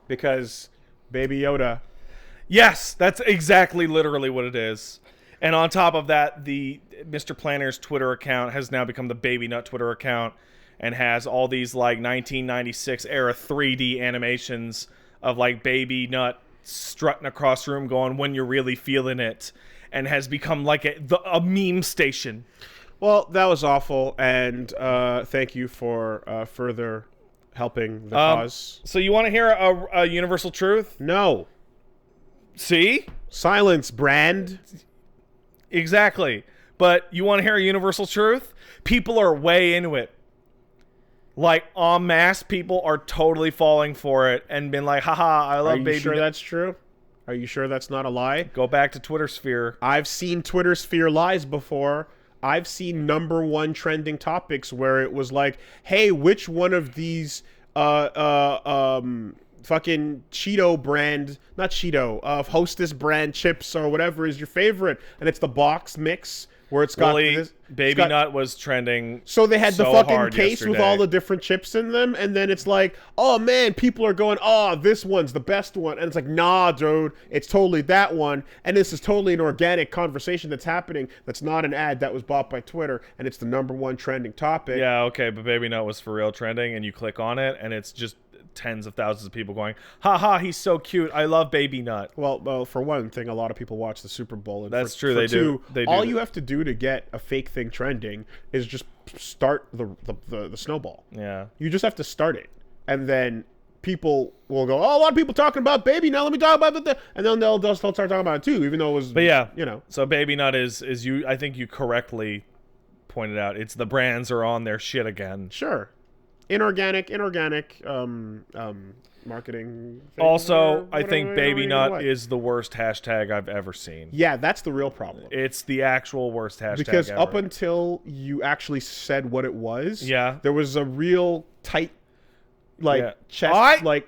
Because Baby Yoda. Yes, that's exactly literally what it is. And on top of that, the Mr. Planner's Twitter account has now become the Babynut Twitter account and has all these like 1996 era 3D animations of like Babynut strutting across the room going, "When you're really feeling it," and has become like a meme station. Well, that was awful, and thank you for further helping the cause. So you want to hear a universal truth? No. See? Silence, brand. Exactly. But you want to hear a universal truth? People are way into it. Like, en masse, people are totally falling for it and been like, haha, I love Baby. Are you sure that's true? Are you sure that's not a lie? Go back to Twitter Sphere. I've seen Twitter Sphere lies before. I've seen #1 trending topics where it was like, hey, which one of these fucking Cheeto brand, not Cheeto, Hostess brand chips or whatever is your favorite? And it's the box mix where it's got this. Babynut was trending. So they had the fucking case yesterday with all the different chips in them, and then it's like, oh man, people are going, oh, this one's the best one, and it's like, nah, dude, it's totally that one, and this is totally an organic conversation that's happening. That's not an ad that was bought by Twitter, and it's the #1 trending topic. Yeah, okay, but Babynut was for real trending, and you click on it, and it's just tens of thousands of people going, haha, he's so cute, I love Babynut. Well, for one thing, a lot of people watch the Super Bowl. And that's true. They do. All you have to do to get a fake thing trending is just start the snowball. Yeah. You just have to start it, and then people will go, oh, a lot of people talking about Babynut. Let me talk about it, and then they'll start talking about it too, even though it was. But yeah, you know. So Babynut is you. I think you correctly pointed out. It's the brands are on their shit again. Sure. Inorganic marketing thing. Also, I think Babynut is the worst hashtag I've ever seen. Yeah, that's the real problem. It's the actual worst hashtag because ever. Up until you actually said what it was, yeah, there was a real tight chest. What?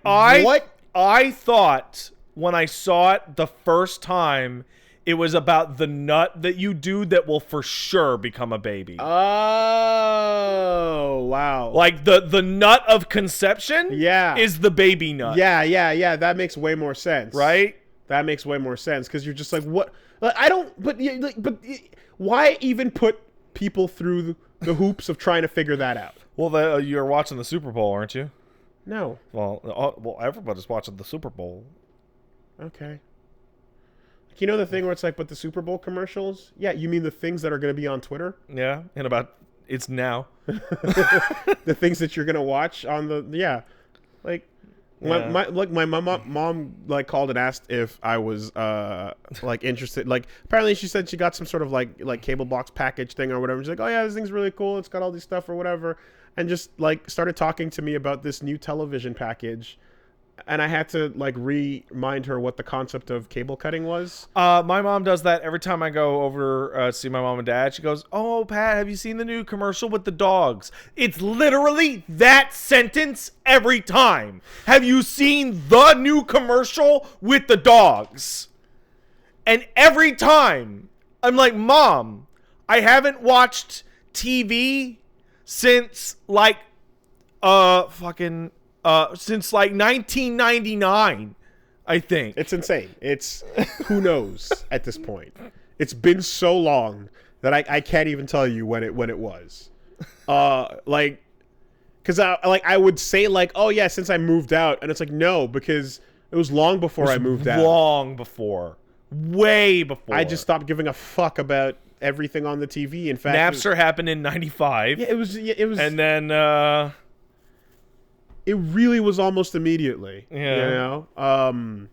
I thought when I saw it the first time, it was about the nut that you do that will for sure become a baby. Oh, wow. Like the nut of conception is the baby nut. Yeah. That makes way more sense. Right? That makes way more sense because you're just like, what? Like, I don't, but why even put people through the hoops of trying to figure that out? Well, you're watching the Super Bowl, aren't you? No. Well, everybody's watching the Super Bowl. Okay. You know the thing where it's like, but the Super Bowl commercials? Yeah, you mean the things that are going to be on Twitter? Yeah, it's now. The things that you're going to watch on the, Like, my mom like called and asked if I was like interested. Like, apparently she said she got some sort of like cable box package thing or whatever. She's like, oh yeah, this thing's really cool. It's got all these stuff or whatever. And just like started talking to me about this new television package. And I had to like remind her what the concept of cable cutting was. My mom does that every time I go over to see my mom and dad. She goes, "Oh, Pat, have you seen the new commercial with the dogs?" It's literally that sentence every time. Have you seen the new commercial with the dogs? And every time I'm like, Mom, I haven't watched TV since like since like 1999, I think. It's insane. It's who knows at this point. It's been so long that I can't even tell you when it was. Like, because I would say like, oh yeah, since I moved out, and it's like no, because it was long before I moved out. Long before. Way before. I just stopped giving a fuck about everything on the TV. In fact, Napster happened in '95. Yeah, it was. And then it really was almost immediately. Yeah. You know.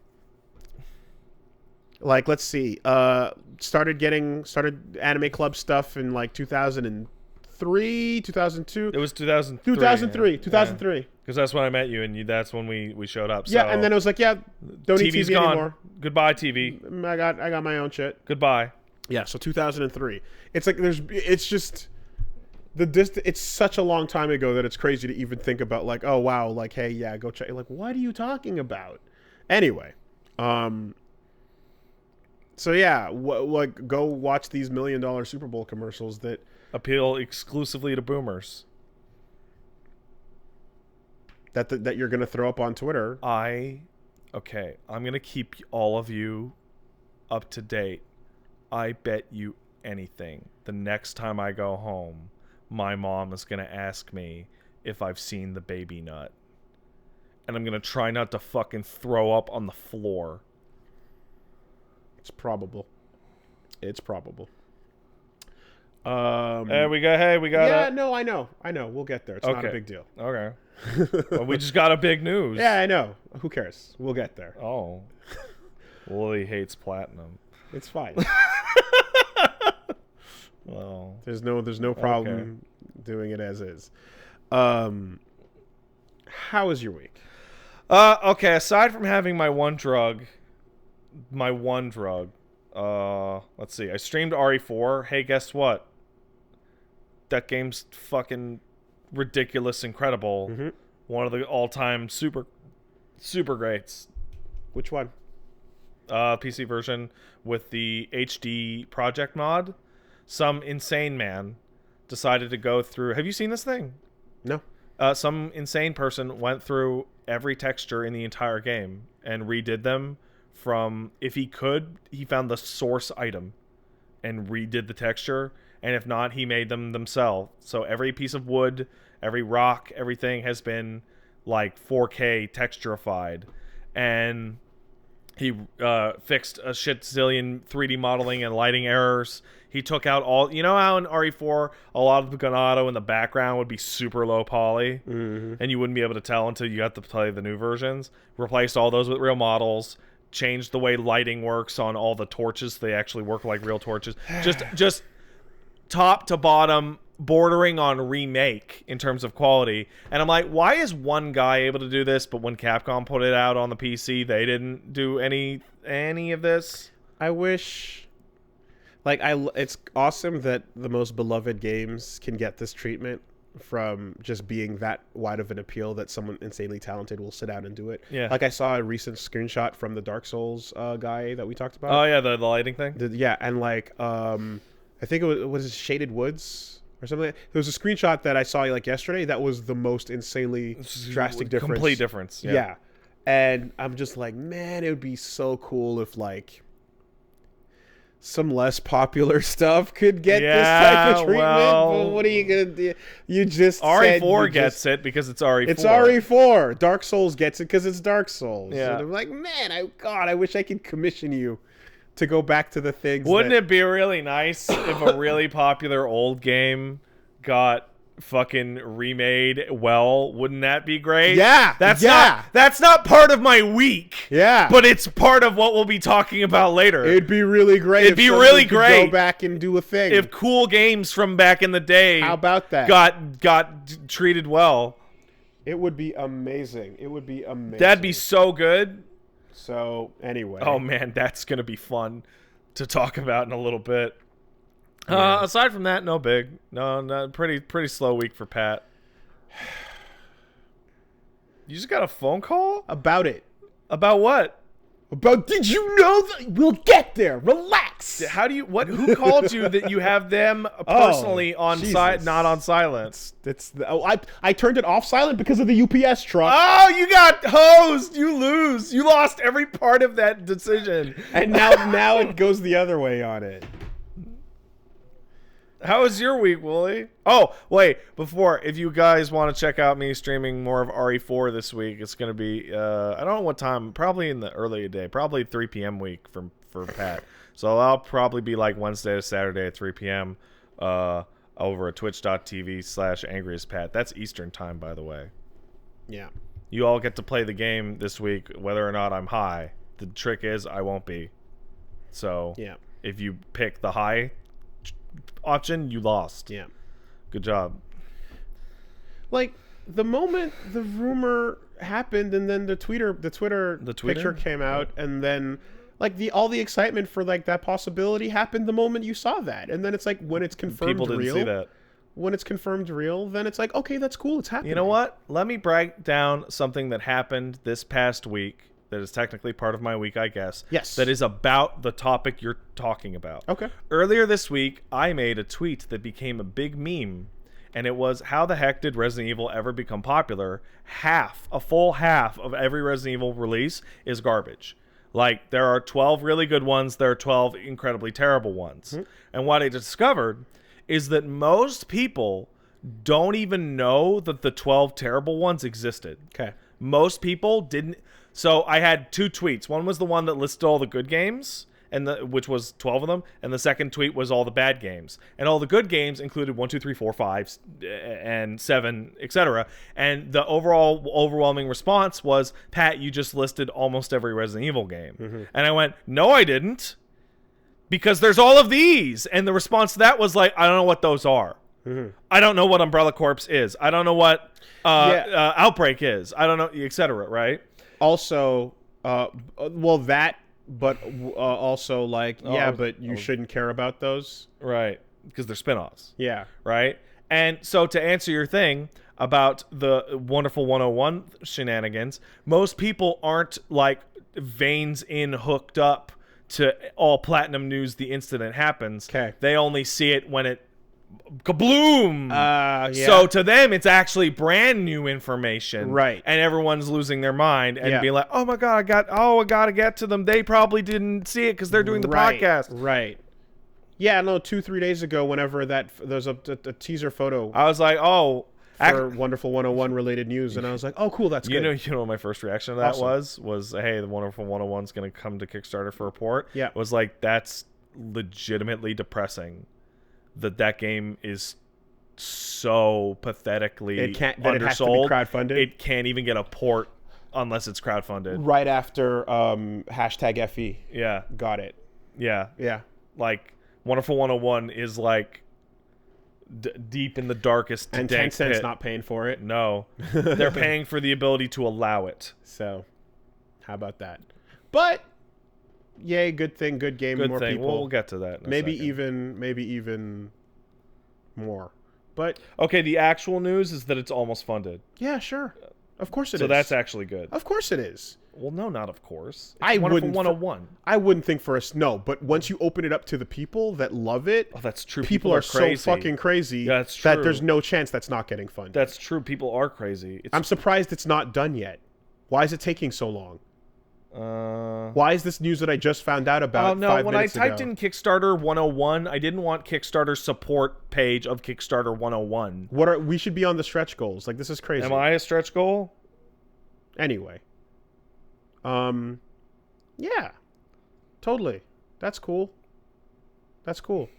Like, let's see. Started Anime Club stuff in like 2003, 2002. It was 2003. 2003. Because that's when I met you, and that's when we showed up. Yeah, so and then it was like, yeah, don't need TV's TV gone. anymore. Goodbye, TV. I got my own shit. Goodbye. Yeah, so 2003. It's like it's just it's such a long time ago that it's crazy to even think about. Like, oh wow, like, hey, yeah, go check. Like, what are you talking about? Anyway, so yeah, like, go watch these $1 million Super Bowl commercials that appeal exclusively to boomers. That you're gonna throw up on Twitter. Okay, I'm gonna keep all of you up to date. I bet you anything, the next time I go home, my mom is gonna ask me if I've seen the Babynut, and I'm gonna try not to fucking throw up on the floor. It's probable. Hey, we got. Yeah, no, I know. We'll get there. It's not a big deal. Okay. Well, we just got a big news. Yeah, I know. Who cares? We'll get there. Oh. Wooly hates platinum. It's fine. Well, there's no problem doing it as is. How was your week? Okay, aside from having my one drug, let's see. I streamed RE4. Hey, guess what? That game's fucking ridiculous, incredible. Mm-hmm. One of the all-time super greats. Which one? PC version with the HD project mod. Some insane man decided to go through. Have you seen this thing? No. Some insane person went through every texture in the entire game and redid them from, if he could, he found the source item and redid the texture, and if not, he made them themselves. So every piece of wood, every rock, everything has been like 4K texturified, and he fixed a shit zillion 3D modeling and lighting errors. He took out all... You know how in RE4, a lot of the Ganado in the background would be super low poly? Mm-hmm. And you wouldn't be able to tell until you got to play the new versions? Replaced all those with real models. Changed the way lighting works on all the torches. They actually work like real torches. Just top to bottom, bordering on remake in terms of quality. And I'm like, why is one guy able to do this, but when Capcom put it out on the PC, they didn't do any of this? I wish... Like, it's awesome that the most beloved games can get this treatment from just being that wide of an appeal that someone insanely talented will sit down and do it. Yeah. Like, I saw a recent screenshot from the Dark Souls guy that we talked about. Oh, yeah, the lighting thing? Yeah, and like, I think it was Shaded Woods or something. There was a screenshot that I saw like yesterday that was the most insanely drastic difference. Complete difference. Yeah. And I'm just like, man, it would be so cool if like some less popular stuff could get this type of treatment. Well, but what are you gonna do? You just RE4 gets it because it's RE4. It's RE4. Dark Souls gets it because it's Dark Souls. Yeah. And I'm like, man, I wish I could commission you to go back to the things. Wouldn't it be really nice if a really popular old game got fucking remade? Well, wouldn't that be great? Yeah. That's not part of my week. Yeah. But it's part of what we'll be talking about later. It'd be really great. It'd be really great. Go back and do a thing. If cool games from back in the day, how about that? Got treated well. It would be amazing. That'd be so good. So anyway. Oh man, that's gonna be fun to talk about in a little bit. Yeah. Aside from that, no big. No, pretty slow week for Pat. You just got a phone call? About it. About what? About, did you know that? We'll get there. Relax. How do you, who called you that you have them personally on not on silent? I turned it off silent because of the UPS truck. Oh, you got hosed. You lose. You lost every part of that decision. And now it goes the other way on it. How was your week, Wooly? Oh, wait. Before, if you guys want to check out me streaming more of RE4 this week, it's going to be, I don't know what time, probably in the early day, probably 3 p.m. week for Pat. So I'll probably be like Wednesday to Saturday at 3 p.m. Over at twitch.tv/angriestpat. That's Eastern time, by the way. Yeah. You all get to play the game this week, whether or not I'm high. The trick is I won't be. So yeah. If you pick the high option, you lost. Yeah. Good job. Like, the moment the rumor happened and then the Twitter picture came out, and then like all the excitement for like that possibility happened the moment you saw that. And then it's like, when it's confirmed People didn't see that. When it's confirmed real, then it's like, okay, that's cool, it's happening. You know what? Let me break down something that happened this past week that is technically part of my week, I guess. Yes. That is about the topic you're talking about. Okay. Earlier this week, I made a tweet that became a big meme, and it was, how the heck did Resident Evil ever become popular? A full half of every Resident Evil release is garbage. Like, there are 12 really good ones, there are 12 incredibly terrible ones. Mm-hmm. And what I discovered is that most people don't even know that the 12 terrible ones existed. Okay. Most people didn't. So I had two tweets. One was the one that listed all the good games, which was 12 of them, and the second tweet was all the bad games. And all the good games included 1, 2, 3, 4, 5, and 7, etc. And the overwhelming response was, Pat, you just listed almost every Resident Evil game. Mm-hmm. And I went, no, I didn't. Because there's all of these. And the response to that was like, I don't know what those are. Mm-hmm. I don't know what Umbrella Corps is. I don't know what Outbreak is. I don't know, etc. Right? Also, that, but also like, but you shouldn't care about those. Right. Because they're spinoffs. Yeah. Right? And so to answer your thing about the Wonderful 101 shenanigans, most people aren't like veins in hooked up to all Platinum news the instant it happens. Okay. They only see it when it kabloom. Yeah. So to them, it's actually brand new information. Right. And everyone's losing their mind and being like, oh my God, I got to get to them. They probably didn't see it because they're doing the podcast. Right. Yeah, no, 2-3 days ago, whenever there's a teaser photo. I was like, for Wonderful 101 related news, and I was like, oh, cool, that's good. You know what my first reaction to that was, hey, the Wonderful 101's going to come to Kickstarter for a port. Yeah. It was like, that's legitimately depressing that game is so pathetically undersold. It has to be crowdfunded. It can't even get a port unless it's crowdfunded. Right after #FE. Yeah. Got it. Yeah. Yeah. Like, Wonderful 101 is like deep in the darkest and dank Tencent's pit. not paying for it. No. They're paying for the ability to allow it. So, how about that? But yay, good thing, good game, good more thing. people. We'll get to that in a maybe second. even more. But okay, the actual news is that it's almost funded. Yeah, sure. Of course it is. So that's actually good. Of course it is. Well, no, not of course. I wouldn't 101. I wouldn't think for us. No, but once you open it up to the people that love it, that's true. People are crazy. so fucking crazy. Yeah, that's true. That there's no chance that's not getting funded. That's true. People are crazy. I'm surprised it's not done yet. Why is it taking so long? Why is this news that I just found out about? Oh no! 5 when minutes I typed ago? in Kickstarter 101, I didn't want Kickstarter support page of Kickstarter 101. We should be on the stretch goals. Like, this is crazy. Am I a stretch goal? Anyway. Yeah. Totally. That's cool. That's cool.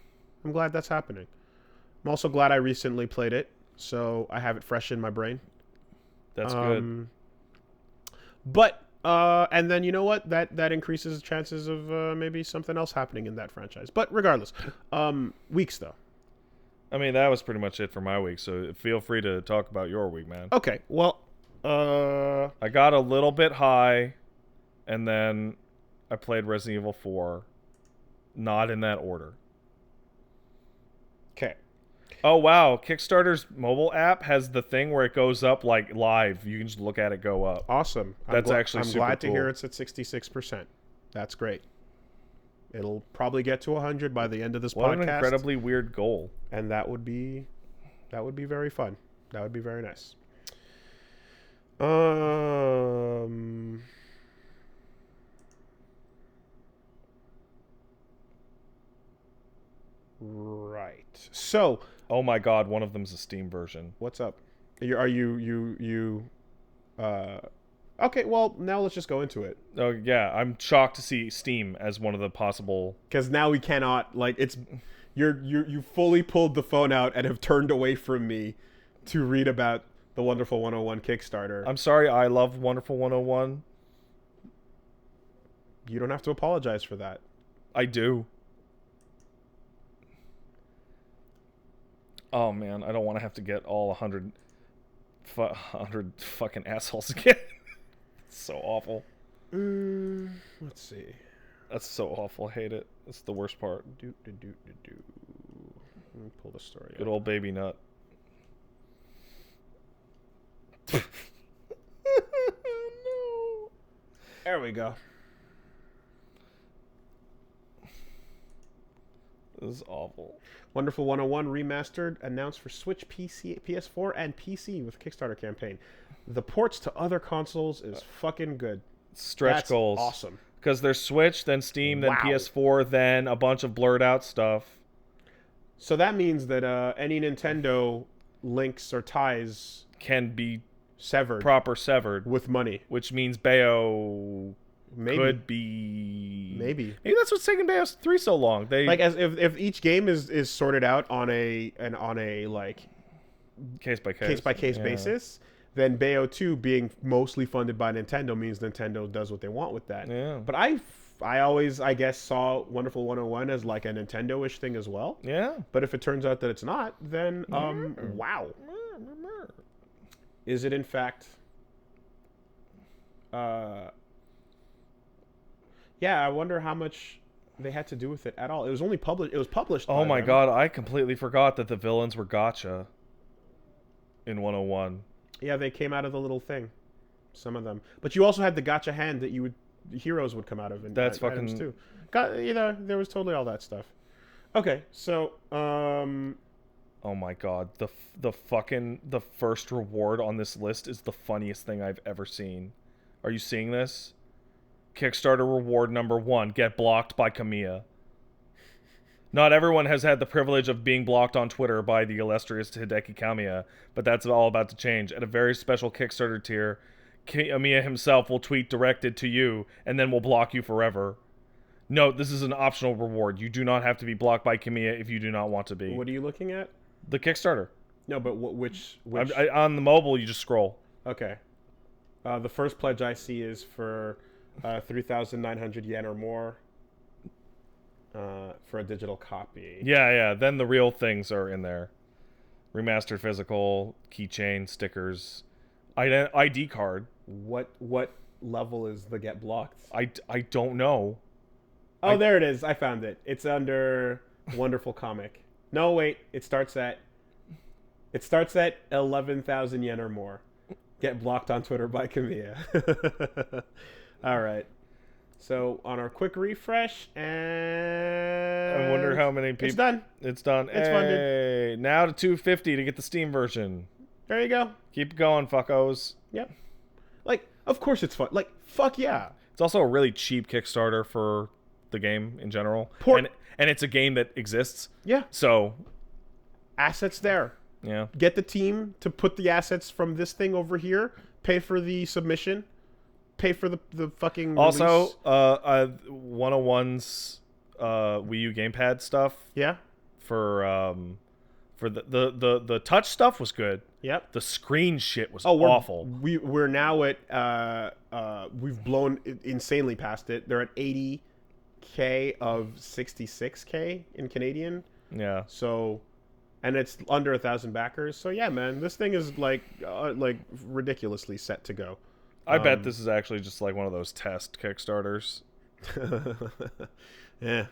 I'm glad that's happening. I'm also glad I recently played it, so I have it fresh in my brain. That's good. But and then you know what? That increases the chances of maybe something else happening in that franchise. But regardless, weeks though. I mean, that was pretty much it for my week. So feel free to talk about your week, man. Okay. Well, I got a little bit high, and then I played Resident Evil 4. Not in that order. Okay. Oh, wow. Kickstarter's mobile app has the thing where it goes up like live. You can just look at it go up. Awesome. That's actually super cool. I'm glad to hear it's at 66%. That's great. It'll probably get to 100 by the end of this podcast. What an incredibly weird goal. And that would be very fun. That would be very nice. Right. So, oh my God, one of them's a Steam version. What's up? Are you Okay, well, now let's just go into it. Oh yeah, I'm shocked to see Steam as one of the possible. Because now we cannot you fully pulled the phone out and have turned away from me to read about the Wonderful 101 Kickstarter. I'm sorry, I love Wonderful 101. You don't have to apologize for that. I do. Oh man, I don't want to have to get all 100 fucking assholes again. It's so awful. Let's see. That's so awful. I hate it. It's the worst part. Let me pull the story Good old Babynut. No. There we go. This is awful. Wonderful 101 Remastered announced for Switch, PC, PS4, and PC with Kickstarter campaign. The ports to other consoles is fucking good. Stretch goals. Awesome. Because there's Switch, then Steam, then PS4, then a bunch of blurred out stuff. So that means that any Nintendo links or ties can be severed. Proper severed. With money. Which means Bayo could be... Maybe that's what's taking Bayo 3 so long. They like as if each game is sorted out on a like case by case basis, then Bayo 2 being mostly funded by Nintendo means Nintendo does what they want with that. Yeah. But I always, I guess, saw Wonderful 101 as like a Nintendo-ish thing as well. Yeah. But if it turns out that it's not, then wow. Is it in fact yeah, I wonder how much they had to do with it at all. It was only published. It was published. Oh my god, I completely forgot that the villains were gacha in 101. Yeah, they came out of the little thing. Some of them, but you also had the gacha hand that heroes would come out of. In that's items fucking too. There was totally all that stuff. Okay, so oh my god, the first reward on this list is the funniest thing I've ever seen. Are you seeing this? Kickstarter reward number 1, get blocked by Kamiya. Not everyone has had the privilege of being blocked on Twitter by the illustrious Hideki Kamiya, but that's all about to change. At a very special Kickstarter tier, Kamiya himself will tweet directed to you, and then will block you forever. Note, this is an optional reward. You do not have to be blocked by Kamiya if you do not want to be. What are you looking at? The Kickstarter. No, but which... on the mobile, you just scroll. Okay. The first pledge I see is for 3,900 yen or more for a digital copy. Yeah. Then the real things are in there. Remastered physical, keychain, stickers, ID card. What level is the get blocked? I don't know. Oh, there it is. I found it. It's under Wonderful Comic. No, wait. It starts at 11,000 yen or more. Get blocked on Twitter by Kamiya. All right. So on our quick refresh, and I wonder how many people. It's done. It's done. It's funded. Now to 250 to get the Steam version. There you go. Keep going, fuckos. Yep. Like, of course it's fun. Like, fuck yeah. It's also a really cheap Kickstarter for the game in general, and it's a game that exists. Yeah. So, assets there. Yeah. Get the team to put the assets from this thing over here. Pay for the submission. Pay for the fucking release. Also, 101's Wii U gamepad stuff. Yeah. For the touch stuff was good. Yep. The screen shit was awful. We're now at we've blown insanely past it. They're at 80K of 66K in Canadian. Yeah. So, and it's under 1,000 backers. So yeah, man, this thing is like ridiculously set to go. I bet this is actually just like one of those test Kickstarters. Yeah.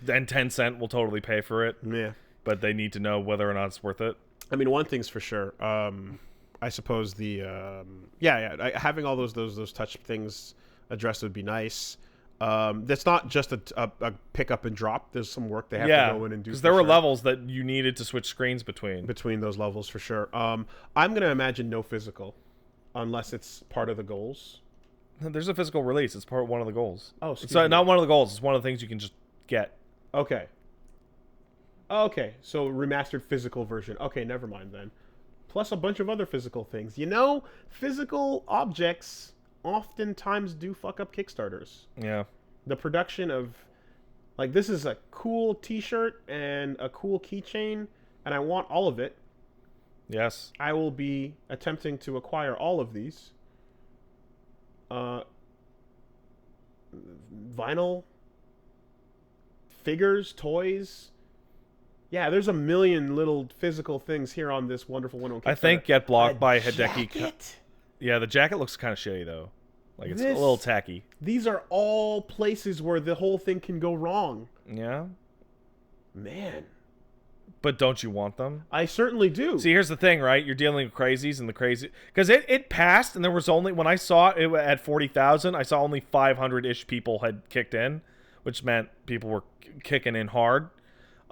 Then Tencent will totally pay for it. Yeah. But they need to know whether or not it's worth it. I mean, one thing's for sure. I suppose having all those touch things addressed would be nice. That's not just a pick up and drop. There's some work they have to go in and do. Because there were levels that you needed to switch screens between those levels for sure. I'm gonna imagine no physical, unless it's part of the goals. There's a physical release. It's one of the goals. Oh, it's not one of the goals. It's one of the things you can just get. Okay. Okay, so remastered physical version. Okay, never mind then. Plus a bunch of other physical things. Physical objects oftentimes do fuck up Kickstarters. Yeah. The production of, like, this is a cool t-shirt and a cool keychain, and I want all of it. Yes. I will be attempting to acquire all of these. Vinyl, figures, toys. Yeah, there's a million little physical things here on this wonderful one on Kickstarter. I think get blocked by Hideki. Hideki. Yeah, the jacket looks kind of shitty though. Like it's a little tacky. These are all places where the whole thing can go wrong. Yeah. Man. But don't you want them? I certainly do. See, here's the thing, right? You're dealing with crazies and the crazy... Because it passed, and there was only... When I saw it at 40,000, I saw only 500-ish people had kicked in, which meant people were kicking in hard.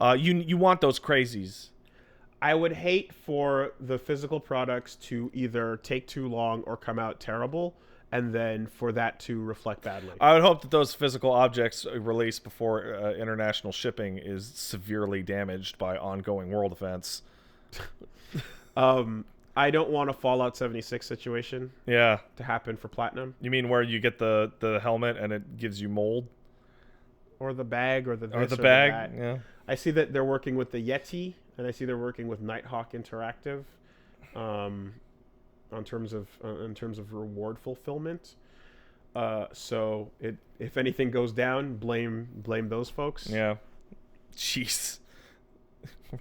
You want those crazies. I would hate for the physical products to either take too long or come out terrible, and then for that to reflect badly. I would hope that those physical objects released before international shipping is severely damaged by ongoing world events. I don't want a Fallout 76 situation to happen for Platinum. You mean where you get the helmet and it gives you mold? Or the bag, or the this, or the bag, that. Yeah. I see that they're working with the Yeti, and I see they're working with Nighthawk Interactive. In terms of reward fulfillment, so if anything goes down, blame those folks. Yeah, jeez,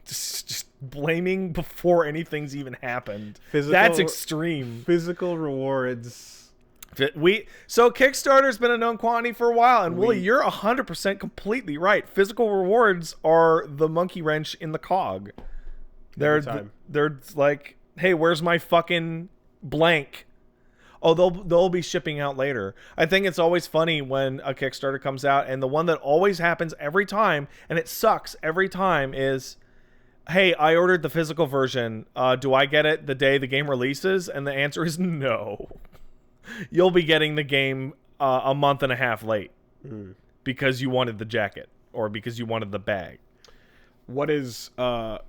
just blaming before anything's even happened. That's extreme. Physical rewards. So Kickstarter's been a known quantity for a while, and Wooly, you're 100% completely right. Physical rewards are the monkey wrench in the cog. They're like, hey, where's my fucking blank? Oh, they'll be shipping out later. I think it's always funny when a Kickstarter comes out, and the one that always happens every time, and it sucks every time, is, hey, I ordered the physical version. Do I get it the day the game releases? And the answer is no. You'll be getting the game a month and a half late because you wanted the jacket or because you wanted the bag. What is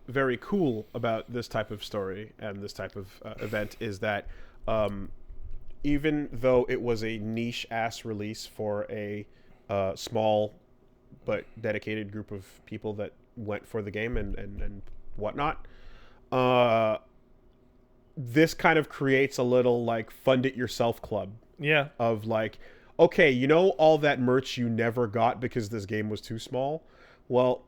very cool about this type of story and this type of event is that even though it was a niche-ass release for a small but dedicated group of people that went for the game and whatnot, this kind of creates a little, like, fund-it-yourself club. Yeah. Of, like, okay, you know all that merch you never got because this game was too small? Well,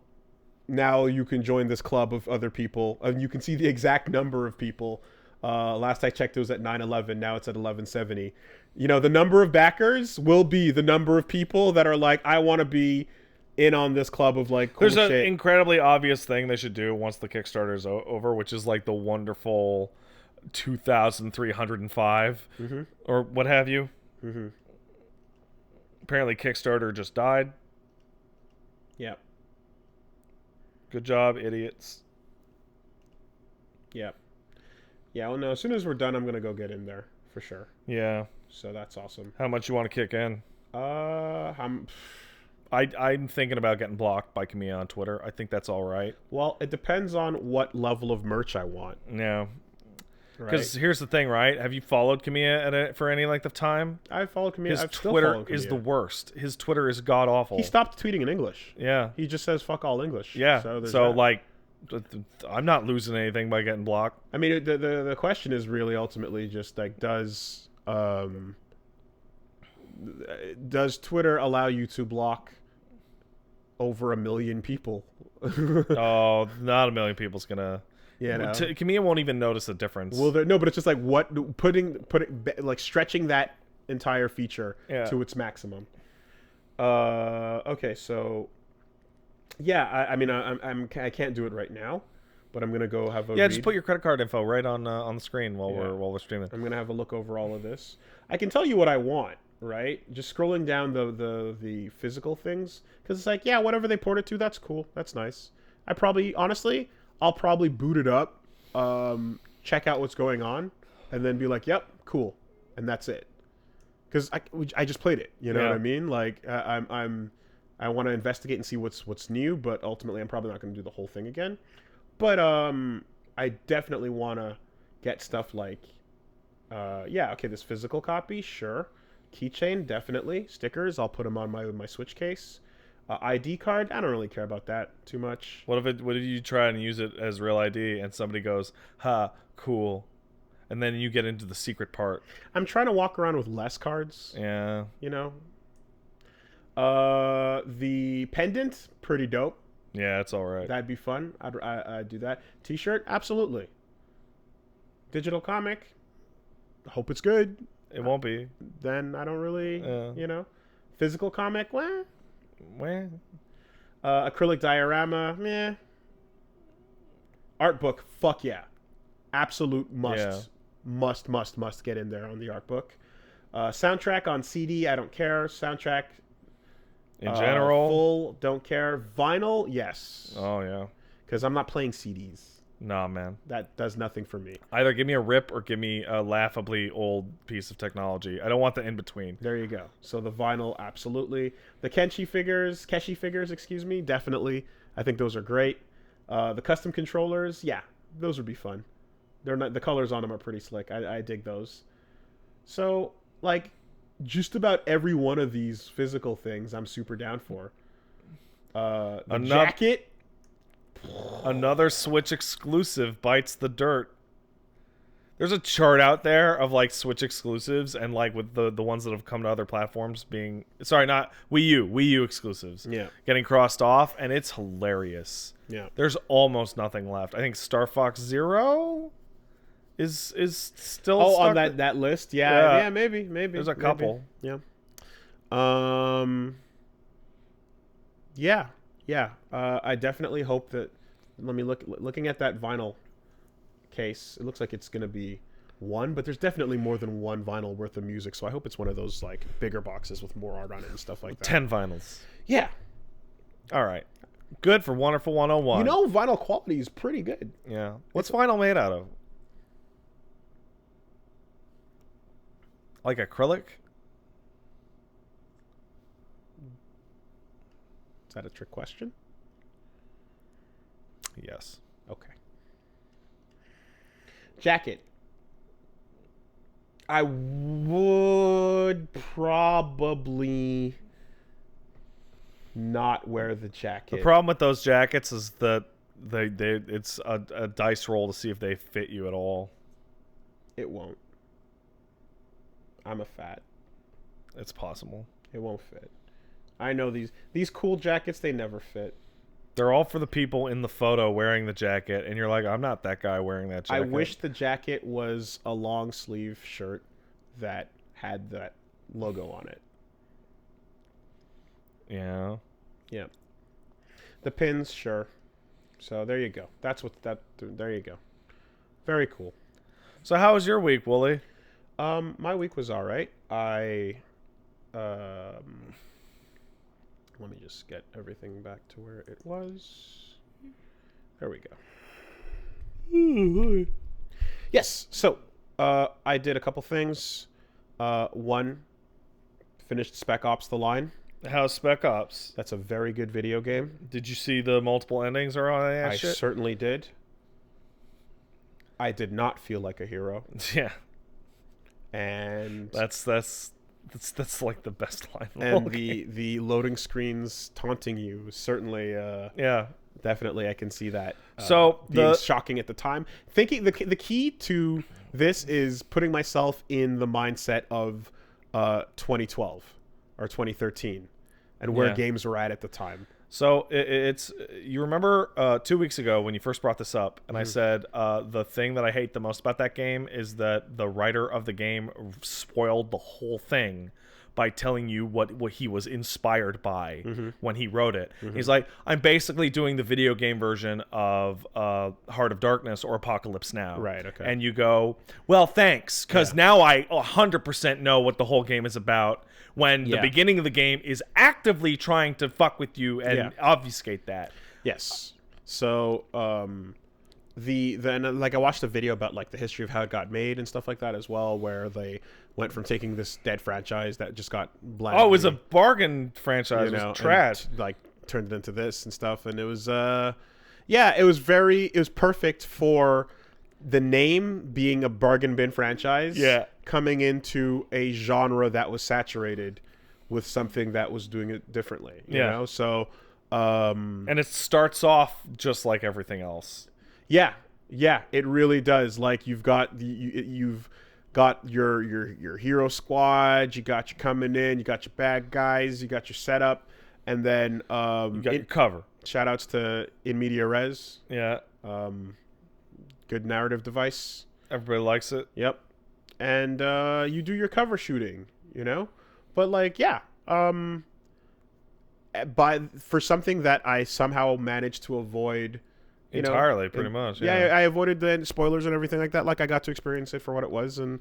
now you can join this club of other people, and you can see the exact number of people. Last I checked, it was at 911. Now it's at 1170. You know, the number of backers will be the number of people that are like, I want to be in on this club of, like, cool shit. There's an incredibly obvious thing they should do once the Kickstarter is over, which is, like, the wonderful 2,305 or what have you. Apparently Kickstarter just died. Yep. Good job, idiots. Yep. Yeah, well, no, as soon as we're done, I'm going to go get in there for sure. Yeah. So that's awesome. How much you want to kick in? I'm thinking about getting blocked by Kamiya on Twitter. I think that's all right. Well, it depends on what level of merch I want. Yeah. Because here's the thing, right? Have you followed Kamiya for any length of time? I followed Kamiya. His Twitter is the worst. His Twitter is god awful. He stopped tweeting in English. Yeah. He just says fuck all English. Yeah. So like, I'm not losing anything by getting blocked. I mean, the question is really ultimately just like, does Twitter allow you to block over 1 million people? Oh, not 1 million people's gonna. Yeah, no. Kamiya won't even notice the difference. Well, no, but it's just like putting like stretching that entire feature to its maximum. Okay, so yeah, I mean, I can't do it right now, but I'm gonna go have a read. Just put your credit card info right on the screen while we're streaming. I'm gonna have a look over all of this. I can tell you what I want, right? Just scrolling down the physical things, because it's like, yeah, whatever they port it to, that's cool, that's nice. I'll probably boot it up, check out what's going on, and then be like, yep, cool, and that's it. Because I just played it, you know what I mean? Like, I want to investigate and see what's new, but ultimately I'm probably not going to do the whole thing again. But I definitely want to get stuff like, this physical copy, sure. Keychain, definitely. Stickers, I'll put them on my Switch case. ID card, I don't really care about that too much. What if you try and use it as real ID and somebody goes, "Ha, cool," and then you get into the secret part? I'm trying to walk around with less cards. Yeah. You know. The pendant, pretty dope. Yeah, it's all right. That'd be fun. I'd do that. T-shirt, absolutely. Digital comic, hope it's good. It won't be. Then I don't really, you know. Physical comic, well. Acrylic diorama, meh. Art book, fuck yeah. Absolute must. Yeah. Must get in there on the art book. Soundtrack on CD, I don't care. Soundtrack in general, full, don't care. Vinyl, yes. Oh yeah. Because I'm not playing CDs. Nah, man. That does nothing for me. Either give me a RIP or give me a laughably old piece of technology. I don't want the in-between. There you go. So the vinyl, absolutely. The Keshi figures, definitely. I think those are great. The custom controllers, yeah, those would be fun. They're not, the colors on them are pretty slick. I dig those. So, like, just about every one of these physical things I'm super down for. The jacket... Another Switch exclusive bites the dirt. There's a chart out there of like Switch exclusives and like with the ones that have come to other platforms being not Wii U exclusives. Yeah. Getting crossed off, and it's hilarious. Yeah. There's almost nothing left. I think Star Fox Zero is still on that list. Yeah, maybe. There's a couple. Yeah. Yeah, I definitely hope that. Let me looking at that vinyl case. It looks like it's gonna be one, but there's definitely more than one vinyl worth of music. So I hope it's one of those like bigger boxes with more art on it and stuff like that. 10 vinyls. Yeah. All right. Good for Wonderful 101. You know, vinyl quality is pretty good. Yeah. What's vinyl made out of? Like acrylic? Is that a trick question? Yes. Okay. Jacket. I would probably not wear the jacket. The problem with those jackets is that it's a dice roll to see if they fit you at all. It won't. I'm a fat. It's possible. It won't fit. I know these cool jackets, they never fit. They're all for the people in the photo wearing the jacket, and you're like, I'm not that guy wearing that jacket. I wish the jacket was a long sleeve shirt that had that logo on it. Yeah. Yeah. The pins, sure. So there you go. There you go. Very cool. So how was your week, Wooly? My week was all right. Let me just get everything back to where it was. There we go. Yes. So, I did a couple things. One, finished Spec Ops: The Line. How's Spec Ops? That's a very good video game. Did you see the multiple endings or all that I shit? certainly did. I did not feel like a hero. Yeah. And that's like the best line. And the loading screens taunting you certainly. Yeah. Definitely, I can see that. So being shocking at the time. Thinking the key to this is putting myself in the mindset of 2012 or 2013, and where games were at the time. So it's you remember 2 weeks ago when you first brought this up, and I said the thing that I hate the most about that game is that the writer of the game spoiled the whole thing by telling you what he was inspired by when he wrote it. He's like, I'm basically doing the video game version of Heart of Darkness or Apocalypse Now. Right, okay. And you go, well, thanks, because now I 100% know what the whole game is about, when the beginning of the game is actively trying to fuck with you and obfuscate that. Yes. So, then I watched a video about like the history of how it got made and stuff like that as well, where they went from taking this dead franchise that just got bland. Oh, it was a bargain franchise. It was trash. And, like, turned it into this and stuff, and it was it was perfect for the name being a bargain bin franchise. Yeah. coming into a genre that was saturated with something that was doing it differently. You know? So, and it starts off just like everything else. Yeah, it really does. Like you've got your hero squad, you got your coming in, you got your bad guys, you got your setup, and then you got your cover. Shout outs to In Media Res. Yeah. Good narrative device. Everybody likes it. Yep. And you do your cover shooting, you know? But like, for something that I somehow managed to avoid entirely, pretty much. Yeah, I avoided the spoilers and everything like that. Like I got to experience it for what it was, and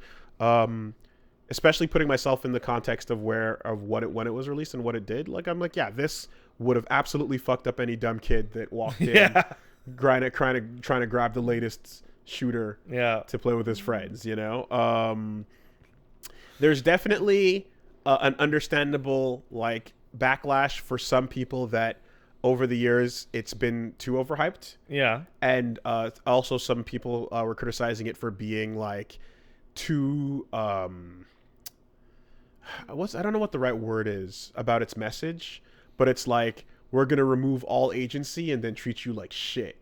especially putting myself in the context of when it was released and what it did. Like I'm like, yeah, this would have absolutely fucked up any dumb kid that walked in, trying to grab the latest shooter, to play with his friends. You know, there's definitely an understandable like backlash for some people that over the years it's been too overhyped. Yeah, and also some people were criticizing it for being like too I don't know what the right word is about its message, but it's like we're gonna remove all agency and then treat you like shit,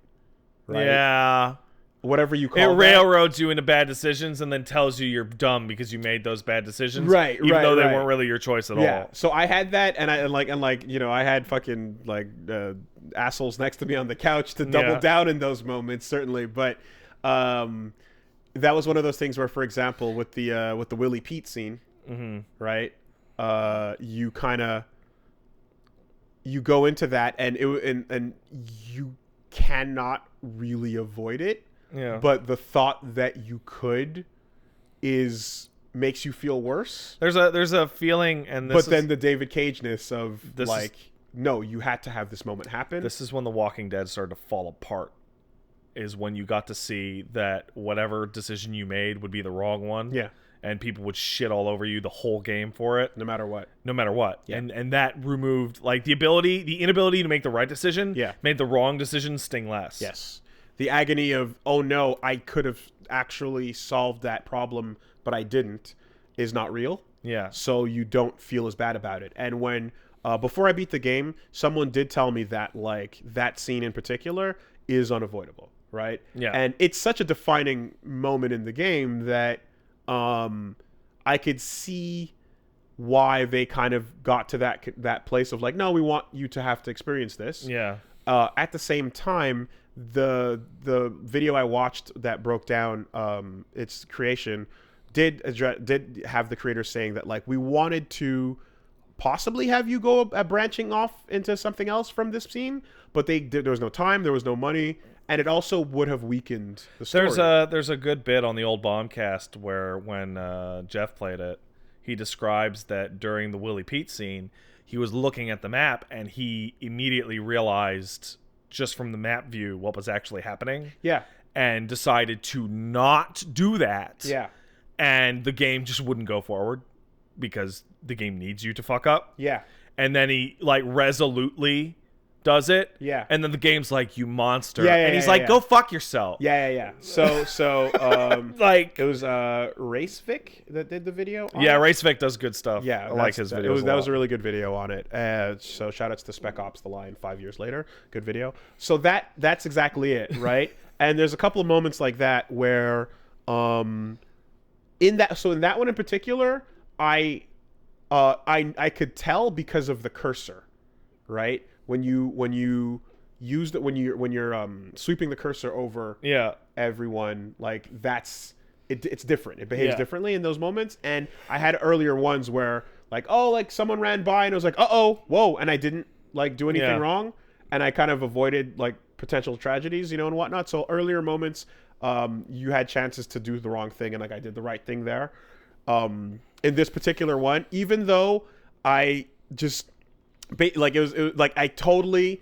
right? Yeah, whatever you call it. It railroads you into bad decisions and then tells you you're dumb because you made those bad decisions, right? Even though they weren't really your choice at all. So I had that, and I had fucking like assholes next to me on the couch to double down in those moments, certainly, but that was one of those things where, for example, with the Willie Pete scene, right? You go into that, and you cannot really avoid it. Yeah. But the thought that you could makes you feel worse. There's a feeling, and then the David Cage-ness of no, you had to have this moment happen. This is when The Walking Dead started to fall apart. Is when you got to see that whatever decision you made would be the wrong one. Yeah. And people would shit all over you the whole game for it. No matter what. Yeah. And that removed like the inability to make the right decision made the wrong decision sting less. Yes. The agony of, oh no, I could have actually solved that problem, but I didn't, is not real. Yeah. So you don't feel as bad about it. And when before I beat the game, someone did tell me that like that scene in particular is unavoidable, right? Yeah. And it's such a defining moment in the game that I could see why they kind of got to that place of like, no, we want you to have to experience this. Yeah. At the same time, the video I watched that broke down its creation did have the creator saying that like we wanted to possibly have you go branching off into something else from this scene, but there was no time, there was no money, and it also would have weakened the story. There's a good bit on the old Bombcast where when Jeff played it, he describes that during the Willie Pete scene, he was looking at the map and he immediately realized just from the map view what was actually happening. Yeah. And decided to not do that. Yeah. And the game just wouldn't go forward because the game needs you to fuck up. Yeah. And then he like resolutely does it. Yeah. And then the game's like, you monster. Yeah, and he's like, go fuck yourself. Yeah. So like it was Racevic that did the video on it? Racevic does good stuff. Yeah, I like his videos. That was a really good video on it. So shout outs to Spec Ops The Line 5 years later. Good video. So that's exactly it, right? And there's a couple of moments like that where in that one in particular, I could tell because of the cursor, right? When you use when you're sweeping the cursor over everyone, like it's different. It behaves differently in those moments. And I had earlier ones where like, oh, like someone ran by and I was like, whoa, and I didn't like do anything wrong, and I kind of avoided like potential tragedies, and whatnot. So earlier moments, you had chances to do the wrong thing, and like I did the right thing there. In this particular one, even though I just like it was like I totally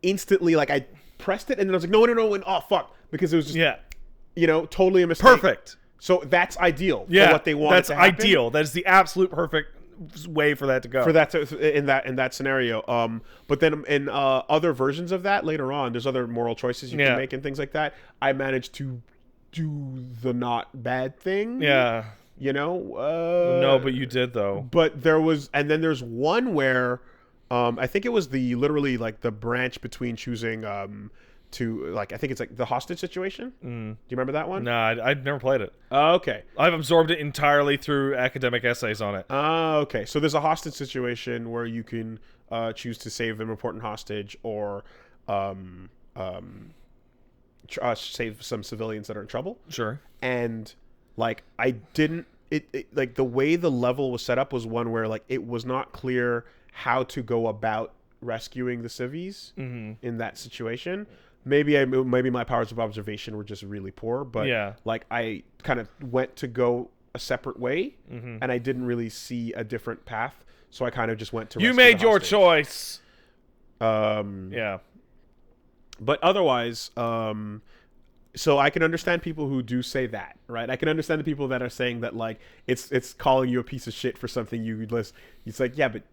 instantly like I pressed it and then I was like no and oh fuck, because it was just totally a mistake. Perfect. So that's ideal for what they want. That's ideal. That is the absolute perfect way for that to go. For that in that scenario. But then in other versions of that later on, there's other moral choices you can make and things like that. I managed to do the not bad thing. Yeah. you know. No, but you did though. But and then there's one where, I think it was literally like the branch between choosing to like, I think it's like the hostage situation. Do you remember that one? No, I'd never played it. Okay. I've absorbed it entirely through academic essays on it. Okay. So there's a hostage situation where you can choose to save an important hostage or save some civilians that are in trouble. Sure. And like I didn't like the way the level was set up was one where like it was not clear how to go about rescuing the civvies in that situation. Maybe my powers of observation were just really poor, but like I kind of went to go a separate way and I didn't really see a different path, so I kind of just went to you made your choice. Yeah. But otherwise, so I can understand people who do say that, right? I can understand the people that are saying that like it's calling you a piece of shit for something you list. It's like, yeah, but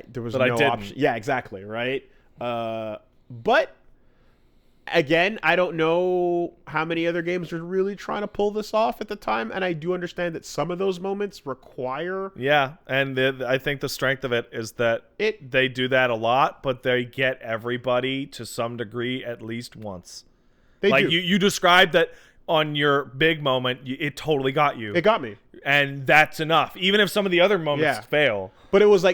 there was no option. Yeah, exactly, right? But again, I don't know how many other games are really trying to pull this off at the time, and I do understand that some of those moments require. Yeah, and I think the strength of it is that they do that a lot, but they get everybody to some degree at least once. They do. You described that on your big moment, it totally got you. It got me, and that's enough. Even if some of the other moments fail, but it was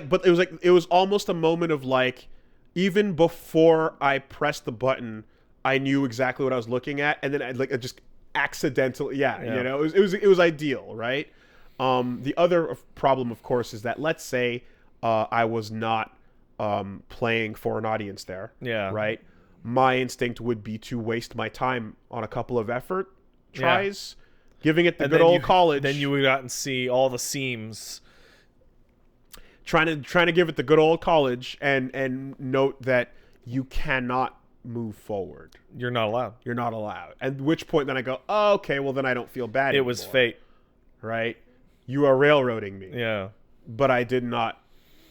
almost a moment of like, even before I pressed the button, I knew exactly what I was looking at, and then I just accidentally, you know, it was ideal, right? The other problem, of course, is that let's say I was not playing for an audience there, right? My instinct would be to waste my time on a couple of effort tries, giving it the good old college. Then you would go out and see all the seams. Trying to give it the good old college, and note that you cannot move forward. You're not allowed. You're not allowed. At which point then I go, oh, okay, well then I don't feel bad anymore. It was fate. Right? You are railroading me. Yeah. But I did not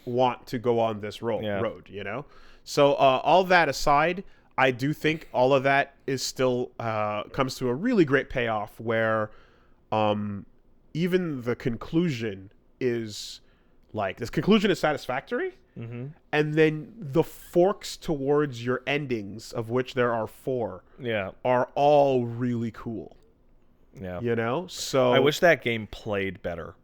want to go on this road, you know? So all that aside, I do think all of that is still comes to a really great payoff where even the conclusion is like, this conclusion is satisfactory. And then the forks towards your endings, of which there are 4, are all really cool. Yeah. You know? So I wish that game played better.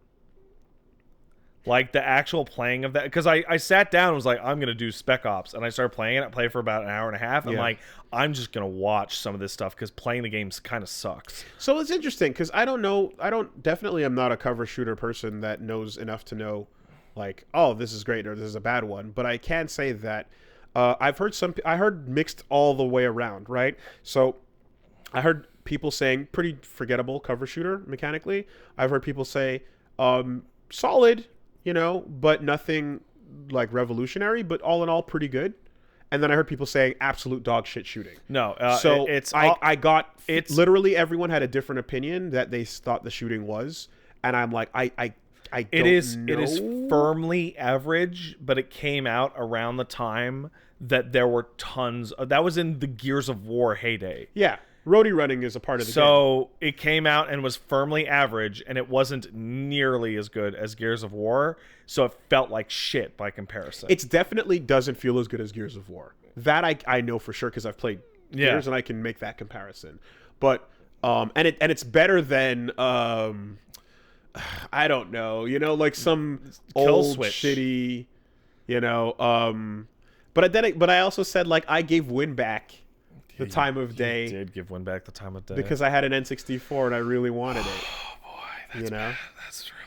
Like the actual playing of that, because I sat down and was like, I'm gonna do Spec Ops, and I started playing it. I played for about an hour and a half. And like, I'm just gonna watch some of this stuff because playing the games kind of sucks. So it's interesting because I don't know. I'm not a cover shooter person that knows enough to know, like, oh, this is great or this is a bad one. But I can say that I heard mixed all the way around, right? So I heard people saying pretty forgettable cover shooter mechanically. I've heard people say solid, you know, but nothing like revolutionary, but all in all pretty good. And then I heard people saying absolute dog shit shooting. No, so it's literally everyone had a different opinion that they thought the shooting was, and I'm like, I don't know. It is firmly average, but it came out around the time that there were tons of, that was in the Gears of War heyday. Yeah. Roadie running is a part of the game. So it came out and was firmly average, and it wasn't nearly as good as Gears of War, so it felt like shit by comparison. It definitely doesn't feel as good as Gears of War. That I know for sure because I've played Gears and I can make that comparison. But and it's better than I don't know, you know, like some old shitty, you know. But I also said, like, I gave Win back the time of day. You did give Win back the time of day because I had an N64 and I really wanted it. Oh boy, that's you know, bad. That's true.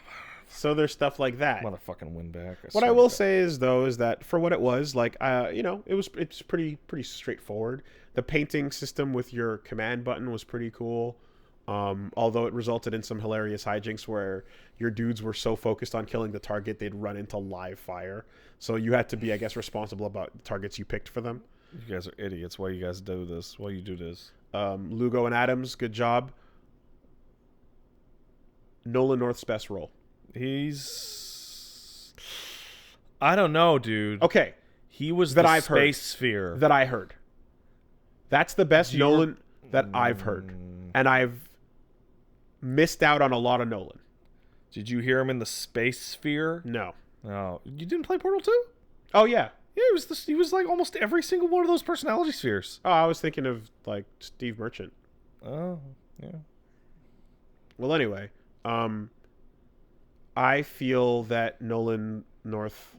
So there's stuff like that. Motherfucking Win back. What I will say is though is that for what it was, like, you know, it's pretty straightforward. The painting system with your command button was pretty cool. Although it resulted in some hilarious hijinks where your dudes were so focused on killing the target they'd run into live fire. So you had to be, I guess, responsible about the targets you picked for them. You guys are idiots. Why you guys do this? Why you do this? Lugo and Adams, good job. Nolan North's best role. I don't know, dude. Okay. He was the Space Sphere. That I heard. That's the best Nolan that I've heard. And I've missed out on a lot of Nolan. Did you hear him in the space sphere? No. Oh, you didn't play Portal 2? Oh yeah. Yeah, he was like almost every single one of those personality spheres. Oh, I was thinking of like Steve Merchant. Oh, yeah. Well, anyway, I feel that Nolan North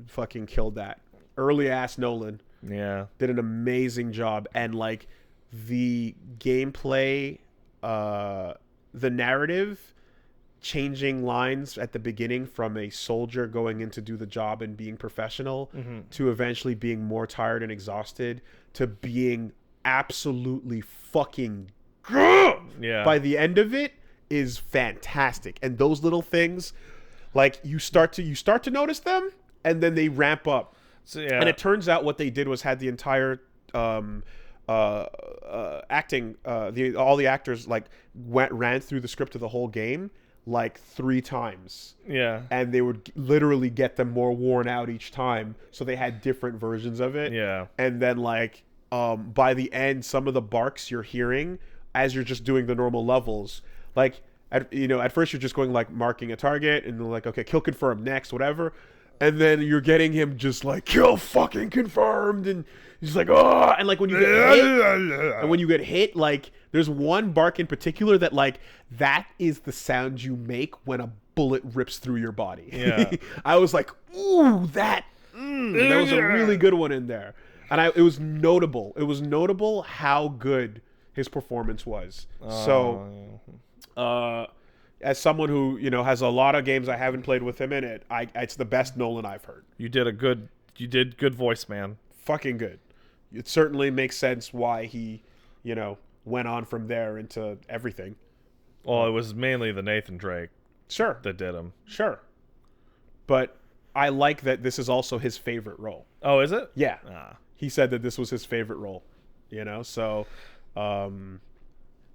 fucking killed that. Early ass Nolan. Yeah. Did an amazing job, and like the gameplay, the narrative, changing lines at the beginning from a soldier going in to do the job and being professional to eventually being more tired and exhausted to being absolutely fucking by the end of it is fantastic. And those little things, like you start to notice them, and then they ramp up. So, yeah. And it turns out what they did was had the entire acting, all the actors like ran through the script of the whole game like 3 times. Yeah. And they would literally get them more worn out each time, so they had different versions of it. Yeah. And then like by the end, some of the barks you're hearing as you're just doing the normal levels, like at first you're just going like marking a target and like, okay, kill confirmed next, whatever. And then you're getting him just like kill fucking confirmed, and he's like, oh, and like when you get hit, like there's one bark in particular that like that is the sound you make when a bullet rips through your body. Yeah. I was like, ooh, that was a really good one in there, and it was notable. It was notable how good his performance was. As someone who has a lot of games I haven't played with him in it, it's the best Nolan I've heard. You did good voice, man. Fucking good. It certainly makes sense why he, went on from there into everything. Well, it was mainly the Nathan Drake, sure, that did him. Sure, but I like that this is also his favorite role. Oh, is it? Yeah. He said that this was his favorite role. So, you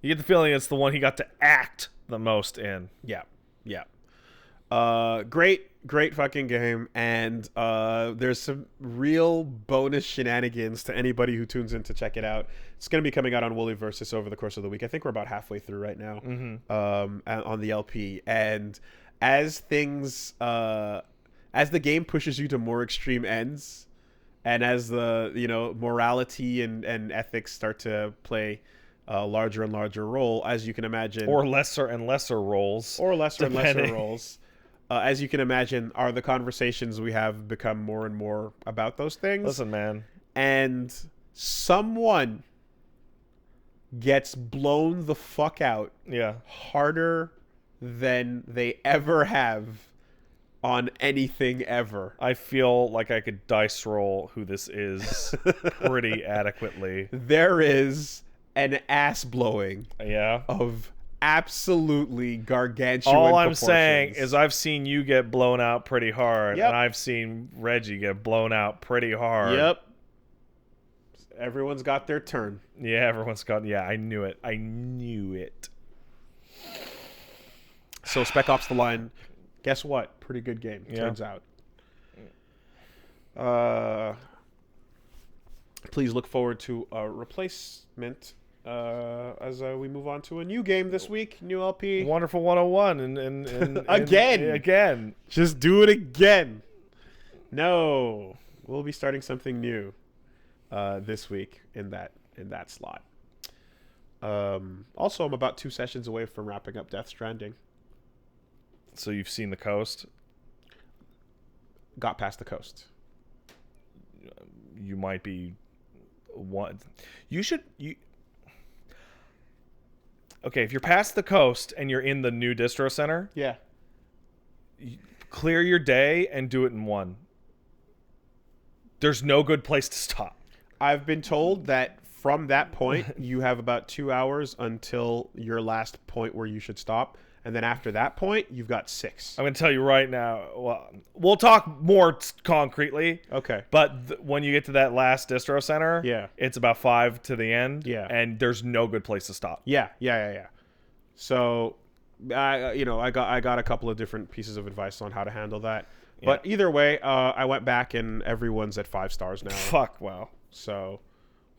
get the feeling it's the one he got to act the most in. Yeah. Great fucking game, and there's some real bonus shenanigans to anybody who tunes in to check it out. It's going to be coming out on Woolly Versus over the course of the week. I think we're about halfway through right now on the LP, and as things as the game pushes you to more extreme ends, and as the morality and ethics start to play a larger and larger role, as you can imagine, or lesser and lesser roles, as you can imagine, are the conversations we have become more and more about those things. Listen, man, and someone gets blown the fuck out, harder than they ever have on anything ever. I feel like I could dice roll who this is pretty adequately. There is an ass blowing of absolutely gargantuan All I'm proportions. saying is I've seen you get blown out pretty hard, and I've seen Reggie get blown out pretty hard. Yep. Everyone's got their turn. Yeah, everyone's got... Yeah, I knew it. So Spec Ops: The Line, guess what? Pretty good game, turns out. Please look forward to a replacement as we move on to a new game this week. New LP. Wonderful 101 and again. Just do it again. No, we'll be starting something new this week in that slot. Also, I'm about 2 sessions away from wrapping up Death Stranding. So you've seen the coast? Got past the coast. You might be one. Okay, if you're past the coast and you're in the new distro center, clear your day and do it in one. There's no good place to stop. I've been told that from that point, you have about 2 hours until your last point where you should stop. And then after that point, you've got 6. I'm going to tell you right now. Well, we'll talk more concretely. Okay. But when you get to that last distro center, it's about 5 to the end. Yeah. And there's no good place to stop. Yeah. So, I got a couple of different pieces of advice on how to handle that. Yeah. But either way, I went back and everyone's at 5 stars now. Fuck, wow. So,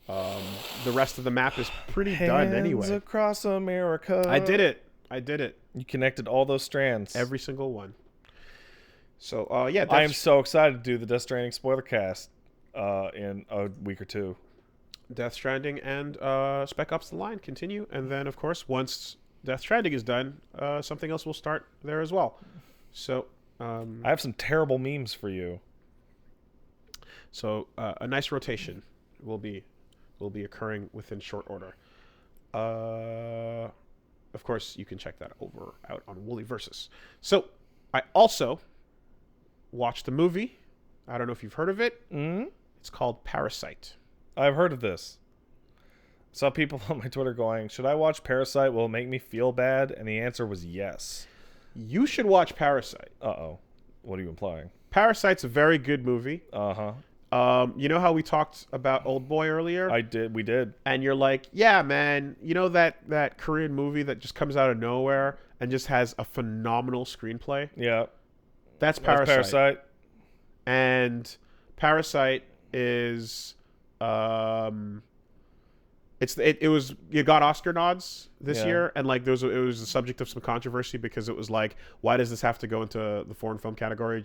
the rest of the map is pretty done anyway. Hands across America. I did it. I did it. You connected all those strands. Every single one. So, yeah. I am so excited to do the Death Stranding spoiler cast in a week or two. Death Stranding and Spec Ops: The Line continue. And then, of course, once Death Stranding is done, something else will start there as well. So, I have some terrible memes for you. So, a nice rotation will be occurring within short order. Of course, you can check that out on Wooly Versus. So, I also watched a movie. I don't know if you've heard of it. Mm-hmm. It's called Parasite. I've heard of this. Saw people on my Twitter going, should I watch Parasite? Will it make me feel bad? And the answer was yes. You should watch Parasite. Uh-oh. What are you implying? Parasite's a very good movie. Uh-huh. You know how we talked about Oldboy earlier? We did. And you're like, yeah, man, you know that Korean movie that just comes out of nowhere and just has a phenomenal screenplay? Yeah. That's Parasite. And Parasite is it got Oscar nods this year, and like it was the subject of some controversy because it was like, why does this have to go into the foreign film category?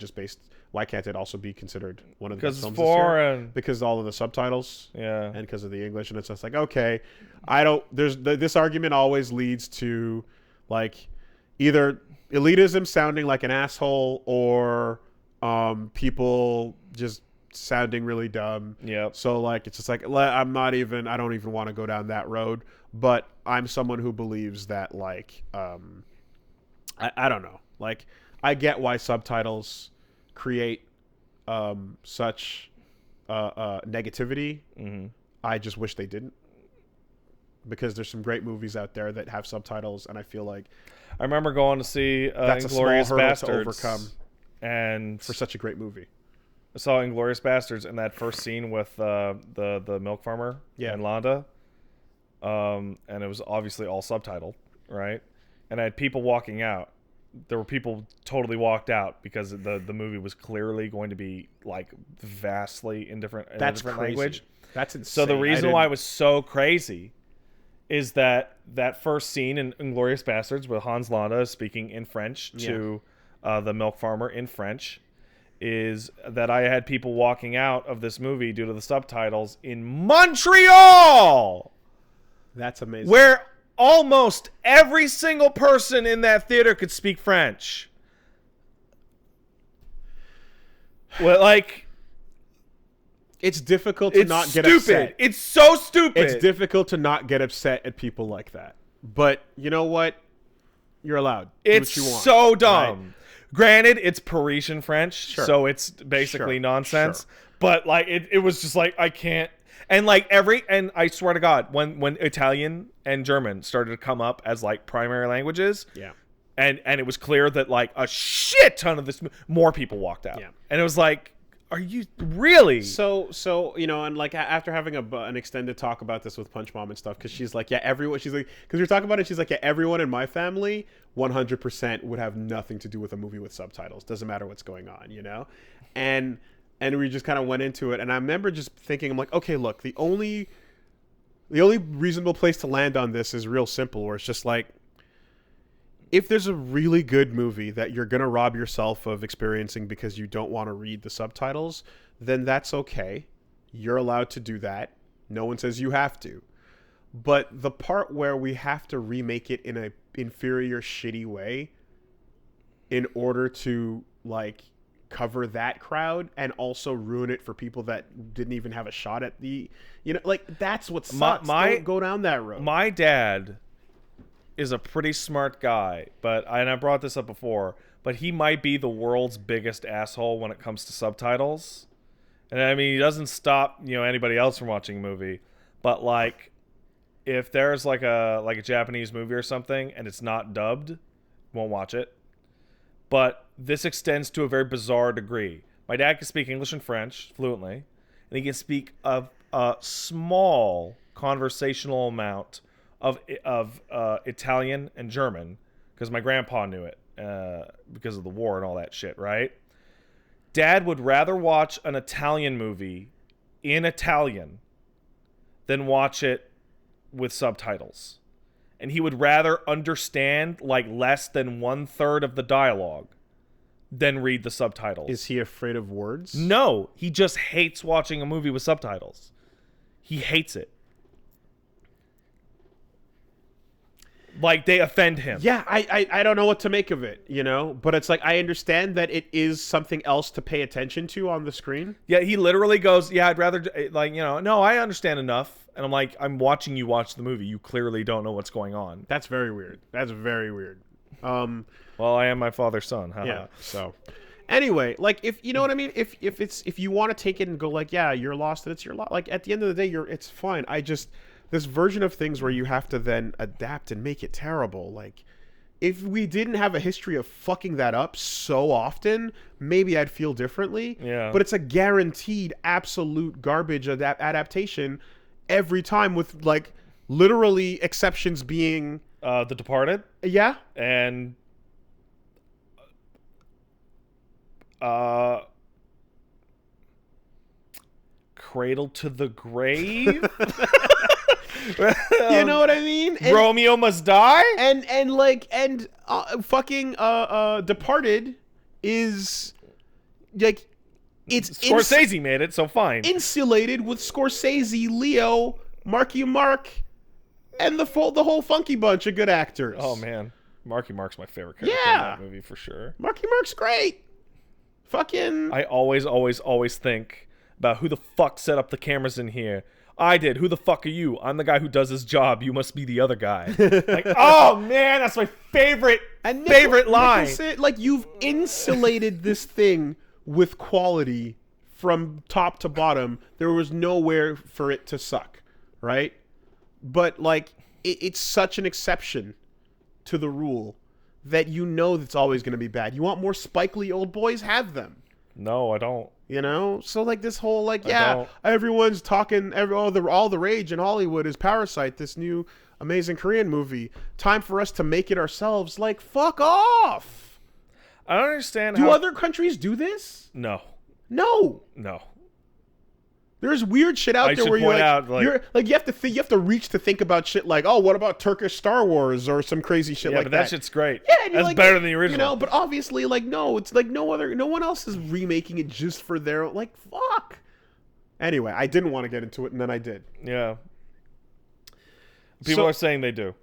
Why can't it also be considered one of the best films this year? Because all of the subtitles, and because of the English, and it's just like, okay, this argument always leads to like either elitism sounding like an asshole or people just sounding really dumb. Yeah. So like it's just like I don't even want to go down that road, but I'm someone who believes that like I don't know. Like I get why subtitles create such negativity. Mm-hmm. I just wish they didn't. Because there's some great movies out there that have subtitles, and I feel like I remember going to see that's Inglourious a small hurdle Bastards to overcome, and for such a great movie. I saw Inglourious Bastards in that first scene with the milk farmer and Londa, and it was obviously all subtitled, right? And I had people walking out. There were people totally walked out because the movie was clearly going to be like vastly in a different language. That's insane. So the reason why it was so crazy is that first scene in Inglourious Bastards with Hans Landa speaking in French to the milk farmer in French is that I had people walking out of this movie due to the subtitles in Montreal. That's amazing. Where almost every single person in that theater could speak French. Well, like, it's difficult to not get upset. It's so stupid. It's difficult to not get upset at people like that. But you know what? You're allowed. It's do what you want, so dumb. Right? Granted, it's Parisian French, so it's basically nonsense. Sure. But like, it was just like, I can't. And like and I swear to God, when Italian and German started to come up as like primary languages, and it was clear that like a shit ton of more people walked out, and it was like, are you really? So you know, and like after having an extended talk about this with Punch Mom and stuff, because she's like, because you're talking about it, she's like, everyone in my family 100% would have nothing to do with a movie with subtitles. Doesn't matter what's going on, you know, and we just kind of went into it, and I remember just thinking, I'm like, okay, look, the only reasonable place to land on this is real simple, where it's just like, if there's a really good movie that you're going to rob yourself of experiencing because you don't want to read the subtitles, then that's okay. You're allowed to do that. No one says you have to. But the part where we have to remake it in a inferior, shitty way in order to, like, cover that crowd and also ruin it for people that didn't even have a shot at the, you know, like, that's what sucks. Don't go down that road. My dad is a pretty smart guy, and I brought this up before, but he might be the world's biggest asshole when it comes to subtitles. And I mean, he doesn't stop, you know, anybody else from watching a movie, but like, if there's like a Japanese movie or something and it's not dubbed, won't watch it. But this extends to a very bizarre degree. My dad can speak English and French fluently, and he can speak a small conversational amount of Italian and German, because my grandpa knew it because of the war and all that shit, right? Dad would rather watch an Italian movie in Italian than watch it with subtitles. and he would rather understand like less than 1/3 of the dialogue than read the subtitles. Is he afraid of words? No, he just hates watching a movie with subtitles. He hates it. Like, they offend him. Yeah, I don't know what to make of it, you know? But it's like, I understand that it is something else to pay attention to on the screen. Yeah, he literally goes, yeah, I'd rather, like, you know, no, I understand enough. And I'm like, I'm watching you watch the movie. You clearly don't know what's going on. That's very weird. That's very weird. Well, I am my father's son. Haha. Yeah, so... Anyway, like, if you know what I mean, if you want to take it and go like, yeah, you're lost and it's your loss, like, at the end of the day, it's fine. This version of things where you have to then adapt and make it terrible, like, if we didn't have a history of fucking that up so often, maybe I'd feel differently. Yeah. But it's a guaranteed absolute garbage adaptation every time, with like literally exceptions being The Departed. Yeah. And Cradle to the Grave. You know what I mean? And Romeo Must Die. And fucking Departed is like, it's Scorsese made it, so fine. Insulated with Scorsese, Leo, Marky Mark, and the whole funky bunch of good actors. Oh man, Marky Mark's my favorite character in that movie for sure. Marky Mark's great. Fucking. I always think about who the fuck set up the cameras in here. I did. Who the fuck are you? I'm the guy who does his job. You must be the other guy. Like, oh man, that's my favorite line. Like, you've insulated this thing with quality from top to bottom. There was nowhere for it to suck, right? But like, it's such an exception to the rule that you know that's always going to be bad. You want more Spike Lee old boys? Have them. No, I don't. You know, so like this whole like, yeah, everyone's talking, all the rage in Hollywood is Parasite, this new amazing Korean movie. Time for us to make it ourselves. Like, fuck off. I don't understand. Do other countries do this? No. There's weird shit out there where you have to reach to think about shit like, oh, what about Turkish Star Wars or some crazy shit like that. Yeah, but that shit's great. Yeah, that's like, better than the original. You know, but obviously, like, no, it's like no one else is remaking it just for their, like, fuck. Anyway, I didn't want to get into it, and then I did. Yeah. People are saying they do.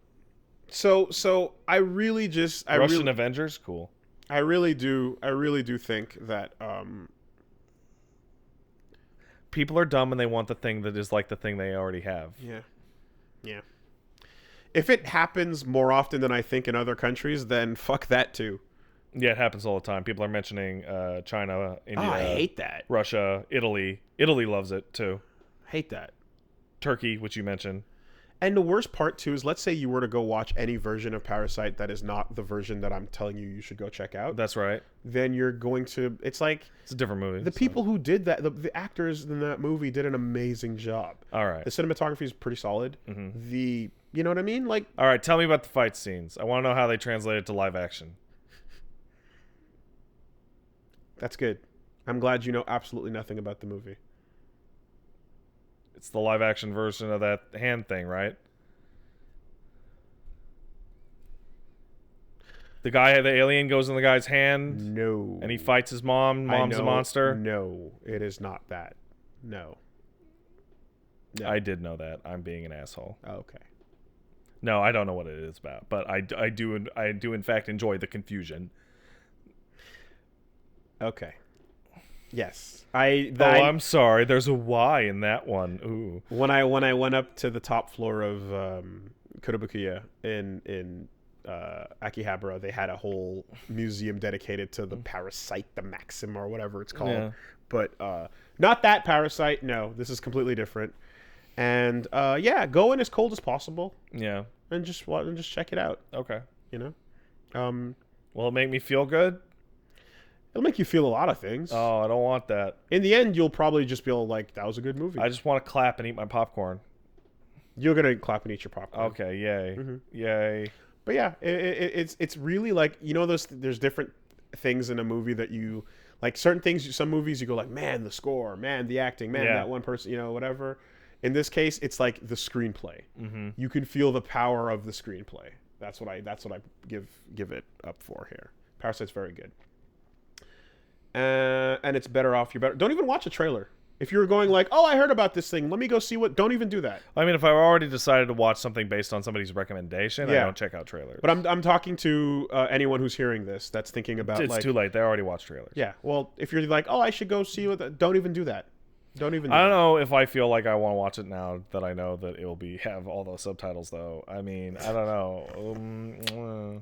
So I really just Russian Avengers, cool. I really do think that people are dumb and they want the thing that is like the thing they already have. Yeah. If it happens more often than I think in other countries, then fuck that too. Yeah, it happens all the time. People are mentioning China, India. Oh, I hate that. Russia, Italy. Italy loves it too. I hate that. Turkey, which you mentioned. And the worst part too is, let's say you were to go watch any version of Parasite that is not the version that I'm telling you should go check out. That's right. Then you're going to, it's like, it's a different movie. The people who did that, the actors in that movie did an amazing job. All right. The cinematography is pretty solid. Mm-hmm. You know what I mean? Like, all right, tell me about the fight scenes. I want to know how they translated to live action. That's good. I'm glad you know absolutely nothing about the movie. It's the live action version of that hand thing, right? The alien goes in the guy's hand. No. And he fights his mom. Mom's a monster. No, it is not that. No. I did know that. I'm being an asshole. Okay. No, I don't know what it is about, but I do in fact enjoy the confusion. Okay. Yes. I'm sorry. There's a Y in that one. Ooh. When I went up to the top floor of Kurobukiya in Akihabara, they had a whole museum dedicated to the Parasite, the Maxim, or whatever it's called. Yeah. But not that Parasite. No, this is completely different. And go in as cold as possible. Yeah. And just check it out. Okay. You know. Will it make me feel good? It'll make you feel a lot of things. Oh, I don't want that. In the end, you'll probably just be like, that was a good movie. I just want to clap and eat my popcorn. You're going to clap and eat your popcorn. Okay, yay. Mm-hmm. Yay. But yeah, it's really like, you know, there's different things in a movie that you, like certain things, some movies you go like, man, the score, man, the acting, man, that one person, you know, whatever. In this case, it's like the screenplay. You can feel the power of the screenplay. That's what I give it up for here. Parasite's very good. And it's better off. Don't even watch a trailer. If you're going like, oh, I heard about this thing, let me go see what. Don't even do that. I mean, if I've already decided to watch something based on somebody's recommendation, I don't check out trailers. But I'm talking to anyone who's hearing this that's thinking about. It's too late. They already watched trailers. Yeah. Well, if you're like, oh, I should go see what. Don't even do that. Don't even. I don't know if I feel like I want to watch it now that I know that it will have all those subtitles. Though. I mean, I don't know.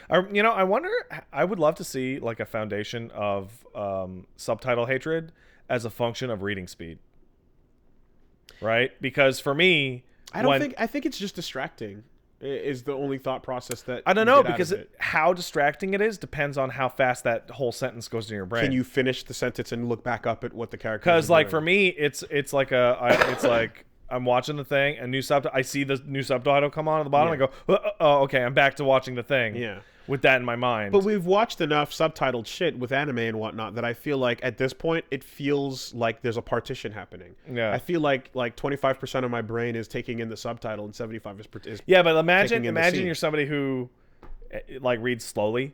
I wonder. I would love to see like a foundation of subtitle hatred as a function of reading speed, right? Because for me, I think it's just distracting. Is the only thought process that I don't know, because how distracting it is depends on how fast that whole sentence goes in your brain. Can you finish the sentence and look back up at what the character? Because like for me, it's like I'm watching the thing and I see the new subtitle come on at the bottom. Yeah. I go, oh, okay, I'm back to watching the thing. Yeah. With that in my mind. But we've watched enough subtitled shit with anime and whatnot that I feel like at this point it feels like there's a partition happening. Yeah. I feel like 25% of my brain is taking in the subtitle and 75% is yeah. But imagine you're somebody who like reads slowly,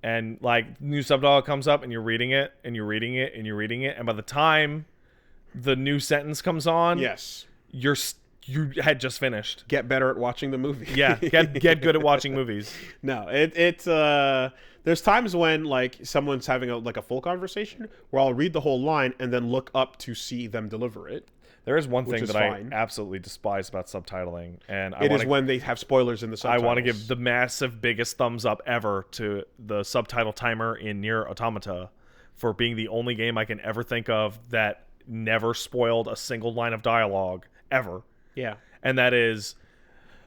and like new subtitle comes up and you're reading it and you're reading it and you're reading it, and by the time the new sentence comes on, yes, you had just finished. Get better at watching the movie. Yeah, get good at watching movies. No, there's times when like someone's having a full conversation where I'll read the whole line and then look up to see them deliver it. There is one thing that I absolutely despise about subtitling, and it is when they have spoilers in the subtitles. I want to give the massive biggest thumbs up ever to the subtitle timer in Nier Automata for being the only game I can ever think of that never spoiled a single line of dialogue ever. Yeah. And that is,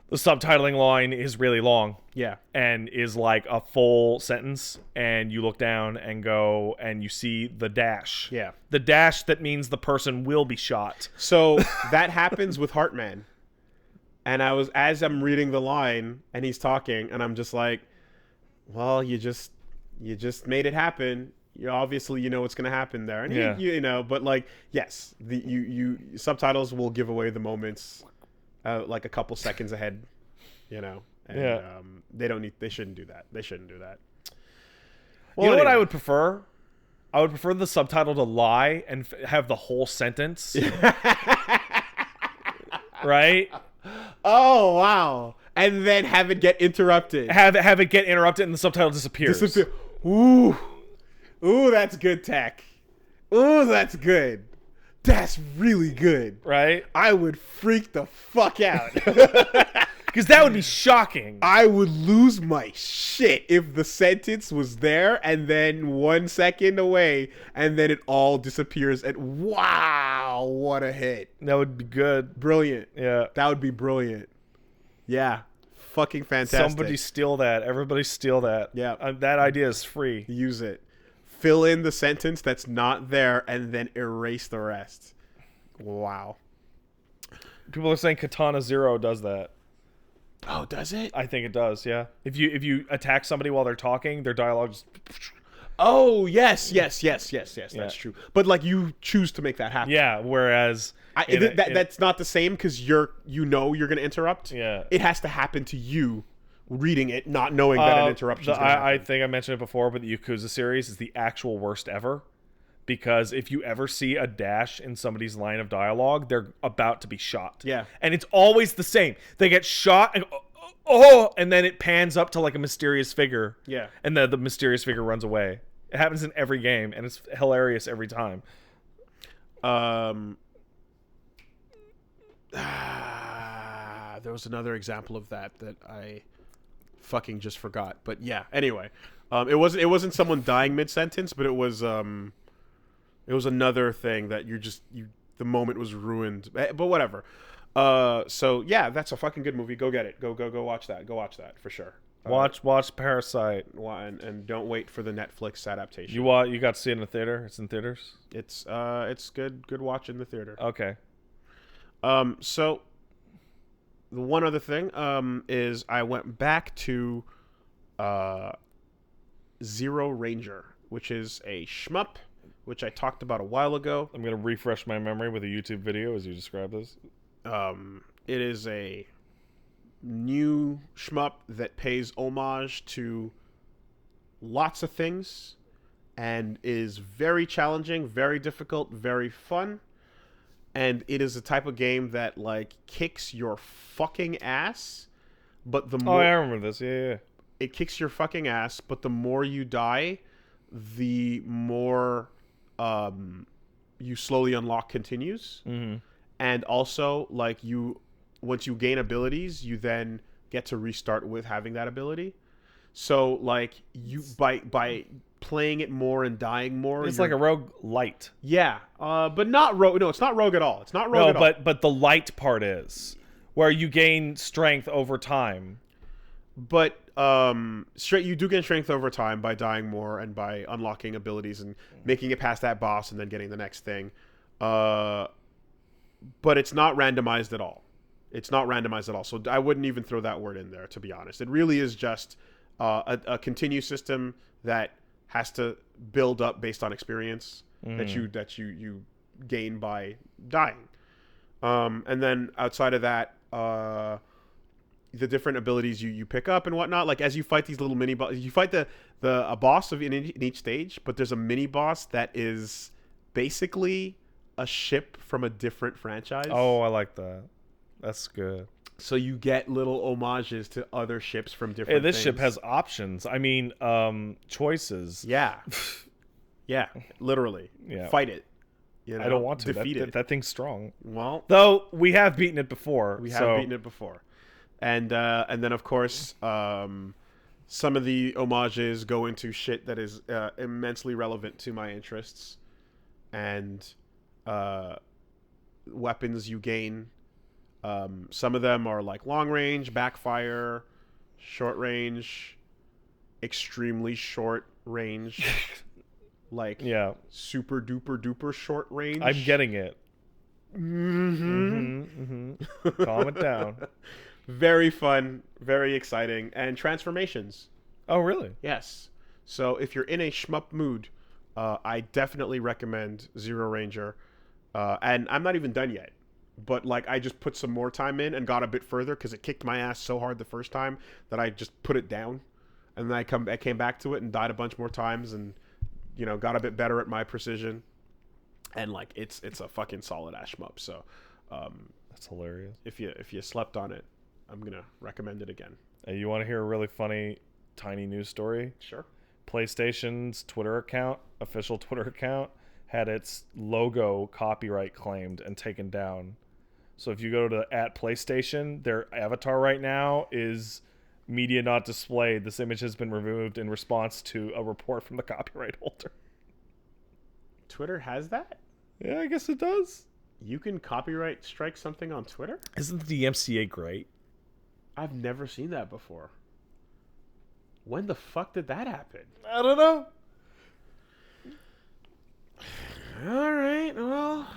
the subtitling line is really long. Yeah. And is like a full sentence, and you look down and go and you see the dash. Yeah. The dash that means the person will be shot. So that happens with Heartman. And as I'm reading the line and he's talking and I'm just like, well, you just made it happen. Obviously you know what's going to happen there, and you know, but like, yes, you subtitles will give away the moments like a couple seconds ahead, you know, and they shouldn't do that. Well, you know what I would prefer? I would prefer the subtitle to lie and have the whole sentence. Right? Oh wow! And then have it get interrupted. Have it get interrupted and the subtitle disappears. Ooh, that's good tech. Ooh, that's good. That's really good. Right? I would freak the fuck out. Because that would be shocking. I would lose my shit if the sentence was there and then 1 second away and then it all disappears. And wow, what a hit. That would be good. Brilliant. Yeah. That would be brilliant. Yeah. Fucking fantastic. Somebody steal that. Everybody steal that. Yeah. That idea is free. Use it. Fill in the sentence that's not there and then erase the rest. Wow. People are saying Katana Zero does that. Oh, does it? I think it does, yeah. If you attack somebody while they're talking, their dialogue just... Oh, yes, that's true. But like you choose to make that happen. Yeah, whereas that's not the same because you're going to interrupt. Yeah. It has to happen to you reading it, not knowing that an interruption is going to happen. I think I mentioned it before, but the Yakuza series is the actual worst ever. Because if you ever see a dash in somebody's line of dialogue, they're about to be shot. Yeah. And it's always the same. They get shot and and then it pans up to like a mysterious figure. Yeah. And the mysterious figure runs away. It happens in every game, and it's hilarious every time. There was another example of that I fucking just forgot. But yeah, anyway. It wasn't someone dying mid-sentence, but it was another thing that the moment was ruined. But whatever. So yeah, that's a fucking good movie. Go get it. Go watch that. Go watch that for sure. Watch Parasite. And don't wait for the Netflix adaptation. You got to see it in the theater? It's in theaters? It's good watch in the theater. Okay. So the one other thing is I went back to Zero Ranger, which is a shmup which I talked about a while ago. I'm going to refresh my memory with a YouTube video as you describe this. It is a new shmup that pays homage to lots of things and is very challenging, very difficult, very fun. And it is a type of game that, like, kicks your fucking ass, but the more... Oh, I remember this. Yeah. It kicks your fucking ass, but the more you die, the more you slowly unlock continues. Mm-hmm. And also, like, once you gain abilities, you then get to restart with having that ability. So, like, you by playing it more and dying more, it's like a rogue light. Yeah, but not rogue. No, it's not rogue at all. It's not rogue at all. But the light part is where you gain strength over time. But you do gain strength over time by dying more and by unlocking abilities and making it past that boss and then getting the next thing. But it's not randomized at all. It's not randomized at all. So I wouldn't even throw that word in there, to be honest. It really is just a continue system that has to build up based on experience that you gain by dying. And then outside of that, the different abilities you pick up and whatnot, like as you fight these little mini bosses, you fight a boss in each stage, but there's a mini boss that is basically a ship from a different franchise. Oh, I like that. That's good. So you get little homages to other ships from different this things. ship has options. I mean, choices. Yeah. Yeah, literally. Yeah. Fight it. You know, I don't want to. defeat it. That thing's strong. Well, though we have beaten it before. And then of course, some of the homages go into shit that is immensely relevant to my interests, and weapons you gain. Some of them are like long range, backfire, short range, extremely short range, like super duper duper short range. I'm getting it. Mm-hmm. Calm it down. Very fun, very exciting, and transformations. Oh, really? Yes. So if you're in a shmup mood, I definitely recommend Zero Ranger. And I'm not even done yet, but like I just put some more time in and got a bit further because it kicked my ass so hard the first time that I just put it down, and then I came back to it and died a bunch more times, and got a bit better at my precision, and like it's a fucking solid ass shmup. So that's hilarious. If you slept on it, I'm gonna recommend it again. Hey, you want to hear a really funny tiny news story? Sure. PlayStation's Twitter account, official Twitter account, had its logo copyright claimed and taken down. So if you go to @PlayStation, their avatar right now is media not displayed. This image has been removed in response to a report from the copyright holder. Twitter has that? Yeah, I guess it does. You can copyright strike something on Twitter? Isn't the DMCA great? I've never seen that before. When the fuck did that happen? I don't know. All right, well,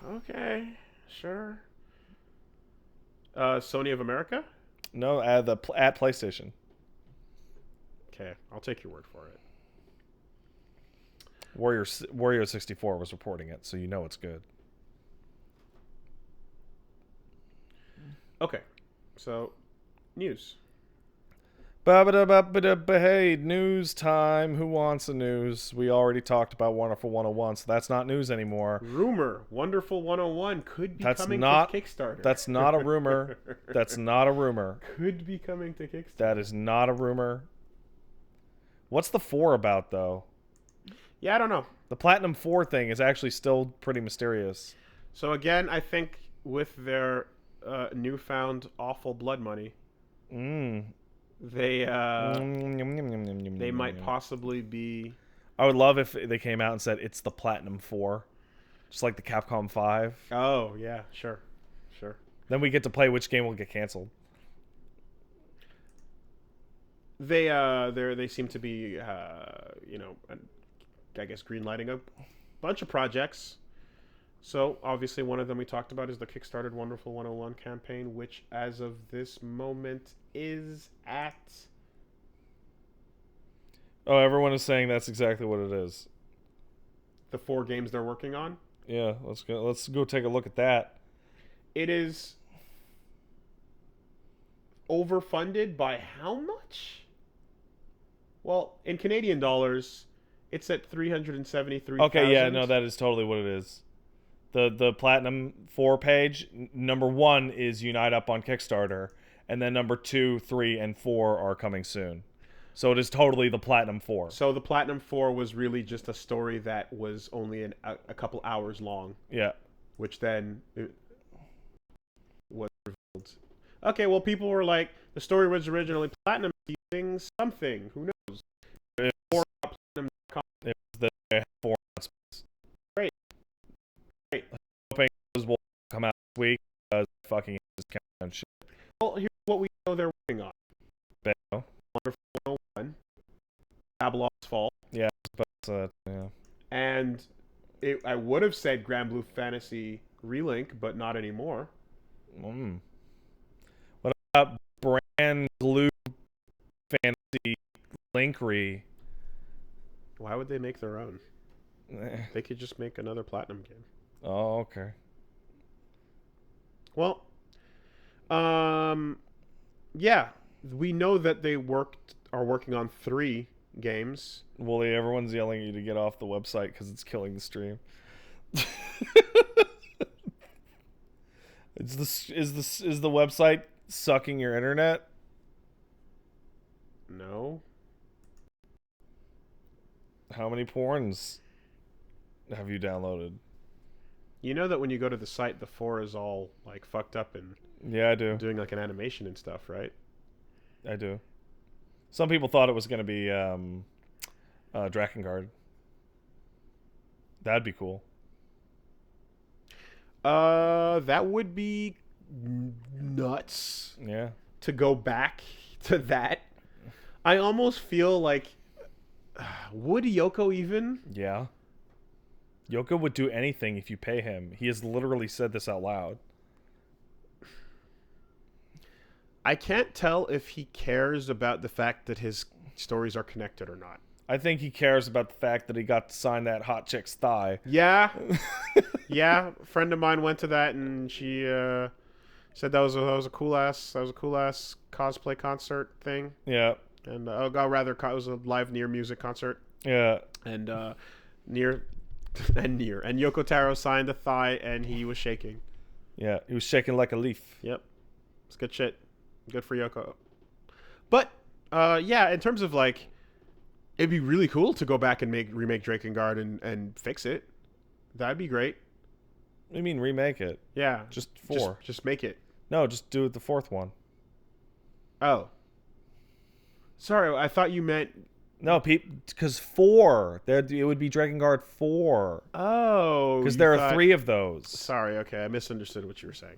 okay, sure. Sony of America? No, at PlayStation. Okay, I'll take your word for it. Wario 64 was reporting it, so you know it's good. Okay, so news. Hey, news time. Who wants the news? We already talked about Wonderful 101, so that's not news anymore. Rumor, Wonderful 101 could be coming to Kickstarter. That's not a rumor. That's not a rumor. Could be coming to Kickstarter. That is not a rumor. What's the 4 about, though? Yeah, I don't know. The Platinum 4 thing is actually still pretty mysterious. So again, I think with their newfound awful blood money, they might possibly be... I would love if they came out and said it's the Platinum 4, just like the Capcom 5. Oh yeah, sure. Then we get to play which game will get canceled. They seem to be I guess greenlighting a bunch of projects. So obviously one of them we talked about is the Kickstarted Wonderful 101 campaign, which as of this moment is at... Oh, everyone is saying that's exactly what it is. the 4 games they're working on. Yeah, let's go take a look at that. It is overfunded by how much? Well, in Canadian dollars, it's at 373,000. Okay, yeah, no, that is totally what it is. The Platinum 4 page, number 1 is Unite Up on Kickstarter, and then number 2, 3, and 4 are coming soon. So it is totally the Platinum 4. So the Platinum 4 was really just a story that was only a couple hours long. Yeah. Which then was revealed. Okay, well, people were like, the story was originally Platinum Teasing something. Who knows? It was the 4 announcements. Great. Hoping those will come out this week because fucking just count on shit. Well, here's what we know they're working on. Wonderful 101. Babylon's Fall. Yeah, but yeah. And I would have said Grand Blue Fantasy Relink, but not anymore. What about Brand Glue Fantasy Linkry? Why would they make their own? They could just make another Platinum game. Oh, okay. Well, yeah, we know that they are working on 3 games. Wooly, everyone's yelling at you to get off the website because it's killing the stream. Is the website sucking your internet? No. How many porns have you downloaded? You know that when you go to the site, the 4 is all like fucked up and yeah, I do. Doing like an animation and stuff, right? I do. Some people thought it was going to be Drakengard. That'd be cool. That would be nuts. Yeah. To go back to that. I almost feel like would Yoko even? Yeah. Yoko would do anything if you pay him. He has literally said this out loud. I can't tell if he cares about the fact that his stories are connected or not. I think he cares about the fact that he got to sign that hot chick's thigh. Yeah. Yeah, a friend of mine went to that and she said that was a cool ass cosplay concert thing. Yeah. And it was a live Nier music concert. Yeah. And Nier and Yoko Taro signed the thigh and he was shaking. Yeah, he was shaking like a leaf. Yep. It's good shit. Good for Yoko. But yeah, in terms of like, it'd be really cool to go back and remake Drakengard and fix it. That'd be great. What do you mean remake it? Yeah. Just 4. Just make it. No, just do it the 4th one. Oh. Sorry, I thought you meant... No, because 4. It would be Drakengard 4. Oh. Because there are 3 of those. Sorry, okay. I misunderstood what you were saying.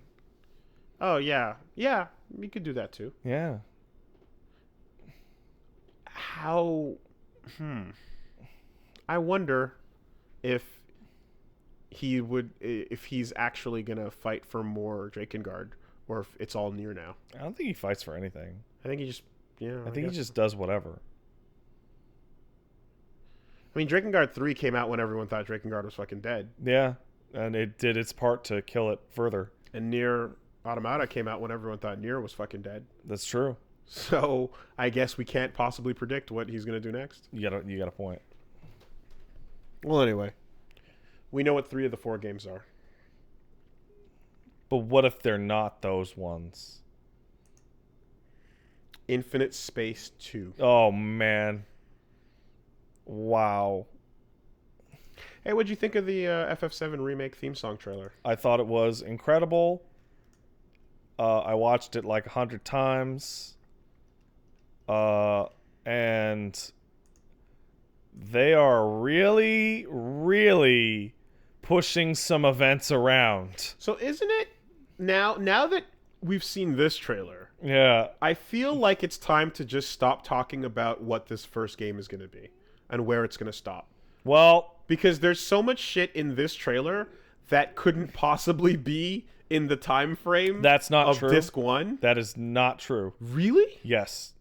Oh, yeah. Yeah, you could do that too. Yeah. How... I wonder if he's actually gonna fight for more Drakengard, or if it's all Nier now. I don't think he fights for anything. I think he just, I think he just does whatever. I mean, Drakengard 3 came out when everyone thought Drakengard was fucking dead. Yeah, and it did its part to kill it further. And Nier Automata came out when everyone thought Nier was fucking dead. That's true. So I guess we can't possibly predict what he's gonna do next. You got a point. Well, anyway, we know what 3 of the 4 games are. But what if they're not those ones? Infinite Space 2. Oh man! Wow. Hey, what'd you think of the FF7 remake theme song trailer? I thought it was incredible. I watched it like 100 times. And they are really, really pushing some events around. So isn't it now that we've seen this trailer? Yeah. I feel like it's time to just stop talking about what this first game is going to be and where it's going to stop. Well, because there's so much shit in this trailer that couldn't possibly be in the time frame. That's not of true. Disc 1. That is not true. Really? Yes.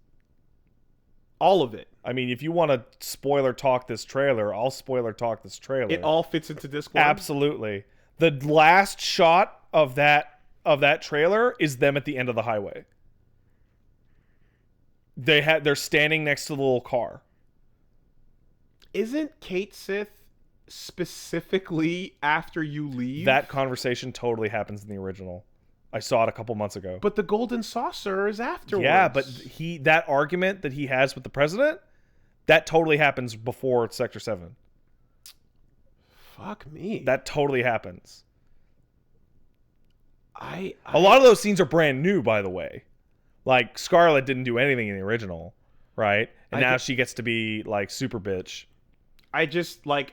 All of it. I mean, if you want to spoiler talk this trailer, I'll spoiler talk this trailer. It all fits into Disc 1? Absolutely. The last shot of that trailer is them at the end of the highway. They're standing next to the little car. Isn't Kate Sith specifically after you leave? That conversation totally happens in the original. I saw it a couple months ago. But the golden saucer is afterwards. Yeah, but that argument that he has with the president, that totally happens before Sector 7. Fuck me. That totally happens. A lot of those scenes are brand new, by the way. Like, Scarlet didn't do anything in the original, right? And now she gets to be, like, super bitch. I just, like,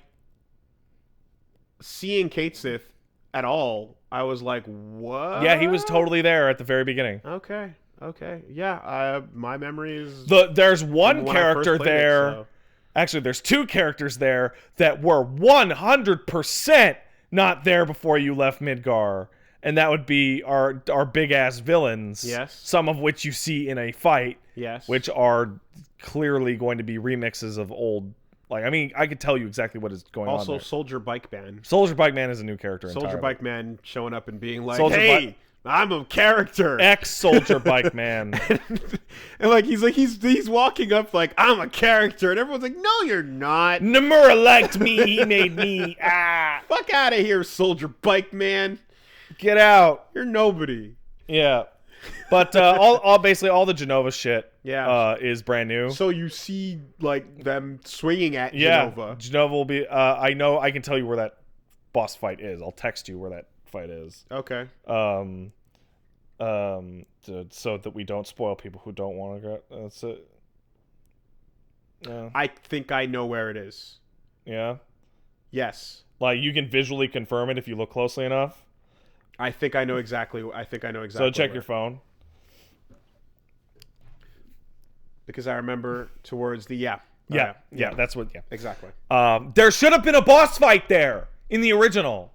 seeing Kate Sith at all, I was like, what? Yeah, he was totally there at the very beginning. Okay. Yeah, my memory is... There's one character there... Actually, there's two characters there that were 100% not there before you left Midgar. And that would be our big-ass villains. Yes. Some of which you see in a fight. Yes. Which are clearly going to be remixes of old... Like, I mean, I could tell you exactly what is going on Also, there. Soldier Bike Man. Soldier Bike Man is a new character entirely. Soldier Bike Man showing up and being like, hey, I'm a character. Ex-Soldier Bike Man. And like he's walking up like, I'm a character. And everyone's like, no, you're not. Nomura liked me. He made me. Fuck out of here, Soldier Bike Man. Get out. You're nobody. Yeah. But basically all the Genova shit is brand new. So you see like them swinging at Genova. Yeah, Genova will be I know I can tell you where that boss fight is. I'll text you where that fight is. Okay. So that we don't spoil people who don't want to go. That's it. I think I know where it is. Yeah? Yes. Like you can visually confirm it if you look closely enough. I think I know exactly. So check your phone. Because I remember towards the yeah, that's what. Yeah, exactly. There should have been a boss fight there in the original.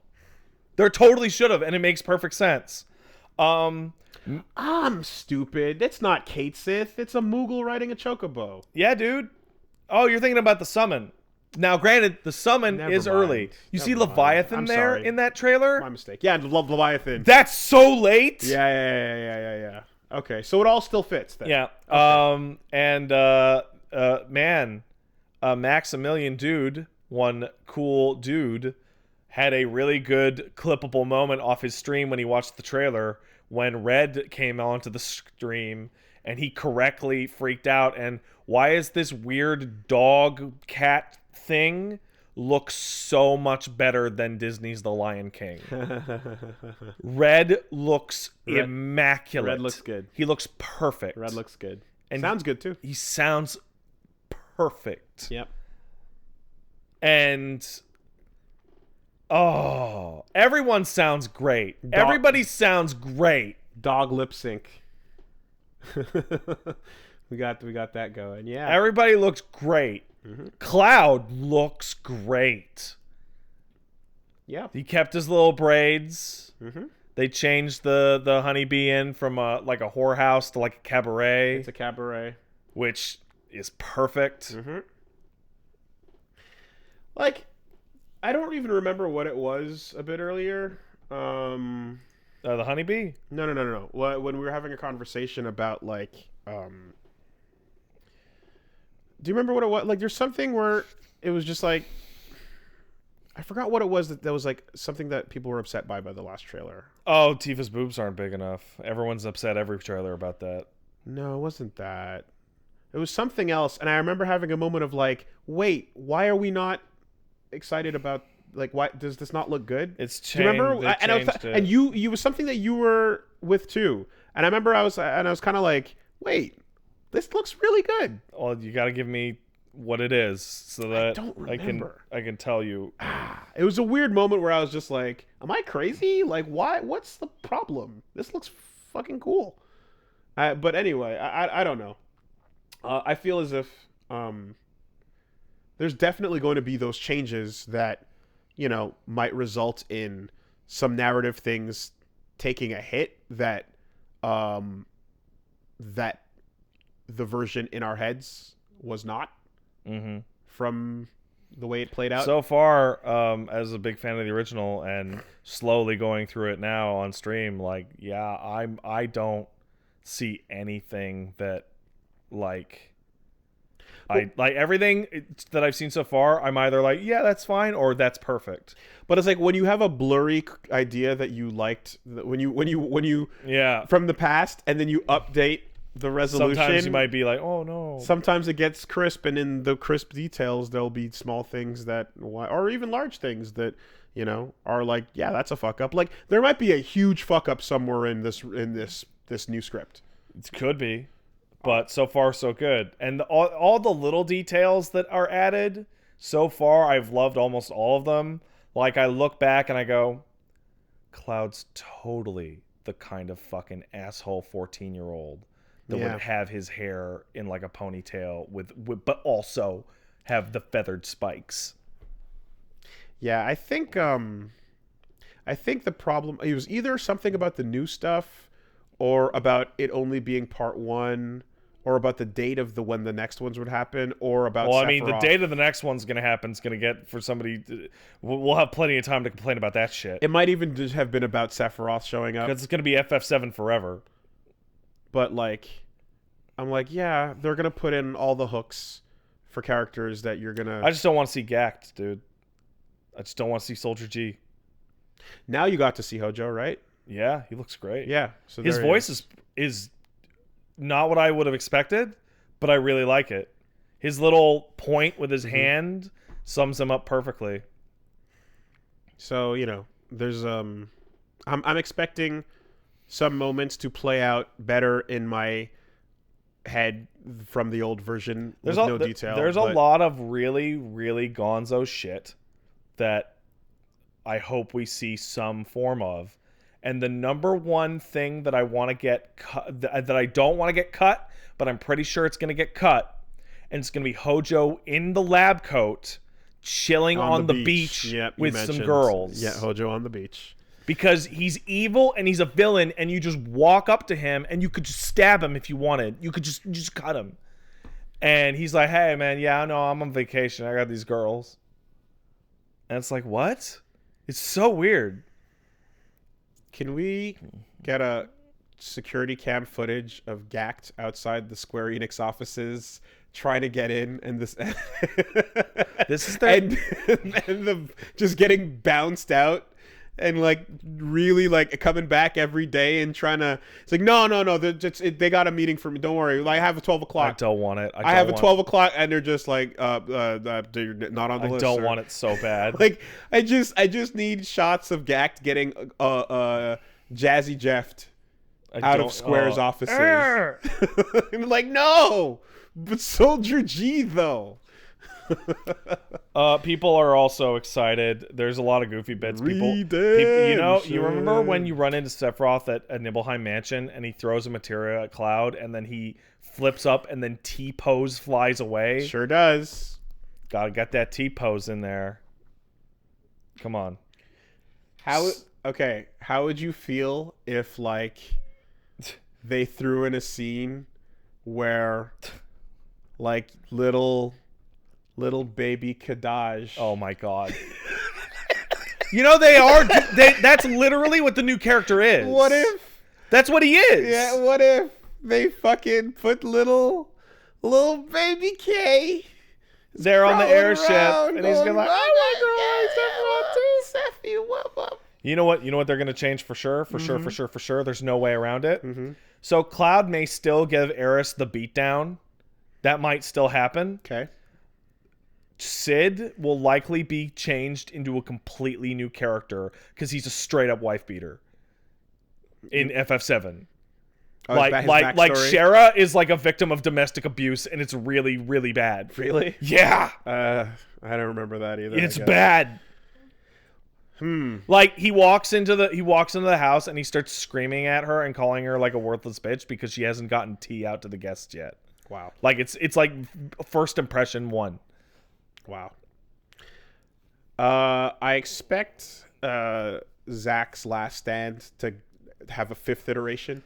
There totally should have, and it makes perfect sense. I'm stupid. It's not Kate Sith. It's a Moogle riding a chocobo. Yeah, dude. Oh, you're thinking about the summon. Now, granted, the summon is early. You see Leviathan there in that trailer? My mistake. Yeah, I love Leviathan. That's so late. Yeah. Okay, so it all still fits then. Yeah. Okay. Maximilian Dude, one cool dude, had a really good clippable moment off his stream when he watched the trailer when Red came onto the stream and he correctly freaked out. And why is this weird dog cat thing look so much better than Disney's The Lion King? Red looks immaculate. Red looks good. He looks perfect. Red looks good. And sounds good too. He sounds perfect. Yep. And everyone sounds great. Everybody sounds great. Dog lip sync. we got that going. Yeah. Everybody looks great. Mm-hmm. Cloud looks great. Yeah. He kept his little braids. Mm-hmm. They changed the honeybee in from like a whorehouse to like a cabaret. It's a cabaret. Which is perfect. Mm-hmm. Like, I don't even remember what it was a bit earlier. The honeybee? No. When we were having a conversation about, like, do you remember what it was? Like, there's something where it was just like, I forgot what it was that was like something that people were upset by the last trailer. Oh, Tifa's boobs aren't big enough. Everyone's upset every trailer about that. No, it wasn't that. It was something else, and I remember having a moment of like, wait, why are we not excited about, like, why does this not look good? It's changed. Do you remember? And you was something that you were with too, and I remember I was kind of like, wait, this looks really good. Well, you got to give me what it is so that I don't remember. I can tell you. It was a weird moment where I was just like, am I crazy? Like, why? What's the problem? This looks fucking cool. But anyway, I don't know. I feel as if there's definitely going to be those changes that, you know, might result in some narrative things taking a hit that that the version in our heads was not from the way it played out. So far, as a big fan of the original and slowly going through it now on stream, like, yeah, I don't see anything that like everything that I've seen so far, I'm either like, yeah, that's fine, or that's perfect. But it's like when you have a blurry idea that you liked, when you from the past, and then you update the resolution. Sometimes you might be like, oh no. Sometimes it gets crisp, and in the crisp details, there'll be small things that, or even large things that, you know, are like, yeah, that's a fuck up. Like there might be a huge fuck up somewhere in this new script. It could be. But so far, so good. And all the little details that are added, so far, I've loved almost all of them. Like, I look back and I go, Cloud's totally the kind of fucking asshole 14-year-old that would have his hair in, like, a ponytail, with but also have the feathered spikes. Yeah, I think the problem, it was either something about the new stuff, or about it only being part 1, or about the date of when the next ones would happen, or about Well, I mean, the date of the next one's going to happen is going to get for somebody... We'll have plenty of time to complain about that shit. It might even just have been about Sephiroth showing up. Because it's going to be FF7 forever. But, like, I'm like, yeah, they're going to put in all the hooks for characters that you're going to... I just don't want to see Gact, dude. I just don't want to see Soldier G. Now you got to see Hojo, right? Yeah, he looks great. Yeah. So his voice is not what I would have expected, but I really like it. His little point with his hand sums him up perfectly. So, you know, there's I'm expecting some moments to play out better in my head from the old version. There's no detail. There's a lot of really, really gonzo shit that I hope we see some form of. And the number one thing that I want to get cut, that I don't want to get cut, but I'm pretty sure it's going to get cut, and it's going to be Hojo in the lab coat, chilling on the beach with some girls. Yeah, Hojo on the beach. Because he's evil and he's a villain, and you just walk up to him and you could just stab him if you wanted. You could just cut him. And he's like, hey, man, yeah, I know, I'm on vacation. I got these girls. And it's like, what? It's so weird. Can we get a security cam footage of Gact outside the Square Enix offices trying to get in, and this this is their... and the just getting bounced out, and like really like coming back every day and trying to... It's like, no, they got a meeting for me, don't worry, I have a 12 o'clock. I don't want it. I have a 12 o'clock, and they're just like you're not on the list. I don't want it so bad. Like I just need shots of Gact getting Jazzy Jeffed out of Square's offices. And like, no, but Soldier G though. People are also excited. There's a lot of goofy bits. People, you remember when you run into Sephiroth at Nibelheim Mansion and he throws a materia at Cloud and then he flips up and then T-pose flies away? Sure does. Gotta get that T-pose in there. Come on. How would you feel if like they threw in a scene where like little baby Kadaj... Oh my god. You know, that's literally what the new character is. What if... That's what he is. Yeah, what if they fucking put little baby K there on the airship, and he's gonna like, oh my god, Sephi, what? You know what they're gonna change for sure. There's no way around it. So Cloud may still give Aeris the beatdown. That might still happen. Okay. Sid will likely be changed into a completely new character because he's a straight up wife beater in FF7. Like Shara is like a victim of domestic abuse, and it's really, really bad. Really? Yeah. I don't remember that either. It's bad. Like he walks into the house and he starts screaming at her and calling her like a worthless bitch because she hasn't gotten tea out to the guests yet. Wow. Like it's like first impression 1. Wow. I expect Zack's Last Stand to have a 5th iteration.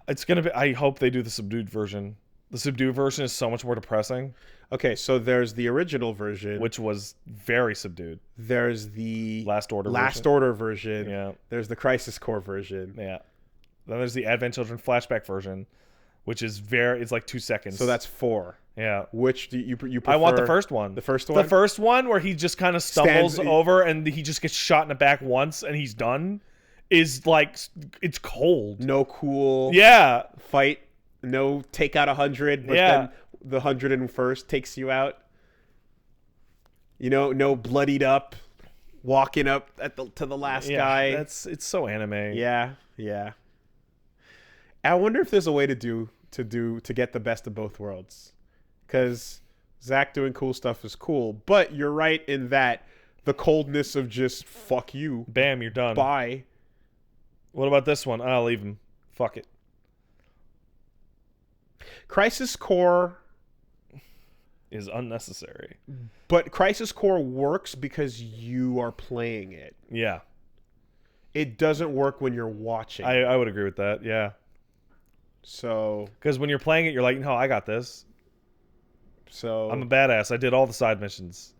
It's gonna be. I hope they do the subdued version. The subdued version is so much more depressing. Okay, so there's the original version, which was very subdued. There's the Last Order version. Yeah. There's the Crisis Core version. Yeah. Then there's the Advent Children flashback version, which is it's like 2 seconds. So that's 4. Yeah. Which do you prefer? I want the first one. The first one? The first one where he just kind of stumbles over and he just gets shot in the back once and he's done is like, it's cold. No cool fight. No take out 100, but then the 101st takes you out. You know, no bloodied up, walking up to the last guy. It's so anime. Yeah. I wonder if there's a way to get the best of both worlds, because Zach doing cool stuff is cool, but you're right in that the coldness of just fuck you, bam, you're done, bye. What about this one? I'll leave him. Fuck it. Crisis Core is unnecessary, but Crisis Core works because you are playing it. Yeah, it doesn't work when you're watching. I would agree with that. Yeah. So, because when you're playing it, you're like, no, I got this. So I'm a badass. I did all the side missions.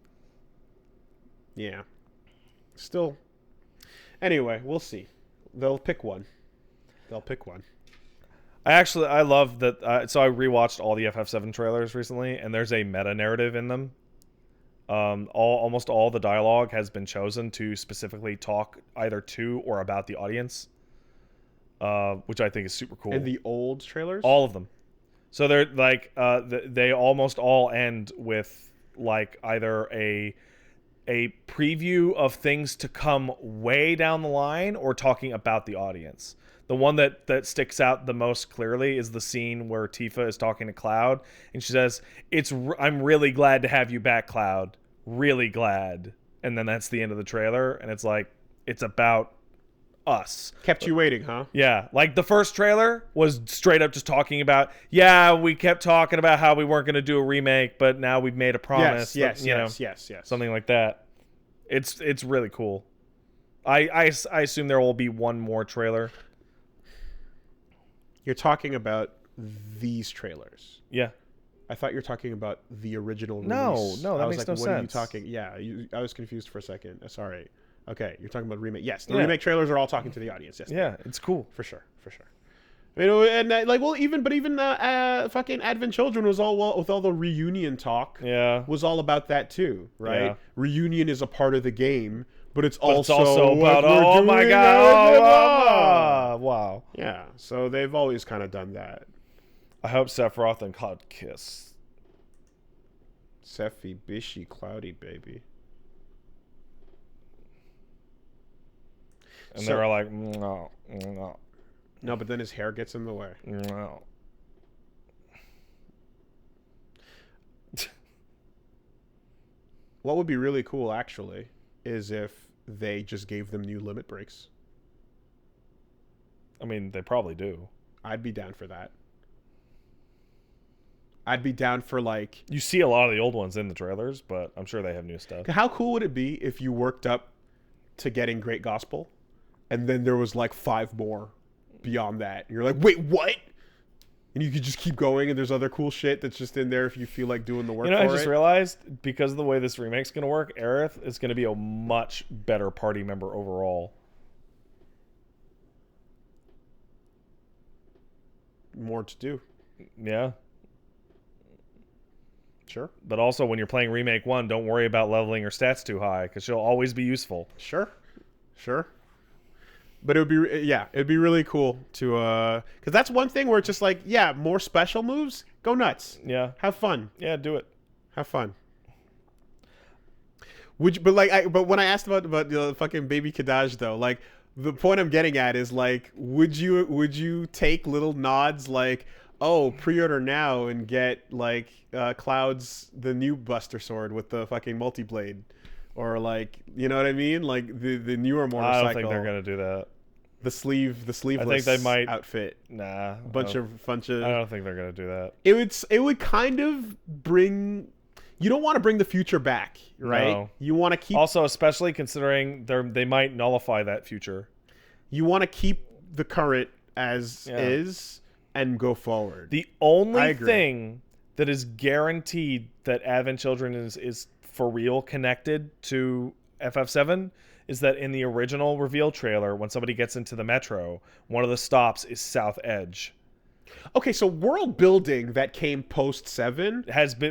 Yeah. Still. Anyway, we'll see. They'll pick one. I love that. So I rewatched all the FF7 trailers recently, and there's a meta narrative in them. Almost all the dialogue has been chosen to specifically talk either to or about the audience. Which I think is super cool. And the old trailers? All of them. So they're like, they almost all end with like either a preview of things to come way down the line or talking about the audience. The one that sticks out the most clearly is the scene where Tifa is talking to Cloud, and she says, "I'm really glad to have you back, Cloud. Really glad." And then that's the end of the trailer, and it's like, it's about us. Kept you waiting, huh? Yeah. Like the first trailer was straight up just talking about, we kept talking about how we weren't going to do a remake, but now we've made a promise. Yes. Something like that. It's really cool. I assume there will be one more trailer. You're talking about these trailers. Yeah. I thought you were talking about the original release. No, that makes no sense. What are you talking? Yeah, I was confused for a second. Sorry. Okay, you're talking about remake. Yes, the remake trailers are all talking to the audience. Yes. Yeah, it's cool. For sure. I mean, and even fucking Advent Children was all with all the reunion talk. Yeah, was all about that too, right? Yeah. Reunion is a part of the game, but it's also about oh my god, wow. Yeah, so they've always kind of done that. I hope Sephiroth and Cloud kiss. Sephi, Bishy, Cloudy, baby. And they were like, no. No, but then his hair gets in the way. No. What would be really cool, actually, is if they just gave them new limit breaks. I mean, they probably do. I'd be down for that. I'd be down for, like... You see a lot of the old ones in the trailers, but I'm sure they have new stuff. How cool would it be if you worked up to getting Great Gospel, and then there was, like, 5 more beyond that? And you're like, wait, what? And you could just keep going, and there's other cool shit that's just in there if you feel like doing the work for it. I just realized, because of the way this remake's going to work, Aerith is going to be a much better party member overall. More to do. Yeah. Sure. But also, when you're playing Remake 1, don't worry about leveling her stats too high, because she'll always be useful. Sure. But it'd be really cool to, because that's one thing where it's just like, more special moves, go nuts. Yeah. Have fun. Yeah, do it. Have fun. But when I asked about the fucking Baby Kadaj though, like, the point I'm getting at is like, would you take little nods like, oh, pre-order now and get like Cloud's the new Buster Sword with the fucking multi-blade, or like, you know what I mean, like the newer motorcycle. I don't think they're gonna do that. The sleeveless I think they might outfit. Nah, bunch of. I don't think they're gonna do that. It would kind of bring. You don't want to bring the future back, right? No. You want to keep. Also, especially considering they might nullify that future. You want to keep the current as is, and go forward. The only thing that is guaranteed that Advent Children is for real connected to FF7 is that in the original reveal trailer, when somebody gets into the metro, one of the stops is South Edge. Okay, so world building that came post 7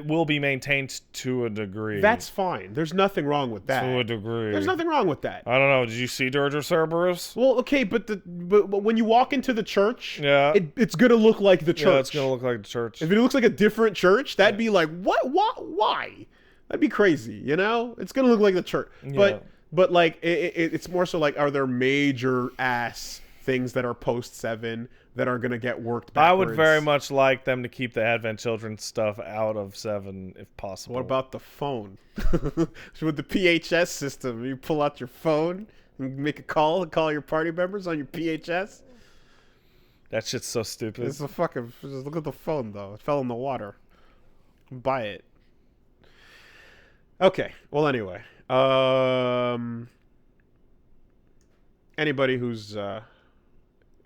will be maintained to a degree. That's fine. There's nothing wrong with that. To a degree. There's nothing wrong with that. I don't know. Did you see Dirge of Cerberus? Well, okay, but when you walk into the church, it's gonna look like the church. Yeah, it's gonna look like the church. If it looks like a different church, that'd be like, what? Why? That'd be crazy. You know, it's gonna look like the church. Yeah. But like, it's more so like, are there major ass things that are post 7 that are going to get worked backwards? I would very much like them to keep the Advent Children stuff out of 7 if possible. What about the phone? With the PHS system, you pull out your phone and make a call your party members on your PHS? That shit's so stupid. It's a fucking... Just look at the phone, though. It fell in the water. Buy it. Okay. Well, anyway. Anybody who's...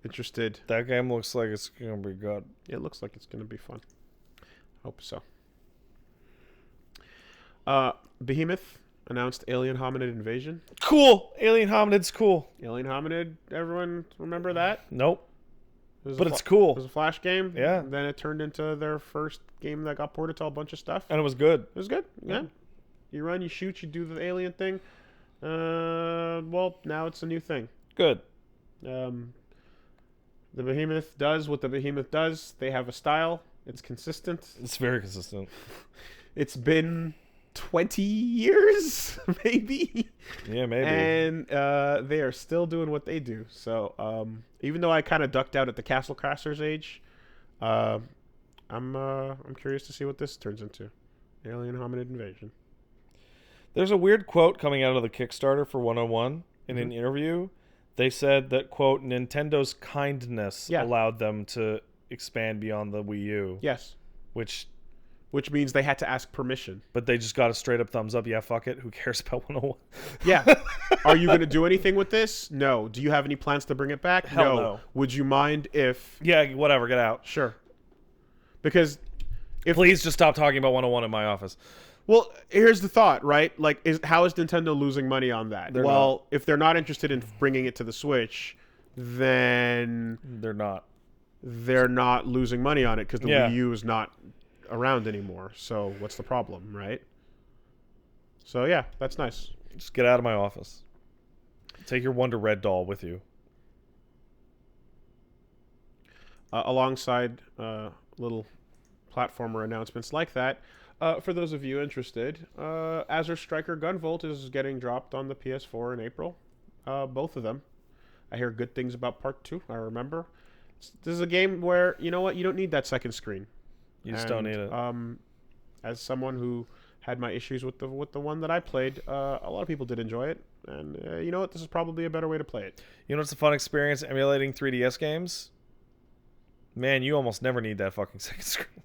interested. That game looks like it's gonna be good. It looks like it's gonna be fun. Hope so. Behemoth announced Alien Hominid Invasion. Cool. Alien Hominid's cool. Alien Hominid. Everyone remember that? Nope. But it's It cool. was a Flash game. Yeah. Then it turned into their first game that got ported to a bunch of stuff. And it was good. It was good. Yeah. You run, you shoot, you do the alien thing. Well, now it's a new thing. Good. The Behemoth does what the Behemoth does. They have a style. It's consistent. It's very consistent. It's been 20 years, maybe. Yeah, maybe. And they are still doing what they do. So even though I kind of ducked out at the Castle Crashers age, I'm curious to see what this turns into. Alien Hominid Invasion. There's a weird quote coming out of the Kickstarter for 101 in an interview. They said that, quote, Nintendo's kindness allowed them to expand beyond the Wii U. Yes. Which means they had to ask permission. But they just got a straight up thumbs up. Yeah, fuck it. Who cares about 101? Yeah. Are you going to do anything with this? No. Do you have any plans to bring it back? Hell no. Would you mind if... Yeah, whatever. Get out. Sure. Because if... Please just stop talking about 101 in my office. Well, here's the thought, right? Like, how is Nintendo losing money on that? If they're not interested in bringing it to the Switch, then... They're not. They're not losing money on it because the Wii U is not around anymore. So what's the problem, right? So, yeah, that's nice. Just get out of my office. Take your Wonder Red doll with you. Alongside little platformer announcements like that, for those of you interested, Azure Striker Gunvolt is getting dropped on the PS4 in April. Both of them. I hear good things about Part 2, I remember. This is a game where, you know what, you don't need that second screen. You just don't need it. As someone who had my issues with the one that I played, a lot of people did enjoy it. And you know what, this is probably a better way to play it. You know what's a fun experience emulating 3DS games? Man, you almost never need that fucking second screen.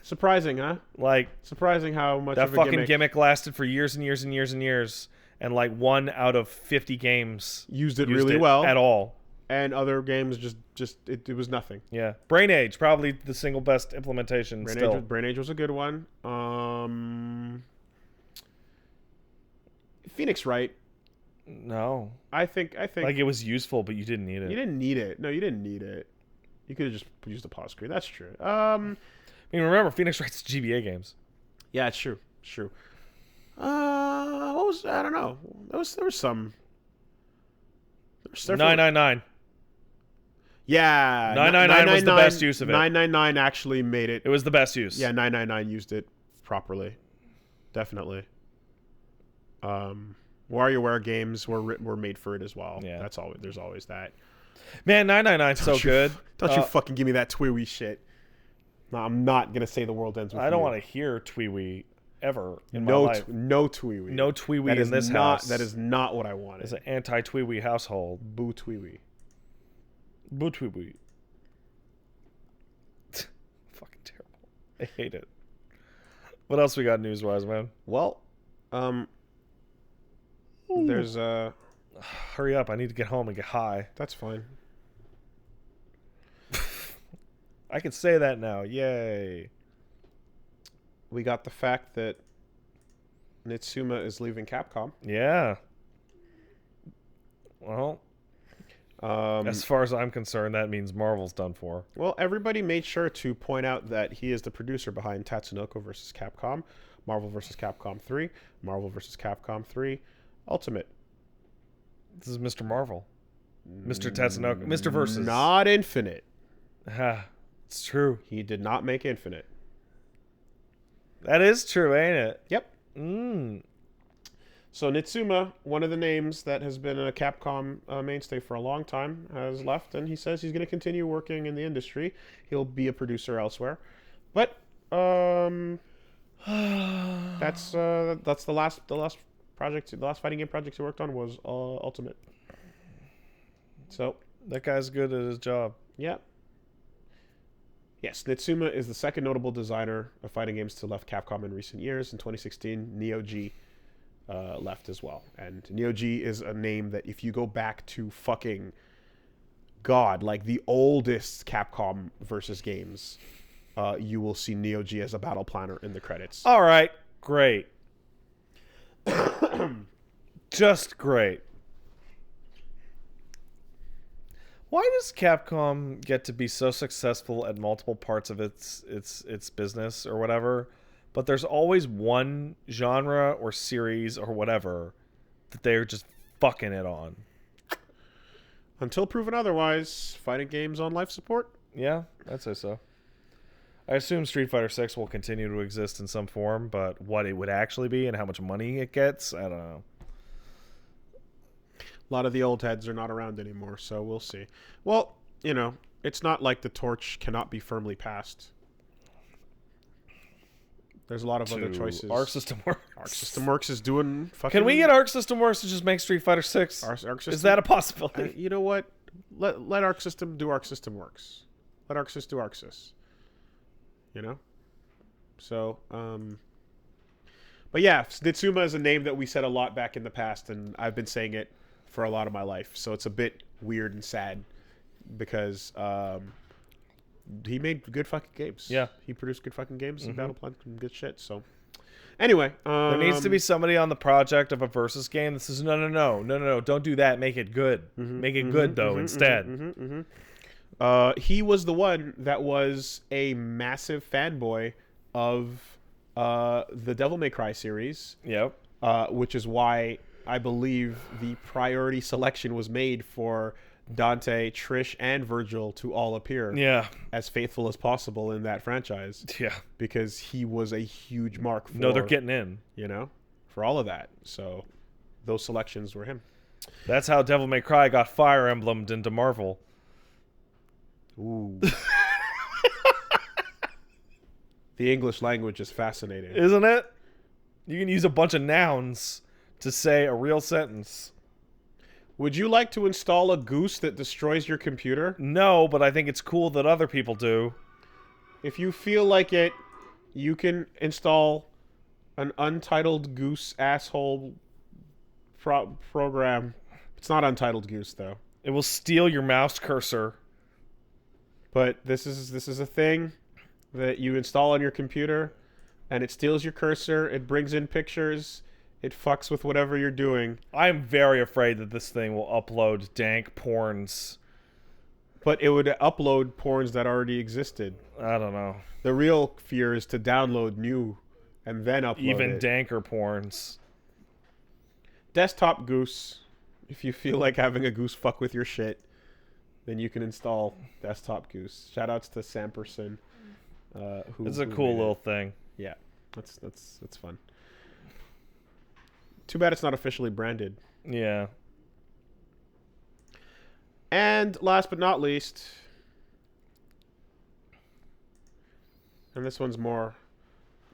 Surprising, huh? Like, surprising how much that of a fucking gimmick lasted for years and years and years and years, and like 1 out of 50 games used it really well at all, and other games just it was nothing. Yeah, Brain Age probably the single best implementation. Brain Age was a good one. Phoenix Wright. No, I think like it was useful, but you didn't need it. You didn't need it. No, you didn't need it. You could have just used the pause screen. That's true. I mean, remember, Phoenix Wright's GBA games. Yeah, it's true. It's true. What was... I don't know. There was some... 999. Yeah. 999 was the best use of it. 999 actually made it. It was the best use. Yeah, 999 used it properly. Definitely. WarioWare games were made for it as well. Yeah. That's always... There's always that. Man, 999's so good. Don't you fucking give me that Tweewee shit. No, I'm not going to say the world ends with I don't want to hear Tweewee ever in my life. No Tweewee. No Tweewee in this house. That is not what I wanted. It's an anti-Tweewee household. Boo Tweewee. Boo Tweewee. Fucking terrible. I hate it. What else we got news-wise, man? Well, there's Hurry up, I need to get home and get high. That's fine. I can say that now. Yay. We got the fact that Niitsuma is leaving Capcom. Yeah. Well, as far as I'm concerned, that means Marvel's done for. Well, everybody made sure to point out that he is the producer behind Tatsunoko vs. Capcom, Marvel vs. Capcom 3, Marvel vs. Capcom 3, Ultimate. This is Mr. Marvel. Mr. Tatsunoko. Mr. Versus. Not Infinite. It's true. He did not make Infinite. That is true, ain't it? Yep. So Niitsuma, one of the names that has been a Capcom mainstay for a long time, has left, and he says he's going to continue working in the industry. He'll be a producer elsewhere, but that's the last project, the last fighting game project he worked on was Ultimate. So that guy's good at his job. Yeah. Yes, Niitsuma is the second notable designer of fighting games to left Capcom in recent years. In 2016, Neo G left as well. And Neo G is a name that if you go back to fucking God, like the oldest Capcom versus games, you will see Neo G as a battle planner in the credits. All right, great. Just great. Why does Capcom get to be so successful at multiple parts of its business or whatever, but there's always one genre or series or whatever that they're just fucking it on? Until proven otherwise, fighting games on life support? Yeah, I'd say so. I assume Street Fighter 6 will continue to exist in some form, but what it would actually be and how much money it gets, I don't know. A lot of the old heads are not around anymore, so we'll see. Well, you know, it's not like the torch cannot be firmly passed. There's a lot of other choices. Arc System Works. Arc System Works is doing fucking... Can we get Arc System Works to just make Street Fighter 6? Arc System... Is that a possibility? You know what? Let Arc System do Arc System Works. Let Arc Sys do Arc Sys. You know? So, But yeah, Niitsuma is a name that we said a lot back in the past, and I've been saying it for a lot of my life, so it's a bit weird and sad because he made good fucking games. Yeah, he produced good fucking games and battle plan and good shit. So anyway, there needs to be somebody on the project of a versus game that says no, don't do that. Make it good. Make it good though instead. He was the one that was a massive fanboy of the Devil May Cry series. Yep. Which is why I believe the priority selection was made for Dante, Trish, and Virgil to all appear as faithful as possible in that franchise. Yeah. Because he was a huge mark for... No, they're getting in. You know? For all of that. So, those selections were him. That's how Devil May Cry got Fire Emblemed into Marvel. Ooh. The English language is fascinating. Isn't it? You can use a bunch of nouns to say a real sentence. Would you like to install a goose that destroys your computer? No, but I think it's cool that other people do. If you feel like it, you can install an untitled goose asshole program. It's not Untitled Goose, though. It will steal your mouse cursor. But this is a thing that you install on your computer, and it steals your cursor, it brings in pictures, it fucks with whatever you're doing. I'm very afraid that this thing will upload dank porns. But it would upload porns that already existed. I don't know. The real fear is to download new and then upload even it. Danker porns. Desktop Goose. If you feel like having a goose fuck with your shit, then you can install Desktop Goose. Shoutouts to Samperson. It's a cool little thing. Yeah, that's fun. Too bad it's not officially branded. Yeah. And last but not least, and this one's more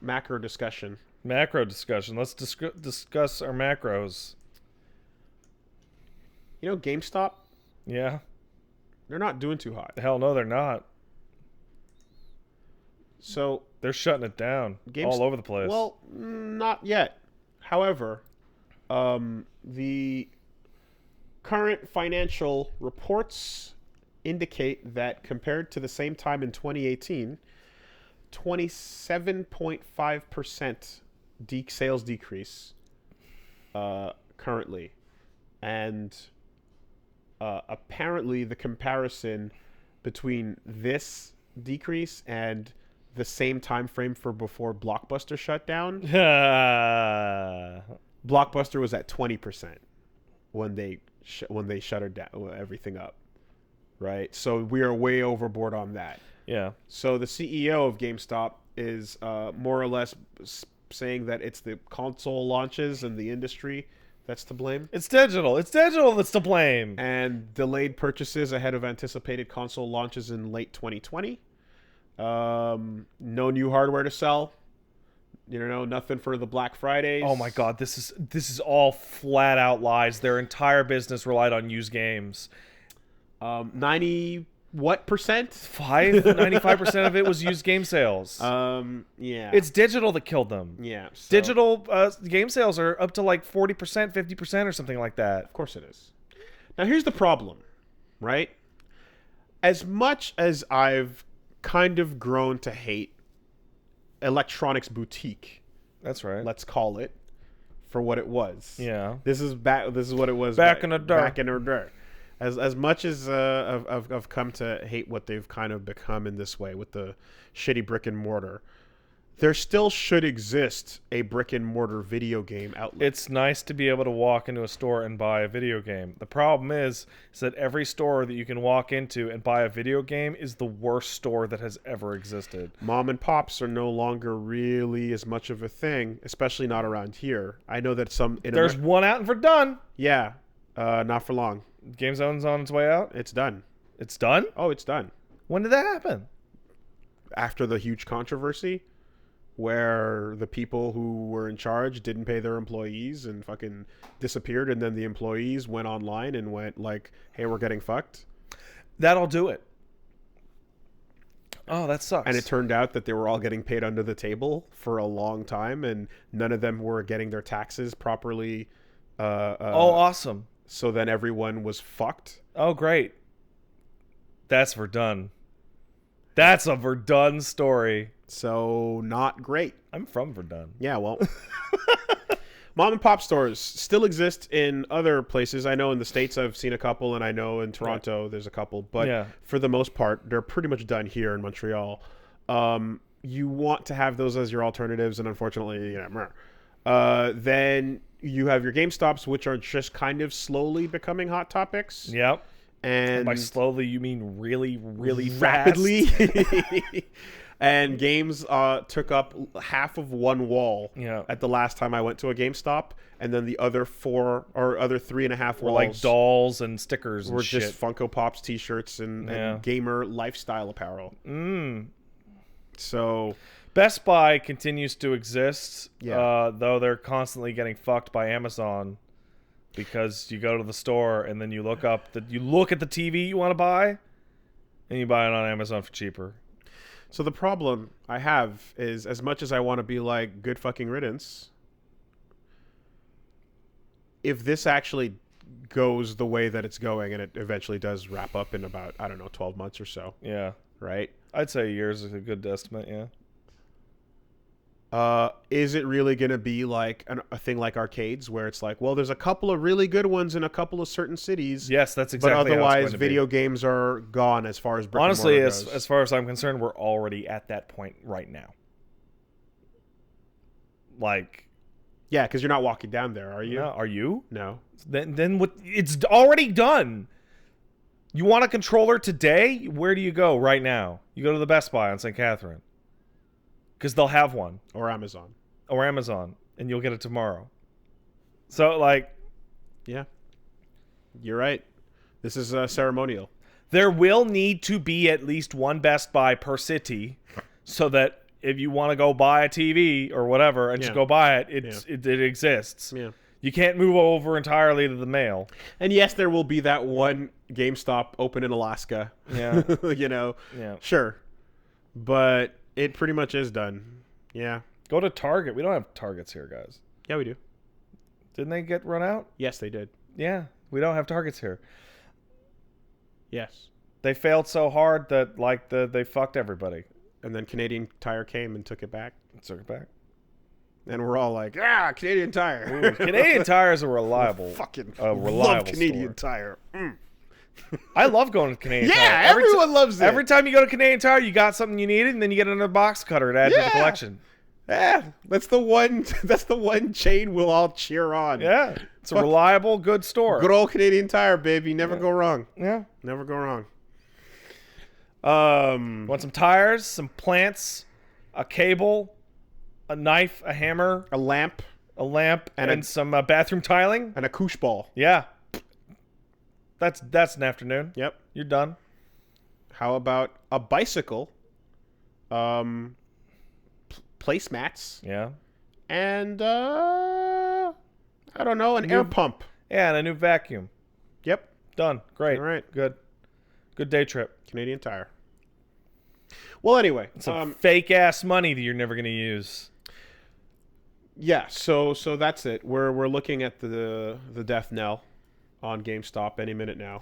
macro discussion. Macro discussion. Let's discuss our macros. You know, GameStop? Yeah. They're not doing too hot. Hell no, they're not. So they're shutting it down all over the place. Well, not yet. However, the current financial reports indicate that compared to the same time in 2018, 27.5% sales decrease currently. And apparently the comparison between this decrease and the same time frame for before Blockbuster shut down, Blockbuster was at 20% when they shuttered down everything up, right? So we are way overboard on that. Yeah. So the CEO of GameStop is more or less saying that it's the console launches and the industry that's to blame. It's digital. It's digital that's to blame. And delayed purchases ahead of anticipated console launches in late 2020. No new hardware to sell. Nothing for the Black Fridays. Oh my God, this is all flat out lies. Their entire business relied on used games. 90 what percent? 95% of it was used game sales. Yeah. It's digital that killed them. Yeah. So. Digital game sales are up to like 40%, 50% or something like that. Of course it is. Now here's the problem, right? As much as I've kind of grown to hate electronics boutique, that's right, let's call it, for what it was. Yeah. This is what it was back in the dirt. Back in the dirt. As much as I've come to hate what they've kind of become in this way with the shitty brick and mortar, there still should exist a brick and mortar video game outlet. It's nice to be able to walk into a store and buy a video game. The problem is that every store that you can walk into and buy a video game is the worst store that has ever existed. Mom and pops are no longer really as much of a thing, especially not around here. I know that there's one out and for done. Yeah, not for long. Game Zone's on its way out? It's done. It's done? Oh, it's done. When did that happen? After the huge controversy where the people who were in charge didn't pay their employees and fucking disappeared, and then the employees went online and went like, hey, we're getting fucked. That'll do it. Oh, that sucks. And it turned out that they were all getting paid under the table for a long time, and none of them were getting their taxes properly. Awesome. So then everyone was fucked. Oh, great. That's Verdun. That's a Verdun story. So not great. I'm from Verdun. Yeah, well. Mom and pop stores still exist in other places. I know in the States I've seen a couple, and I know in Toronto there's a couple. But for the most part, they're pretty much done here in Montreal. You want to have those as your alternatives, and unfortunately, then you have your GameStops, which are just kind of slowly becoming hot topics. Yep. And by slowly, you mean really, really rapidly. And games took up half of one wall at the last time I went to a GameStop, and then the other 3.5 walls were like dolls and stickers were and just shit. Funko Pops, T-shirts, and gamer lifestyle apparel. So Best Buy continues to exist, though they're constantly getting fucked by Amazon, because you go to the store and then you look at the TV you want to buy, and you buy it on Amazon for cheaper. So the problem I have is, as much as I want to be like, good fucking riddance, if this actually goes the way that it's going, and it eventually does wrap up in about, 12 months or so. Yeah. Right? I'd say a year is a good estimate, yeah. Is it really going to be like a thing like arcades, where it's like, well, there's a couple of really good ones in a couple of certain cities. Yes, that's exactly. But otherwise, video games are gone as far as brick and mortar goes. As far as I'm concerned, we're already at that point right now. Like, yeah, because you're not walking down there, are you? No, are you? No. Then what? It's already done. You want a controller today? Where do you go right now? You go to the Best Buy on St. Catherine. Because they'll have one. Or Amazon. And you'll get it tomorrow. So, like... Yeah. You're right. This is ceremonial. There will need to be at least one Best Buy per city, so that if you want to go buy a TV or whatever and just go buy it, it exists. Yeah. You can't move over entirely to the mail. And yes, there will be that one GameStop open in Alaska. Yeah. Yeah. Sure. But... it pretty much is done. Yeah. Go to Target. We don't have Targets here, guys. Yeah, we do. Didn't they get run out? Yes, they did. Yeah. We don't have Targets here. Yes. They failed so hard that like they fucked everybody. And then Canadian Tire came and took it back. And we're all like, Canadian Tire. Ooh, Canadian Tire is a reliable, love Canadian Tire. I love going to Canadian Tire. Yeah, everyone loves it. Every time you go to Canadian Tire, you got something you needed, and then you get another box cutter to add to the collection. Yeah, that's the one chain we'll all cheer on. Yeah, it's a reliable, good store. Good old Canadian Tire, baby. Never go wrong. Yeah, never go wrong. Want some tires, some plants, a cable, a knife, a hammer, a lamp, and some bathroom tiling, and a koosh ball. Yeah, that's an afternoon. Yep, you're done. How about a bicycle? Placemats. Yeah, and I don't know, an air pump. Yeah, and a new vacuum. Yep, done. Great. All right, good day trip. Canadian Tire. Well, anyway, some fake ass money that you're never going to use. Yeah, so that's it. We're looking at the death knell on GameStop any minute now,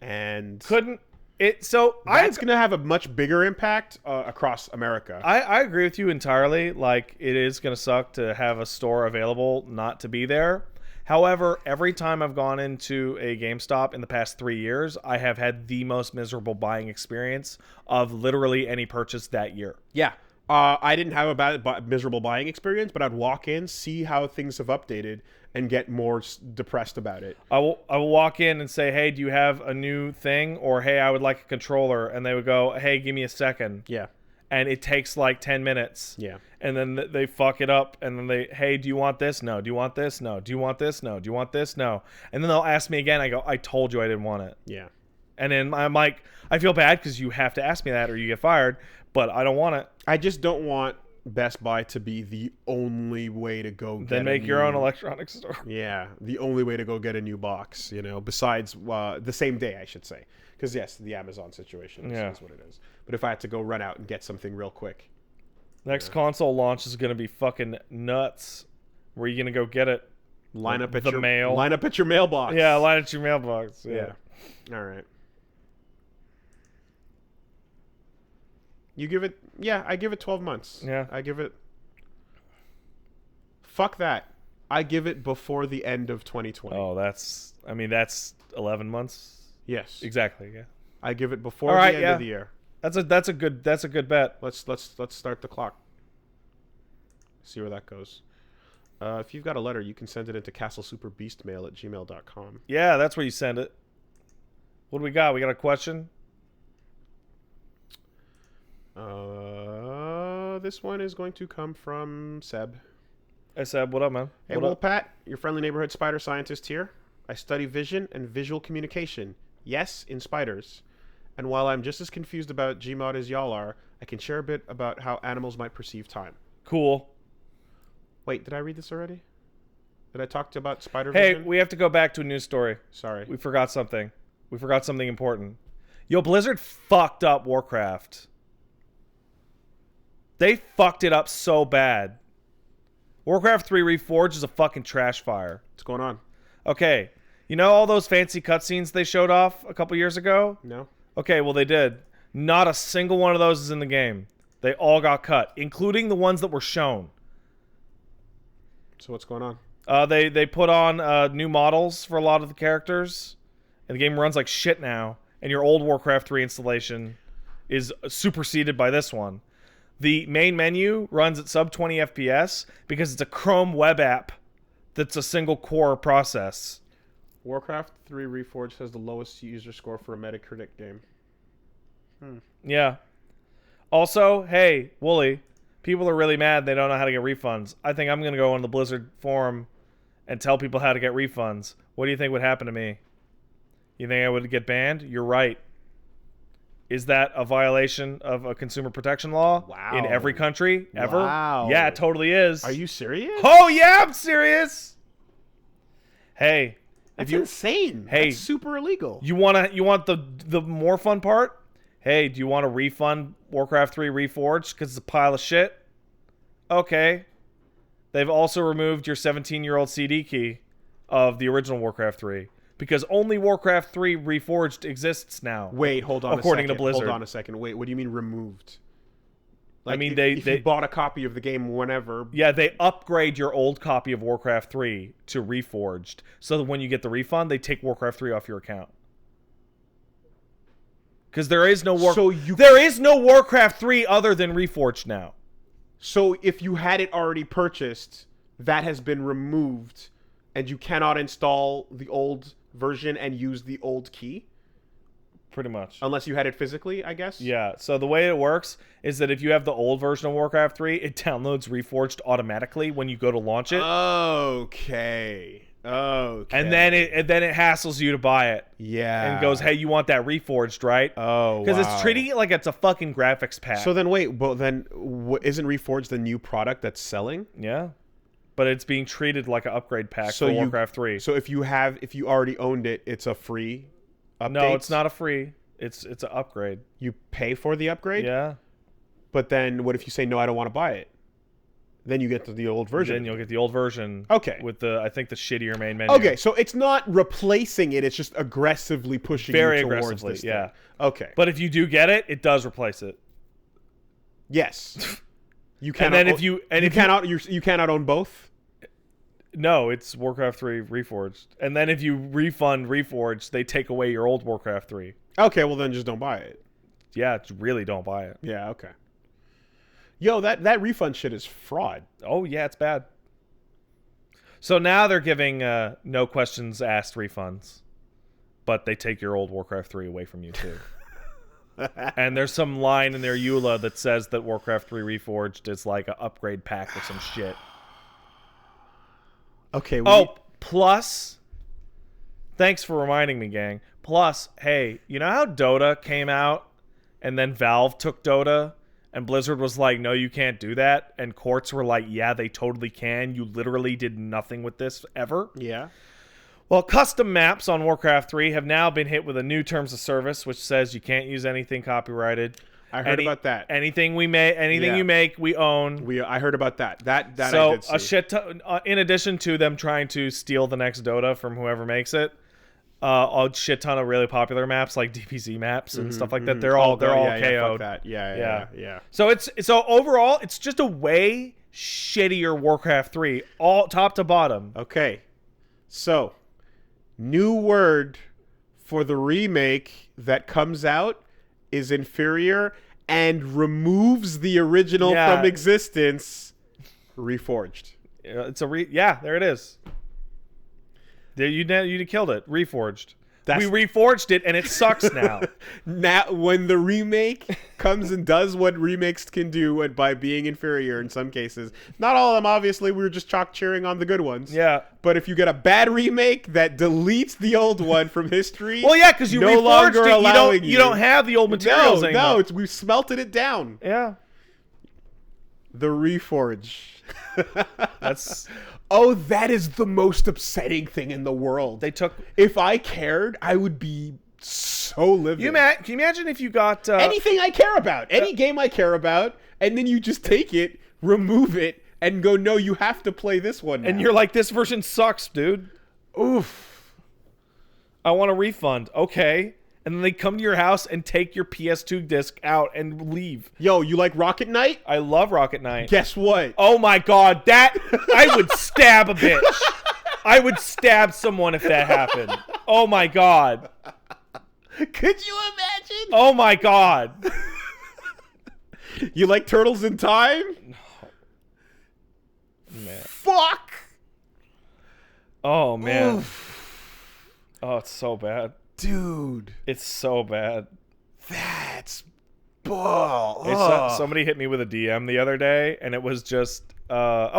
and that's going to have a much bigger impact across America. I agree with you entirely. Like, it is going to suck to have a store available not to be there. However, every time I've gone into a GameStop in the past 3 years, I have had the most miserable buying experience of literally any purchase that year. Yeah. I didn't have a miserable buying experience, but I'd walk in, see how things have updated, and get more depressed about it. I will walk in and say, hey, do you have a new thing? Or, hey, I would like a controller. And they would go, hey, give me a second. Yeah. And it takes like 10 minutes. Yeah. And then they fuck it up. And then hey, do you want this? No. Do you want this? No. Do you want this? No. Do you want this? No. And then they'll ask me again. I go, I told you I didn't want it. Yeah. And then I'm like, I feel bad because you have to ask me that or you get fired, but I don't want it. I just don't want Best Buy to be the only way to go then make your own electronics store. Yeah. The only way to go get a new box, besides the same day, I should say. Because, yes, the Amazon situation is what it is. But if I had to go run out and get something real quick. Next console launch is going to be fucking nuts. Where are you going to go get it? Line up at your mailbox. Yeah, line at your mailbox. Yeah. All right. You give it... Yeah, I give it 12 months. Yeah. I give it... Fuck that. I give it before the end of 2020. Oh, that's 11 months. Yes, exactly. Yeah, I give it before the end of the year. That's a good bet. Let's start the clock. See where that goes. If you've got a letter, you can send it into castlesuperbeastmail@gmail.com. Yeah, that's where you send it. What do we got? We got a question. This one is going to come from Seb. Hey Seb, what up, man? Hey, Pat, your friendly neighborhood spider scientist here. I study vision and visual communication. Yes, in spiders. And while I'm just as confused about Gmod as y'all are, I can share a bit about how animals might perceive time. Cool. Wait, did I read this already? Did I talk about spider vision? Hey, we have to go back to a news story. Sorry. We forgot something. We forgot something important. Yo, Blizzard fucked up Warcraft. They fucked it up so bad. Warcraft 3 Reforged is a fucking trash fire. What's going on? Okay. You know all those fancy cutscenes they showed off a couple years ago? No. Okay, well they did. Not a single one of those is in the game. They all got cut, including the ones that were shown. So what's going on? They put on new models for a lot of the characters, and the game runs like shit now, and your old Warcraft 3 installation is superseded by this one. The main menu runs at sub 20 FPS because it's a Chrome web app that's a single core process. Warcraft 3 Reforged has the lowest user score for a Metacritic game. Yeah. Also, hey, Wooly, people are really mad they don't know how to get refunds. I think I'm going to go on the Blizzard forum and tell people how to get refunds. What do you think would happen to me? You think I would get banned? You're right. Is that a violation of a consumer protection law in every country ever? Wow. Yeah, it totally is. Are you serious? Oh, yeah, I'm serious. Hey. That's insane. Hey, that's super illegal. You want the more fun part? Hey, do you want to refund Warcraft 3 Reforged because it's a pile of shit? Okay. They've also removed your 17-year-old CD key of the original Warcraft 3 because only Warcraft 3 Reforged exists now. Wait, hold on according a second. to Blizzard. Hold on a second. Wait, what do you mean removed? Like, I mean, if you bought a copy of the game whenever... Yeah, they upgrade your old copy of Warcraft 3 to Reforged, so that when you get the refund, they take Warcraft 3 off your account. Because there is no there is no Warcraft 3 other than Reforged now. So if you had it already purchased, that has been removed, and you cannot install the old version and use the old key? Pretty much. Unless you had it physically, I guess? Yeah, so the way it works is that if you have the old version of Warcraft 3, it downloads Reforged automatically when you go to launch it. Okay. And then it hassles you to buy it. Yeah. And goes, hey, you want that Reforged, right? Oh, because it's treating it like it's a fucking graphics pack. So then wait, but then isn't Reforged the new product that's selling? Yeah. But it's being treated like an upgrade pack for Warcraft 3. So if you already owned it, it's a free update? No, it's not a free. It's an upgrade. You pay for the upgrade? Yeah. But then what if you say, no, I don't want to buy it? Then you get to the old version. Then you'll get the old version. Okay. With I think the shittier main menu. Okay, so it's not replacing it. It's just aggressively pushing you towards this thing. Okay. But if you do get it, it does replace it. Yes. You cannot. And then you cannot own both. No, it's Warcraft 3 Reforged. And then if you refund Reforged, they take away your old Warcraft 3. Okay, well then just don't buy it. Yeah, really don't buy it. Yeah, okay. Yo, that refund shit is fraud. Oh, yeah, it's bad. So now they're giving no questions asked refunds. But they take your old Warcraft 3 away from you, too. And there's some line in their EULA that says that Warcraft 3 Reforged is like an upgrade pack or some shit. Okay. Plus, thanks for reminding me, gang. Plus, hey, you know how Dota came out and then Valve took Dota and Blizzard was like, no, you can't do that? And courts were like, yeah, they totally can. You literally did nothing with this ever. Yeah. Well, custom maps on Warcraft 3 have now been hit with a new terms of service, which says you can't use anything copyrighted. I heard about that. Anything you make, we own. I heard about that. That so I did see. A shit ton, in addition to them trying to steal the next Dota from whoever makes it, a shit ton of really popular maps like DPZ maps and stuff like that. They're all KO'd. Yeah. So overall, it's just a way shittier Warcraft 3, all top to bottom. Okay, so new word for the remake that comes out is inferior and removes the original from existence. Reforged. There it is. There you killed it. Reforged. We reforged it and it sucks now. Now, when the remake comes and does what remakes can do, and by being inferior in some cases, not all of them. Obviously, we were just chalk cheering on the good ones. Yeah. But if you get a bad remake that deletes the old one from history, well, yeah, because you no reforged longer it. You don't have the old materials anymore. No, we smelted it down. Yeah. The Reforge. That's. Oh, that is the most upsetting thing in the world. If I cared, I would be so livid. Can you imagine if you got anything I care about, any game I care about, and then you just take it, remove it, and go, no, you have to play this one now. And you're like, this version sucks, dude. Oof. I want a refund. Okay. And then they come to your house and take your PS2 disc out and leave. Yo, you like Rocket Knight? I love Rocket Knight. Guess what? Oh my god, I would stab a bitch. I would stab someone if that happened. Oh my god. Could you imagine? Oh my god. You like Turtles in Time? No. Man. Fuck. Oh man. Oof. Oh, it's so bad. Dude. It's so bad. That's bull. Somebody hit me with a DM the other day, and it was just, it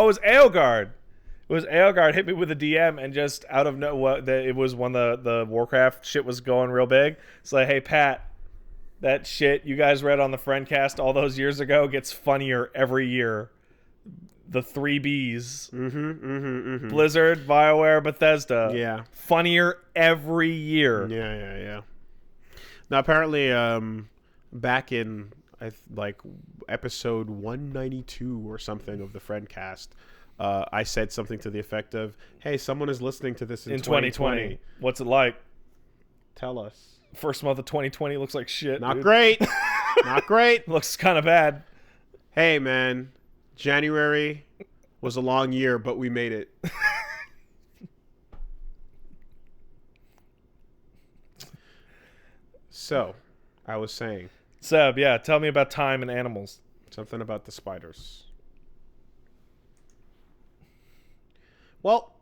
was Aelgard. It was Aelgard hit me with a DM, and just out of it was when the Warcraft shit was going real big. It's like, hey, Pat, that shit you guys read on the Friendcast all those years ago gets funnier every year. The 3 Bs. Blizzard, BioWare, Bethesda. Yeah. Funnier every year. Yeah. Now, apparently, back in, episode 192 or something of the Friendcast, I said something to the effect of, hey, someone is listening to this in 2020. What's it like? Tell us. First month of 2020 looks like shit. Not dude. great. Not great. Looks kind of bad. Hey, man. January was a long year, but we made it. So, I was saying. Seb, yeah, tell me about time and animals. Something about the spiders. Well,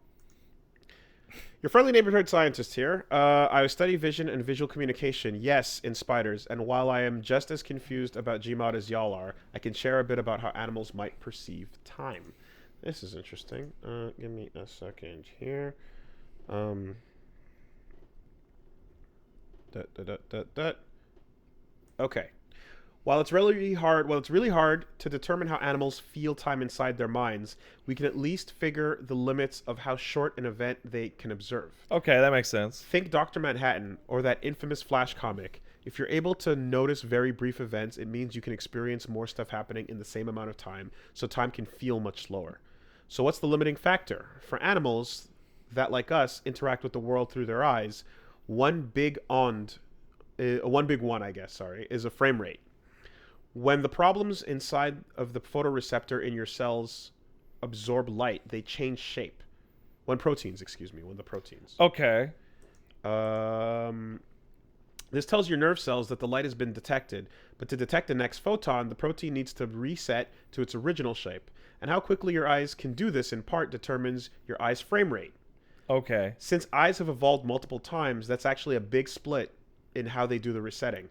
your friendly neighborhood scientist here. I study vision and visual communication, yes, in spiders, and while I am just as confused about Gmod as y'all are, I can share a bit about how animals might perceive time. This is interesting. Give me a second here. Okay. While it's really hard to determine how animals feel time inside their minds, we can at least figure the limits of how short an event they can observe. Okay, that makes sense. Think Dr. Manhattan or that infamous Flash comic. If you're able to notice very brief events, it means you can experience more stuff happening in the same amount of time, so time can feel much slower. So what's the limiting factor? For animals that, like us, interact with the world through their eyes, one big one, is a frame rate. When the problems inside of the photoreceptor in your cells absorb light, they change shape. When the proteins. Okay. This tells your nerve cells that the light has been detected, but to detect the next photon, the protein needs to reset to its original shape. And how quickly your eyes can do this, in part, determines your eye's frame rate. Okay. Since eyes have evolved multiple times, that's actually a big split in how they do the resetting.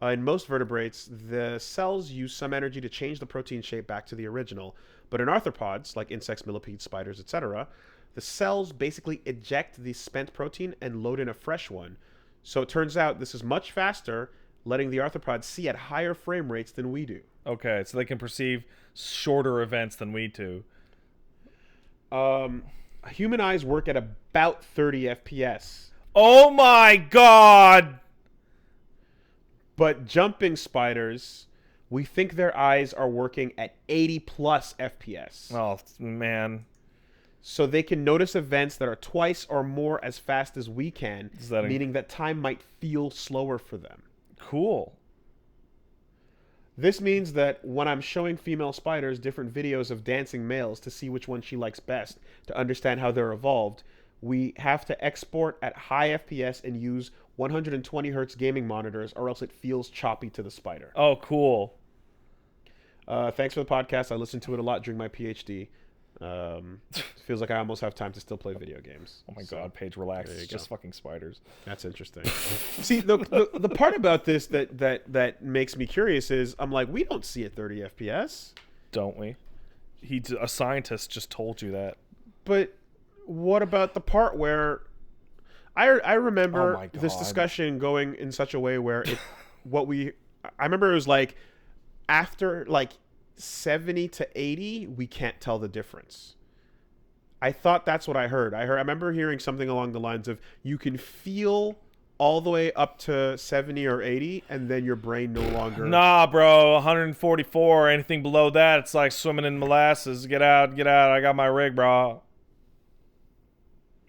In most vertebrates, the cells use some energy to change the protein shape back to the original. But in arthropods, like insects, millipedes, spiders, etc., the cells basically eject the spent protein and load in a fresh one. So it turns out this is much faster, letting the arthropods see at higher frame rates than we do. Okay, so they can perceive shorter events than we do. Human eyes work at about 30 FPS. Oh my god! But jumping spiders, we think their eyes are working at 80 plus FPS. Oh, man. So they can notice events that are twice or more as fast as we can, meaning that time might feel slower for them. Cool. This means that when I'm showing female spiders different videos of dancing males to see which one she likes best, to understand how they're evolved, we have to export at high FPS and use 120 hertz gaming monitors, or else it feels choppy to the spider. Oh, cool. Thanks for the podcast. I listened to it a lot during my PhD. Feels like I almost have time to still play video games. Oh my god, Paige, relax. It's just fucking spiders. That's interesting. See, the part about this that makes me curious is I'm like, we don't see at 30 FPS. Don't we? A scientist just told you that. But what about the part where I remember this discussion going in such a way where I remember it was like after like 70 to 80 we can't tell the difference. I thought that's what I heard. I remember hearing something along the lines of you can feel all the way up to 70 or 80 and then your brain no longer. Nah, bro, 144, anything below that it's like swimming in molasses. Get out, I got my rig, bro.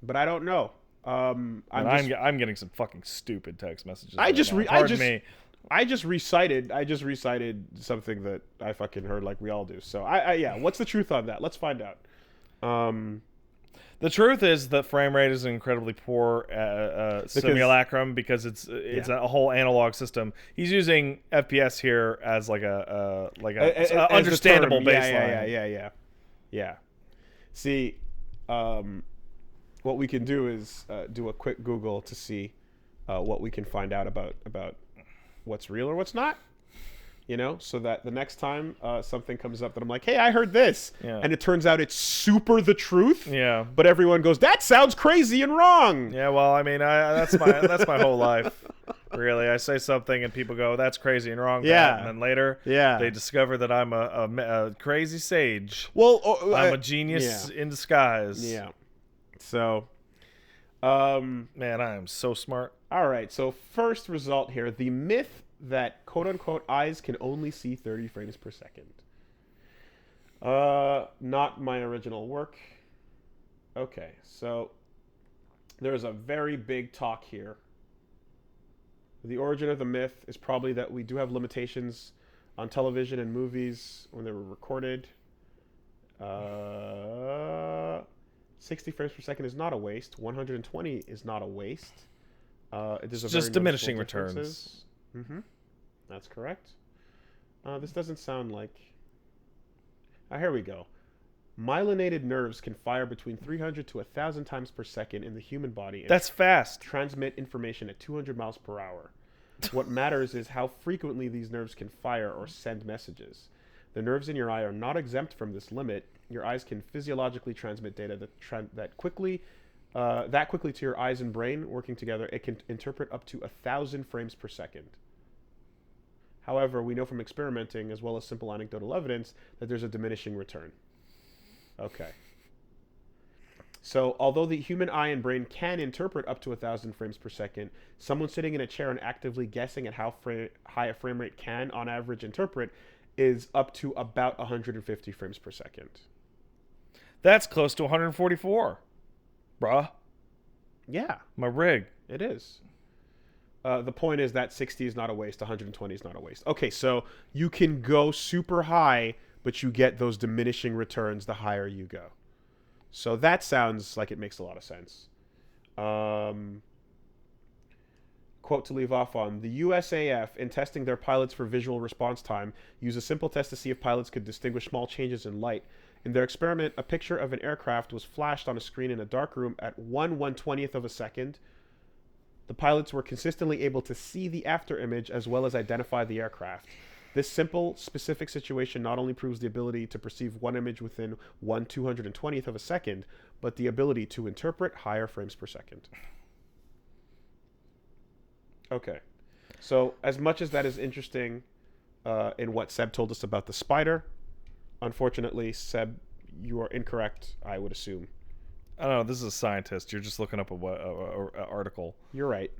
But I don't know. I'm getting some fucking stupid text messages. I just recited something that I fucking heard like we all do. So yeah, what's the truth on that? Let's find out. The truth is that frame rate is an incredibly poor simulacrum because it's a whole analog system. He's using FPS here as like a understandable baseline. Yeah. See, what we can do is do a quick Google to see what we can find out about what's real or what's not. You know, so that the next time something comes up that I'm like, hey, I heard this. Yeah. And it turns out it's super the truth. Yeah. But everyone goes, that sounds crazy and wrong. Yeah, well, I mean, that's my whole life. Really. I say something and people go, that's crazy and wrong. Yeah. And then later they discover that I'm a crazy sage. Well, I'm a genius in disguise. Yeah. So, man, I am so smart. All right. So first result here, the myth that quote-unquote eyes can only see 30 frames per second. Not my original work. Okay, so there's a very big talk here. The origin of the myth is probably that we do have limitations on television and movies when they were recorded. 60 frames per second is not a waste. 120 is not a waste. It's just diminishing returns. Mm-hmm. That's correct. This doesn't sound like... here we go. Myelinated nerves can fire between 300 to 1,000 times per second in the human body. That's fast. Transmit information at 200 miles per hour. What matters is how frequently these nerves can fire or send messages. The nerves in your eye are not exempt from this limit. Your eyes can physiologically transmit data that quickly to your eyes and brain. Working together, it can interpret up to 1,000 frames per second. However, we know from experimenting, as well as simple anecdotal evidence, that there's a diminishing return. Okay. So, although the human eye and brain can interpret up to 1,000 frames per second, someone sitting in a chair and actively guessing at how high a frame rate can, on average, interpret is up to about 150 frames per second. That's close to 144. Bruh. Yeah. My rig. It is. The point is that 60 is not a waste, 120 is not a waste. Okay, so you can go super high, but you get those diminishing returns the higher you go. So that sounds like it makes a lot of sense. Quote to leave off on: the USAF, in testing their pilots for visual response time, used a simple test to see if pilots could distinguish small changes in light. In their experiment, a picture of an aircraft was flashed on a screen in a dark room at 1/120th of a second. The pilots were consistently able to see the after image as well as identify the aircraft. This simple, specific situation not only proves the ability to perceive one image within 1/220th of a second, but the ability to interpret higher frames per second. Okay. So, as much as that is interesting in what Seb told us about the spider, unfortunately, Seb, you are incorrect, I would assume. I don't know. This is a scientist. You're just looking up a article. You're right.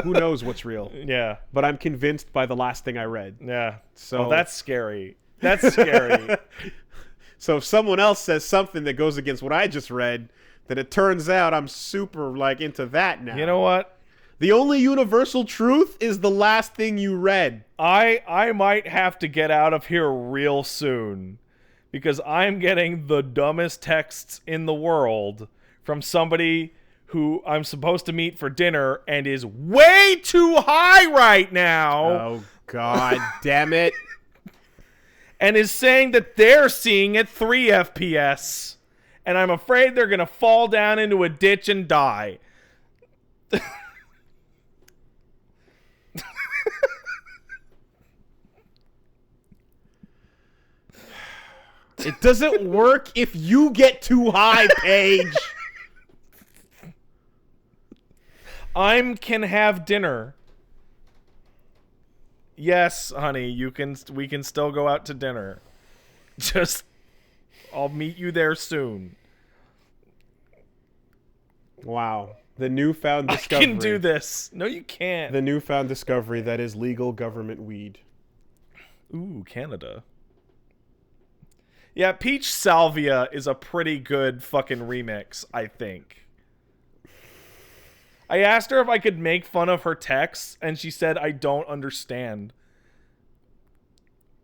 Who knows what's real? Yeah. But I'm convinced by the last thing I read. Yeah. So that's scary. That's scary. So if someone else says something that goes against what I just read, then it turns out I'm super into that now. You know what? The only universal truth is the last thing you read. I might have to get out of here real soon, because I'm getting the dumbest texts in the world from somebody who I'm supposed to meet for dinner and is way too high right now. Oh, God damn it. And is saying that they're seeing at 3 FPS. And I'm afraid they're going to fall down into a ditch and die. It doesn't work if you get too high, Paige. I can have dinner. Yes, honey, we can still go out to dinner. Just, I'll meet you there soon. Wow. The newfound discovery. I can do this. No, you can't. The newfound discovery that is legal government weed. Ooh, Canada. Yeah, Peach Salvia is a pretty good fucking remix, I think. I asked her if I could make fun of her texts, and she said, I don't understand.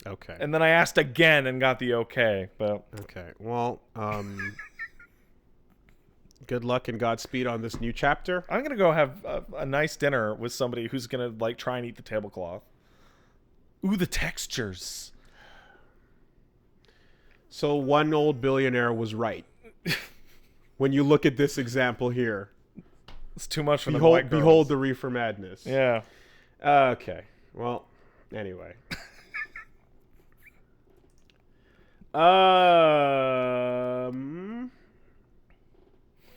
Okay. And then I asked again and got the okay, but... Okay, well, good luck and Godspeed on this new chapter. I'm gonna go have a nice dinner with somebody who's gonna, try and eat the tablecloth. Ooh, the textures. So one old billionaire was right. When you look at this example here. It's too much for the white girls. Behold the reefer madness. Yeah. Okay. Well, anyway.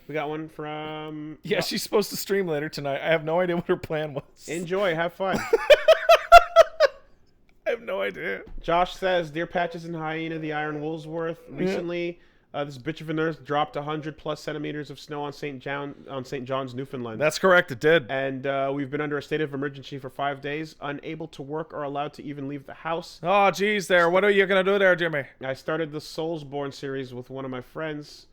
We got one from... Yeah, she's supposed to stream later tonight. I have no idea what her plan was. Enjoy. Have fun. I have no idea. Josh says, Dear Patches and Hyena, the Iron Woolsworth, recently This bitch of an earth dropped 100+ centimeters of snow on St. John's, Newfoundland. That's correct, it did. And we've been under a state of emergency for 5 days, unable to work or allowed to even leave the house. Oh, geez, there. What are you going to do there, Jimmy? I started the Soulsborne series with one of my friends.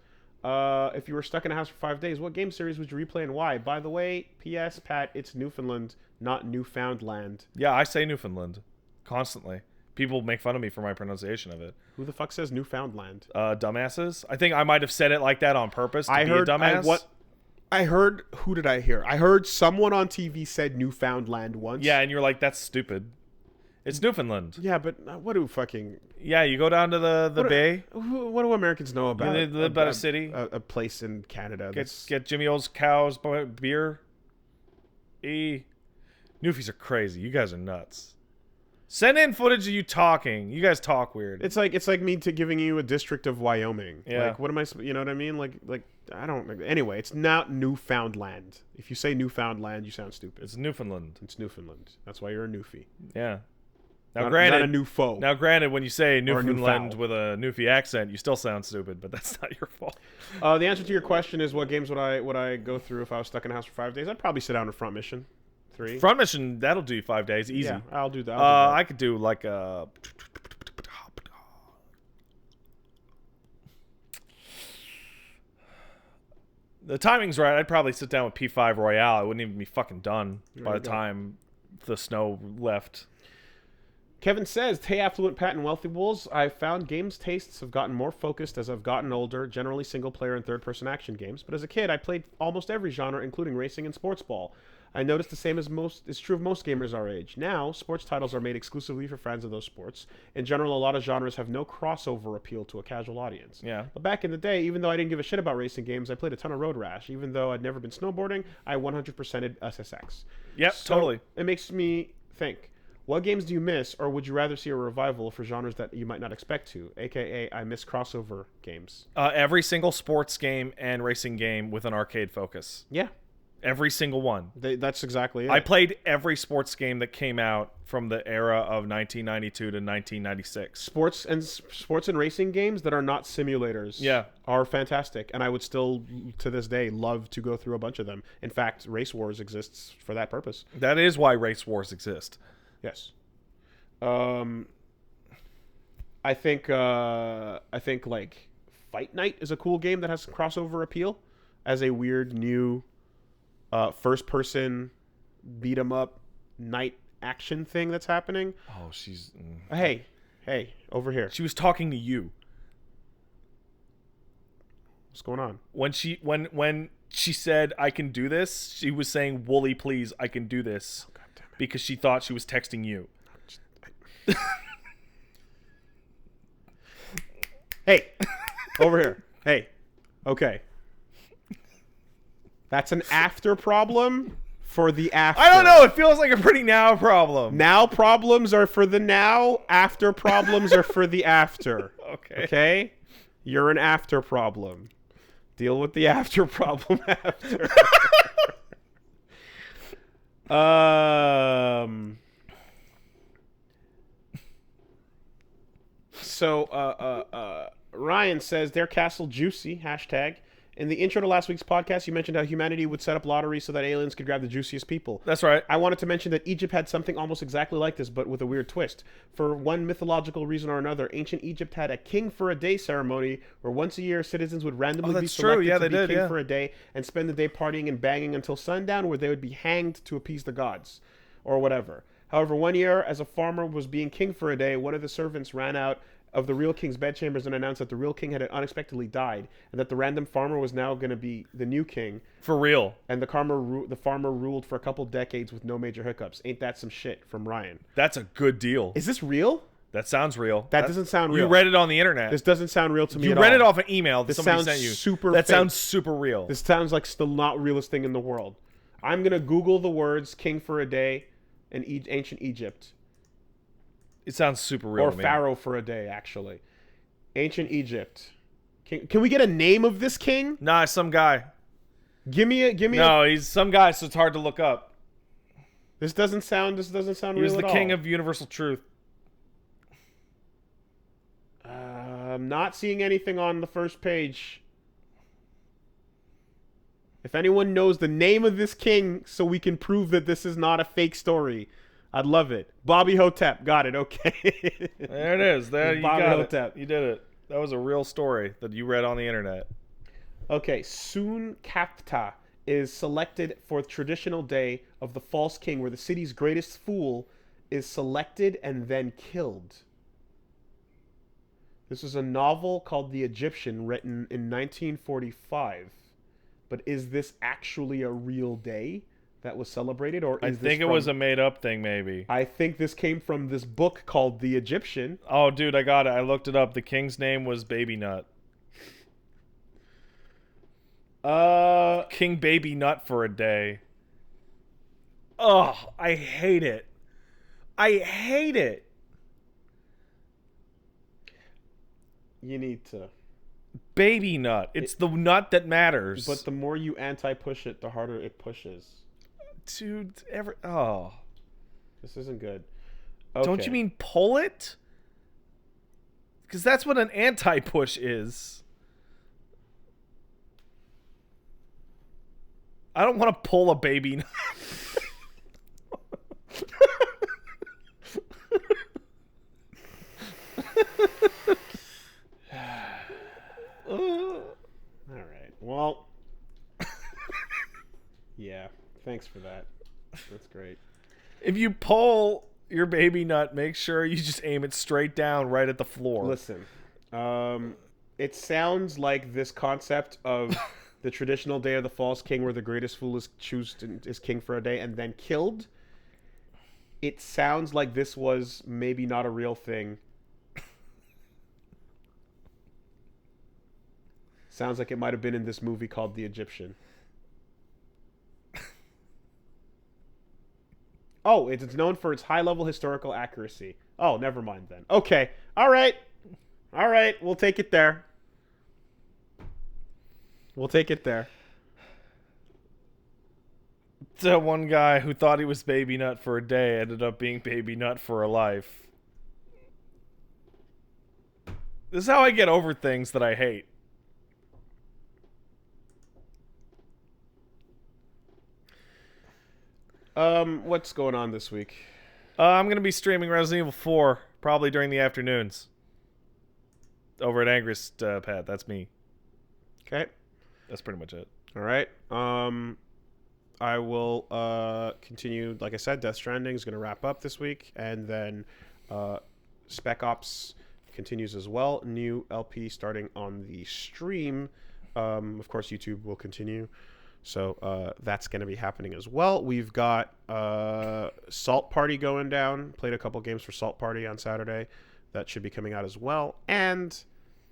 If you were stuck in a house for 5 days, what game series would you replay and why? By the way, P.S. Pat, it's Newfoundland, not Newfoundland. Yeah, I say Newfoundland constantly. People make fun of me for my pronunciation of it. Who the fuck says Newfoundland? Dumbasses. I think I might have said it like that on purpose to be a dumbass. I heard, who did I hear? I heard someone on TV said Newfoundland once. Yeah, and you're like, that's stupid. It's Newfoundland. Yeah, but what do fucking... Yeah, you go down to the bay. What do Americans know about about a city? A place in Canada. Get Jimmy O's cows beer. Newfies are crazy. You guys are nuts. Send in footage of you talking. You guys talk weird. It's like me giving you a district of Wyoming. Yeah. Like, what am I? You know what I mean? Like I don't. Anyway, it's not Newfoundland. If you say Newfoundland, you sound stupid. It's Newfoundland. It's Newfoundland. That's why you're a Newfie. Yeah. Now, granted, not a new foe. Now, granted, when you say Newfoundland with a Newfie accent, you still sound stupid, but that's not your fault. The answer to your question is, what games would I go through if I was stuck in a house for 5 days? I'd probably sit down to Front Mission 3. Front Mission, that'll do you 5 days, easy. Yeah, I'll do that. I could do like a... The timing's right. I'd probably sit down with P5 Royale. I wouldn't even be fucking done by the time the snow left. Kevin says, hey, affluent Pat and wealthy wolves, I've found games tastes have gotten more focused as I've gotten older, generally single-player and third-person action games. But as a kid, I played almost every genre, including racing and sports ball. I noticed the same is true of most gamers our age. Now, sports titles are made exclusively for fans of those sports. In general, a lot of genres have no crossover appeal to a casual audience. Yeah. But back in the day, even though I didn't give a shit about racing games, I played a ton of Road Rash. Even though I'd never been snowboarding, I 100%ed SSX. Yep, so totally. It makes me think, what games do you miss, or would you rather see a revival for genres that you might not expect to? AKA, I miss crossover games. Every single sports game and racing game with an arcade focus. Yeah. Every single one. That's exactly it. I played every sports game that came out from the era of 1992 to 1996. Sports and racing games that are not simulators are fantastic, and I would still, to this day, love to go through a bunch of them. In fact, Race Wars exists for that purpose. That is why Race Wars exist. Yes. I think like Fight Night is a cool game that has crossover appeal as a weird new first-person beat-em-up night action thing that's happening. Oh, she's... Hey, over here. She was talking to you. What's going on? When she said, I can do this, she was saying, Wooly, please, I can do this. Oh, God damn it. Because she thought she was texting you. Hey, over here. Hey, okay. That's an after problem for the after. I don't know. It feels like a pretty now problem. Now problems are for the now. After problems are for the after. Okay. Okay? You're an after problem. Deal with the after problem after. So, Ryan says, their castle juicy, hashtag. In the intro to last week's podcast, you mentioned how humanity would set up lotteries so that aliens could grab the juiciest people. That's right. I wanted to mention that Egypt had something almost exactly like this, but with a weird twist. For one mythological reason or another, ancient Egypt had a king for a day ceremony where once a year citizens would randomly be selected to be king for a day and spend the day partying and banging until sundown, where they would be hanged to appease the gods or whatever. However, one year, as a farmer was being king for a day, one of the servants ran out of the real king's bedchambers and announced that the real king had unexpectedly died, and that the random farmer was now going to be the new king. For real. And the farmer ruled for a couple decades with no major hiccups. Ain't that some shit? From Ryan. That's a good deal. Is this real? That sounds real. That doesn't sound real. You read it on the internet. This doesn't sound real to me at all. You read it off an email that this somebody sounds sent you. Super that fake. Sounds super real. This sounds like the not realest thing in the world. I'm going to Google the words king for a day in ancient Egypt. It sounds super real or to me. pharaoh for a day, actually. Ancient Egypt. Can we get a name of this king? Nah, some guy. Give me No, he's some guy, so it's hard to look up. This doesn't sound real at all. He was the king of universal truth. I'm not seeing anything on the first page. If anyone knows the name of this king so we can prove that this is not a fake story, I'd love it. Bobby Hotep. Got it. Okay. There it is. There you Bobby got Hotep. it. You did it. That was a real story that you read on the internet. Okay. Sun Kapta is selected for the traditional day of the false king where the city's greatest fool is selected and then killed. This is a novel called The Egyptian written in 1945. But is this actually a real day that was celebrated, or is I think it was a made-up thing, maybe. I think this came from this book called The Egyptian. Oh, dude, I got it. I looked it up. The king's name was Babynut. King Babynut for a day. Oh, I hate it. I hate it. You need to. Babynut. It's the nut that matters. But the more you anti-push it, the harder it pushes. Dude, oh. This isn't good. Okay. Don't you mean pull it? Because that's what an anti-push is. I don't want to pull a baby. All right. Well, yeah. Thanks for that. That's great. If you pull your baby nut, make sure you just aim it straight down right at the floor. Listen, it sounds like this concept of the traditional day of the false king where the greatest fool is king for a day and then killed. It sounds like this was maybe not a real thing. Sounds like it might have been in this movie called The Egyptian. Oh, it's known for its high-level historical accuracy. Oh, never mind then. Okay. All right. All right. We'll take it there. We'll take it there. That one guy who thought he was Babynut for a day ended up being Babynut for a life. This is how I get over things that I hate. What's going on this week? I'm going to be streaming Resident Evil 4, probably during the afternoons. Over at Angrist Pat, that's me. Okay. That's pretty much it. All right. I will continue, like I said, Death Stranding is going to wrap up this week, and then Spec Ops continues as well. New LP starting on the stream. Of course, YouTube will continue. So that's going to be happening as well. We've got Salt Party going down. Played a couple games for Salt Party on Saturday. That should be coming out as well. And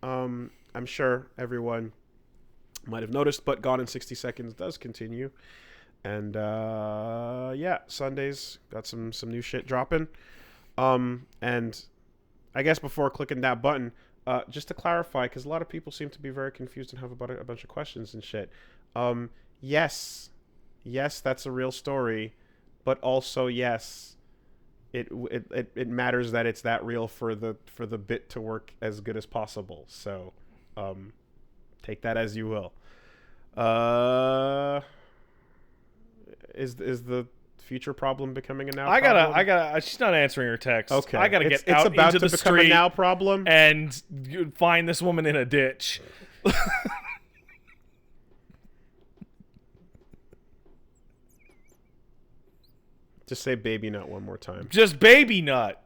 I'm sure everyone might have noticed, but Gone in 60 Seconds does continue. And yeah, Sundays got some new shit dropping. And I guess before clicking that button, just to clarify, because a lot of people seem to be very confused and have a bunch of questions and shit. Yes, that's a real story, but also yes, it matters that it's that real for the bit to work as good as possible. So, take that as you will. Is the future problem becoming a now problem? I gotta. She's not answering her text. Okay, I gotta get it's out about into to the become street a now problem and find this woman in a ditch. Just say Babynut one more time. Just Babynut.